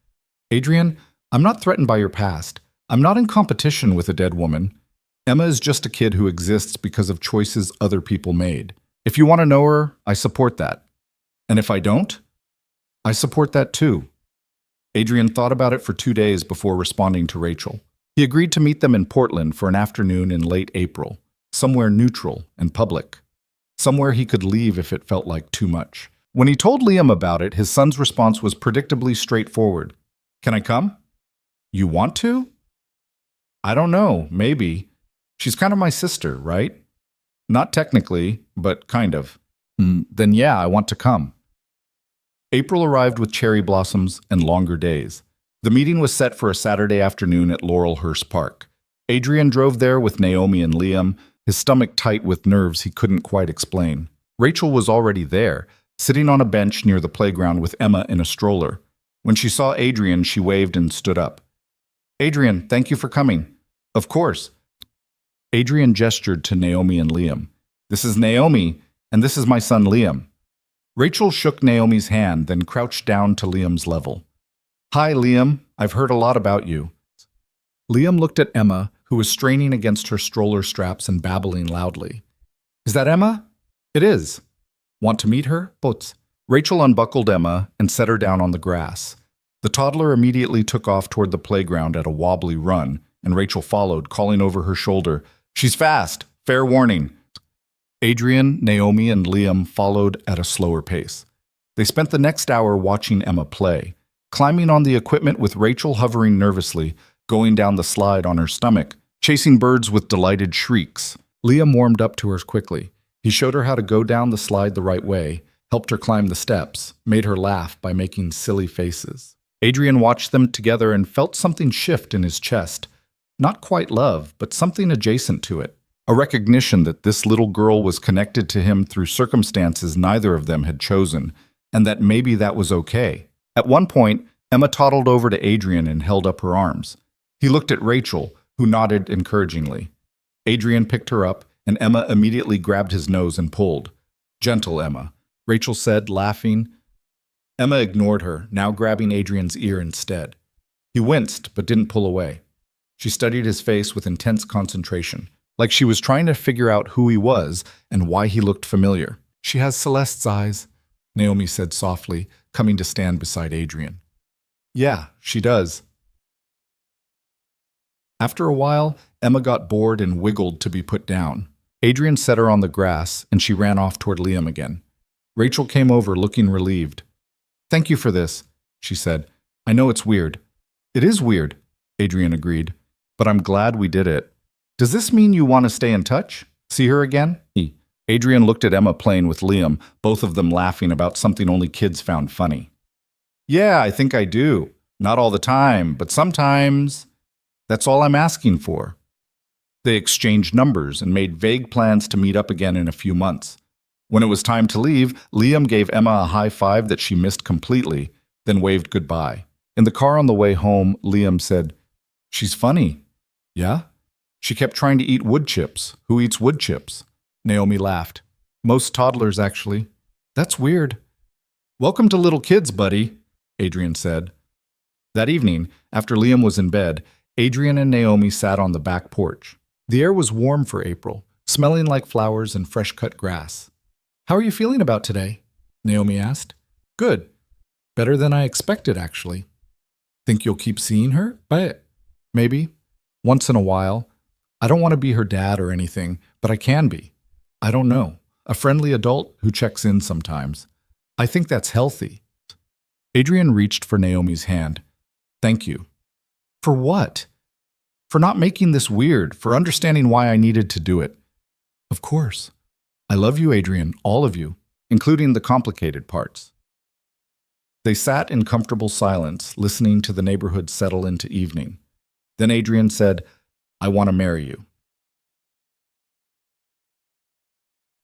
"Adrian, I'm not threatened by your past. I'm not in competition with a dead woman. Emma is just a kid who exists because of choices other people made. If you want to know her, I support that. And if I don't, I support that too." Adrian thought about it for 2 days before responding to Rachel. He agreed to meet them in Portland for an afternoon in late April, somewhere neutral and public, somewhere he could leave if it felt like too much. When he told Liam about it, his son's response was predictably straightforward. "Can I come?" "You want to?" "I don't know, maybe. She's kind of my sister, right?" "Not technically, but kind of." Then yeah, I want to come." April arrived with cherry blossoms and longer days. The meeting was set for a Saturday afternoon at Laurelhurst Park. Adrian drove there with Naomi and Liam, his stomach tight with nerves he couldn't quite explain. Rachel was already there, sitting on a bench near the playground with Emma in a stroller. When she saw Adrian, she waved and stood up. Adrian, thank you for coming. Of course. Adrian gestured to Naomi and Liam. This is Naomi, and this is my son Liam. Rachel shook Naomi's hand, then crouched down to Liam's level. Hi, Liam. I've heard a lot about you. Liam looked at Emma, who was straining against her stroller straps and babbling loudly. Is that Emma? It is. Want to meet her? Bots. Rachel unbuckled Emma and set her down on the grass. The toddler immediately took off toward the playground at a wobbly run, and Rachel followed, calling over her shoulder, She's fast. Fair warning. Adrian, Naomi, and Liam followed at a slower pace. They spent the next hour watching Emma play, climbing on the equipment with Rachel hovering nervously, going down the slide on her stomach, chasing birds with delighted shrieks. Liam warmed up to her quickly. He showed her how to go down the slide the right way, helped her climb the steps, made her laugh by making silly faces. Adrian watched them together and felt something shift in his chest. Not quite love, but something adjacent to it. A recognition that this little girl was connected to him through circumstances neither of them had chosen, and that maybe that was okay. At one point, Emma toddled over to Adrian and held up her arms. He looked at Rachel, who nodded encouragingly. Adrian picked her up, and Emma immediately grabbed his nose and pulled. Gentle, Emma, Rachel said, laughing. Emma ignored her, now grabbing Adrian's ear instead. He winced, but didn't pull away. She studied his face with intense concentration, like she was trying to figure out who he was and why he looked familiar. She has Celeste's eyes, Naomi said softly, coming to stand beside Adrian. Yeah, she does. After a while, Emma got bored and wiggled to be put down. Adrian set her on the grass, and she ran off toward Liam again. Rachel came over, looking relieved. Thank you for this, she said. I know it's weird. It is weird, Adrian agreed, but I'm glad we did it. Does this mean you want to stay in touch? See her again? Adrian looked at Emma playing with Liam, both of them laughing about something only kids found funny. Yeah, I think I do. Not all the time, but sometimes. That's all I'm asking for. They exchanged numbers and made vague plans to meet up again in a few months. When it was time to leave, Liam gave Emma a high five that she missed completely, then waved goodbye. In the car on the way home, Liam said, She's funny. Yeah? She kept trying to eat wood chips. Who eats wood chips? Naomi laughed. Most toddlers, actually. That's weird. Welcome to little kids, buddy, Adrian said. That evening, after Liam was in bed, Adrian and Naomi sat on the back porch. The air was warm for April, smelling like flowers and fresh-cut grass. How are you feeling about today? Naomi asked. Good. Better than I expected, actually. Think you'll keep seeing her? Maybe. Once in a while. I don't want to be her dad or anything, but I can be. I don't know. A friendly adult who checks in sometimes. I think that's healthy. Adrian reached for Naomi's hand. Thank you. For what? For not making this weird, for understanding why I needed to do it. Of course. I love you, Adrian, all of you, including the complicated parts. They sat in comfortable silence, listening to the neighborhood settle into evening. Then Adrian said, I want to marry you.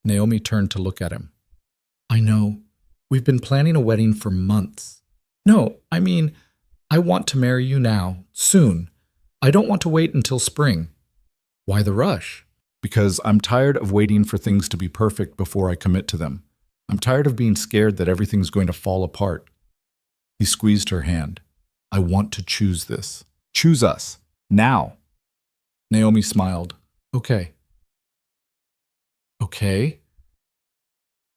Naomi turned to look at him. I know. We've been planning a wedding for months. No, I mean, I want to marry you now, soon. I don't want to wait until spring. Why the rush? Because I'm tired of waiting for things to be perfect before I commit to them. I'm tired of being scared that everything's going to fall apart. He squeezed her hand. I want to choose this. Choose us. Now. Naomi smiled. Okay. Okay?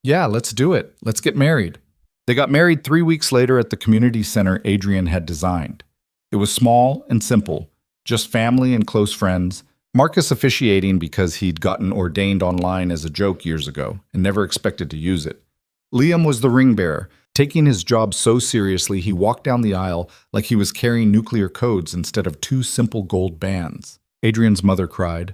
Yeah, let's do it. Let's get married. They got married 3 weeks later at the community center Adrian had designed. It was small and simple, just family and close friends, Marcus officiating because he'd gotten ordained online as a joke years ago and never expected to use it. Liam was the ring bearer, taking his job so seriously he walked down the aisle like he was carrying nuclear codes instead of 2 simple gold bands. Adrian's mother cried.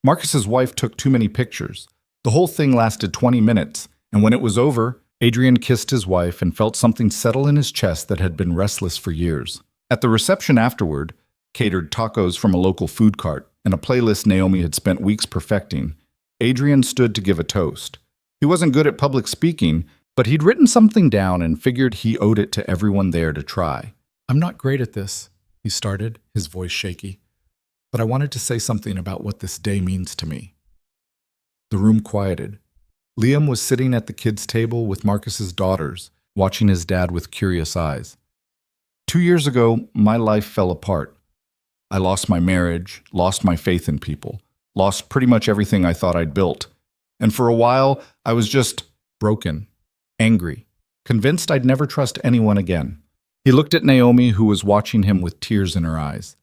Marcus's wife took too many pictures. The whole thing lasted 20 minutes, and when it was over, Adrian kissed his wife and felt something settle in his chest that had been restless for years. At the reception afterward, catered tacos from a local food cart and a playlist Naomi had spent weeks perfecting, Adrian stood to give a toast. He wasn't good at public speaking, But he'd written something down and figured he owed it to everyone there to try. "I'm not great at this," he started, his voice shaky, "but I wanted to say something about what this day means to me." The room quieted. Liam was sitting at the kids' table with Marcus's daughters, watching his dad with curious eyes. 2 years ago, my life fell apart. I lost my marriage, lost my faith in people, lost pretty much everything I thought I'd built. And for a while, I was just broken, angry, convinced I'd never trust anyone again. He looked at Naomi, who was watching him with tears in her eyes.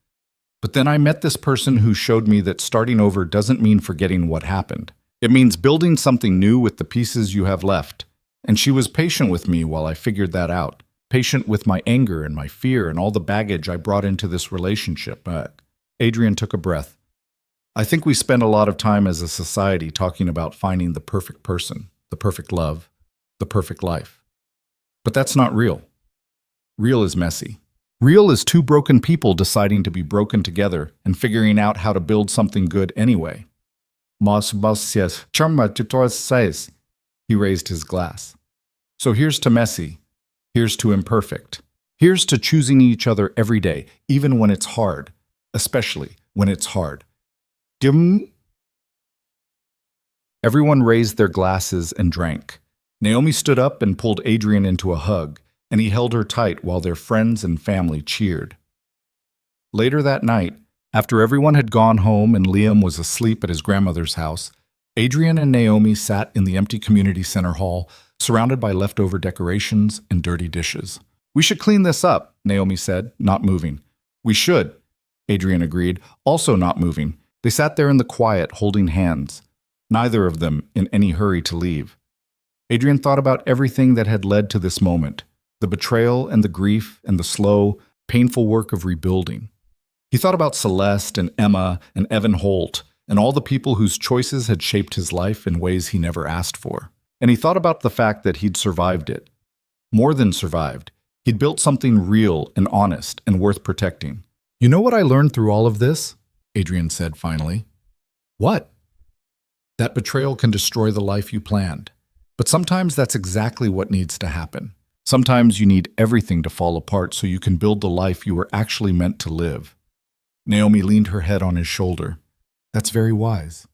But then I met this person who showed me that starting over doesn't mean forgetting what happened. It means building something new with the pieces you have left. And she was patient with me while I figured that out. Patient with my anger and my fear and all the baggage I brought into this relationship. Adrian took a breath. "I think we spend a lot of time as a society talking about finding the perfect person, the perfect love, the perfect life. But that's not real. Real is messy. Real is two broken people deciding to be broken together and figuring out how to build something good anyway." He raised his glass. "So here's to messy. Here's to imperfect. Here's to choosing each other every day, even when it's hard, especially when it's hard." Everyone raised their glasses and drank. Naomi stood up and pulled Adrian into a hug, and he held her tight while their friends and family cheered. Later that night, after everyone had gone home and Liam was asleep at his grandmother's house, Adrian and Naomi sat in the empty community center hall, surrounded by leftover decorations and dirty dishes. "We should clean this up," Naomi said, not moving. "We should," Adrian agreed, also not moving. They sat there in the quiet, holding hands, neither of them in any hurry to leave. Adrian thought about everything that had led to this moment, the betrayal and the grief and the slow, painful work of rebuilding. He thought about Celeste and Emma and Evan Holt and all the people whose choices had shaped his life in ways he never asked for. And he thought about the fact that he'd survived it. More than survived. He'd built something real and honest and worth protecting. "You know what I learned through all of this?" Adrian said finally. "What?" "That betrayal can destroy the life you planned. But sometimes that's exactly what needs to happen. Sometimes you need everything to fall apart so you can build the life you were actually meant to live." Naomi leaned her head on his shoulder. "That's very wise.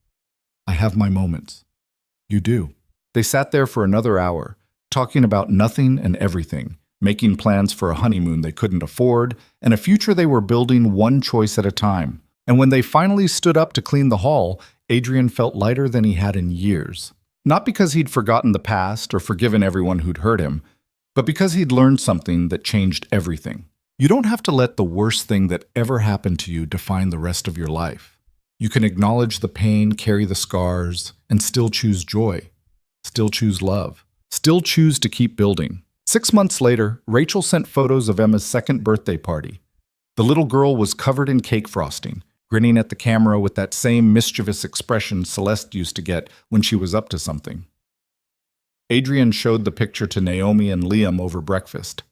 I have my moments." "You do." They sat there for another hour, talking about nothing and everything, making plans for a honeymoon they couldn't afford, and a future they were building one choice at a time. And when they finally stood up to clean the hall, Adrian felt lighter than he had in years. Not because he'd forgotten the past or forgiven everyone who'd hurt him, but because he'd learned something that changed everything. You don't have to let the worst thing that ever happened to you define the rest of your life. You can acknowledge the pain, carry the scars, and still choose joy. Still choose love. Still choose to keep building. 6 months later, Rachel sent photos of Emma's second birthday party. The little girl was covered in cake frosting, grinning at the camera with that same mischievous expression Celeste used to get when she was up to something. Adrian showed the picture to Naomi and Liam over breakfast.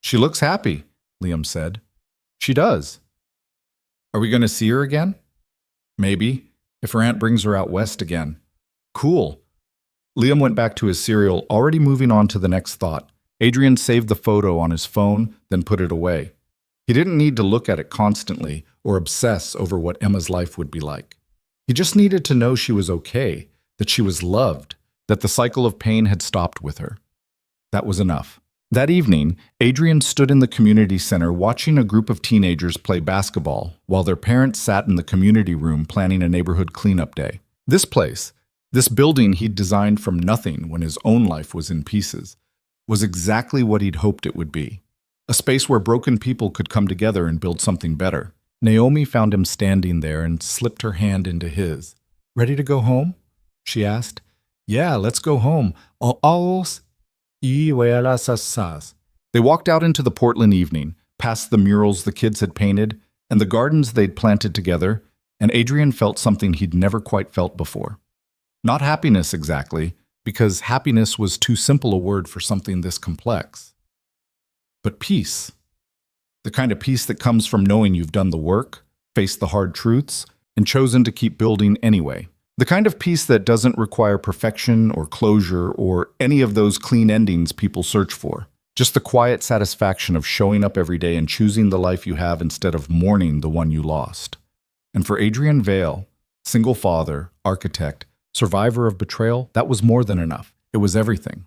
"She looks happy," Liam said. "She does." "Are we going to see her again?" "Maybe, if her aunt brings her out west again." "Cool." Liam went back to his cereal, already moving on to the next thought. Adrian saved the photo on his phone, then put it away. He didn't need to look at it constantly or obsess over what Emma's life would be like. He just needed to know she was okay, that she was loved, that the cycle of pain had stopped with her. That was enough. That evening, Adrian stood in the community center watching a group of teenagers play basketball while their parents sat in the community room planning a neighborhood cleanup day. This place, this building he'd designed from nothing when his own life was in pieces, was exactly what he'd hoped it would be. A space where broken people could come together and build something better. Naomi found him standing there and slipped her hand into his. "Ready to go home?" she asked. "Yeah, let's go home." They walked out into the Portland evening, past the murals the kids had painted and the gardens they'd planted together, and Adrian felt something he'd never quite felt before. Not happiness exactly, because happiness was too simple a word for something this complex. But peace. The kind of peace that comes from knowing you've done the work, faced the hard truths, and chosen to keep building anyway. The kind of peace that doesn't require perfection or closure or any of those clean endings people search for. Just the quiet satisfaction of showing up every day and choosing the life you have instead of mourning the one you lost. And for Adrian Vale, single father, architect, survivor of betrayal, that was more than enough. It was everything.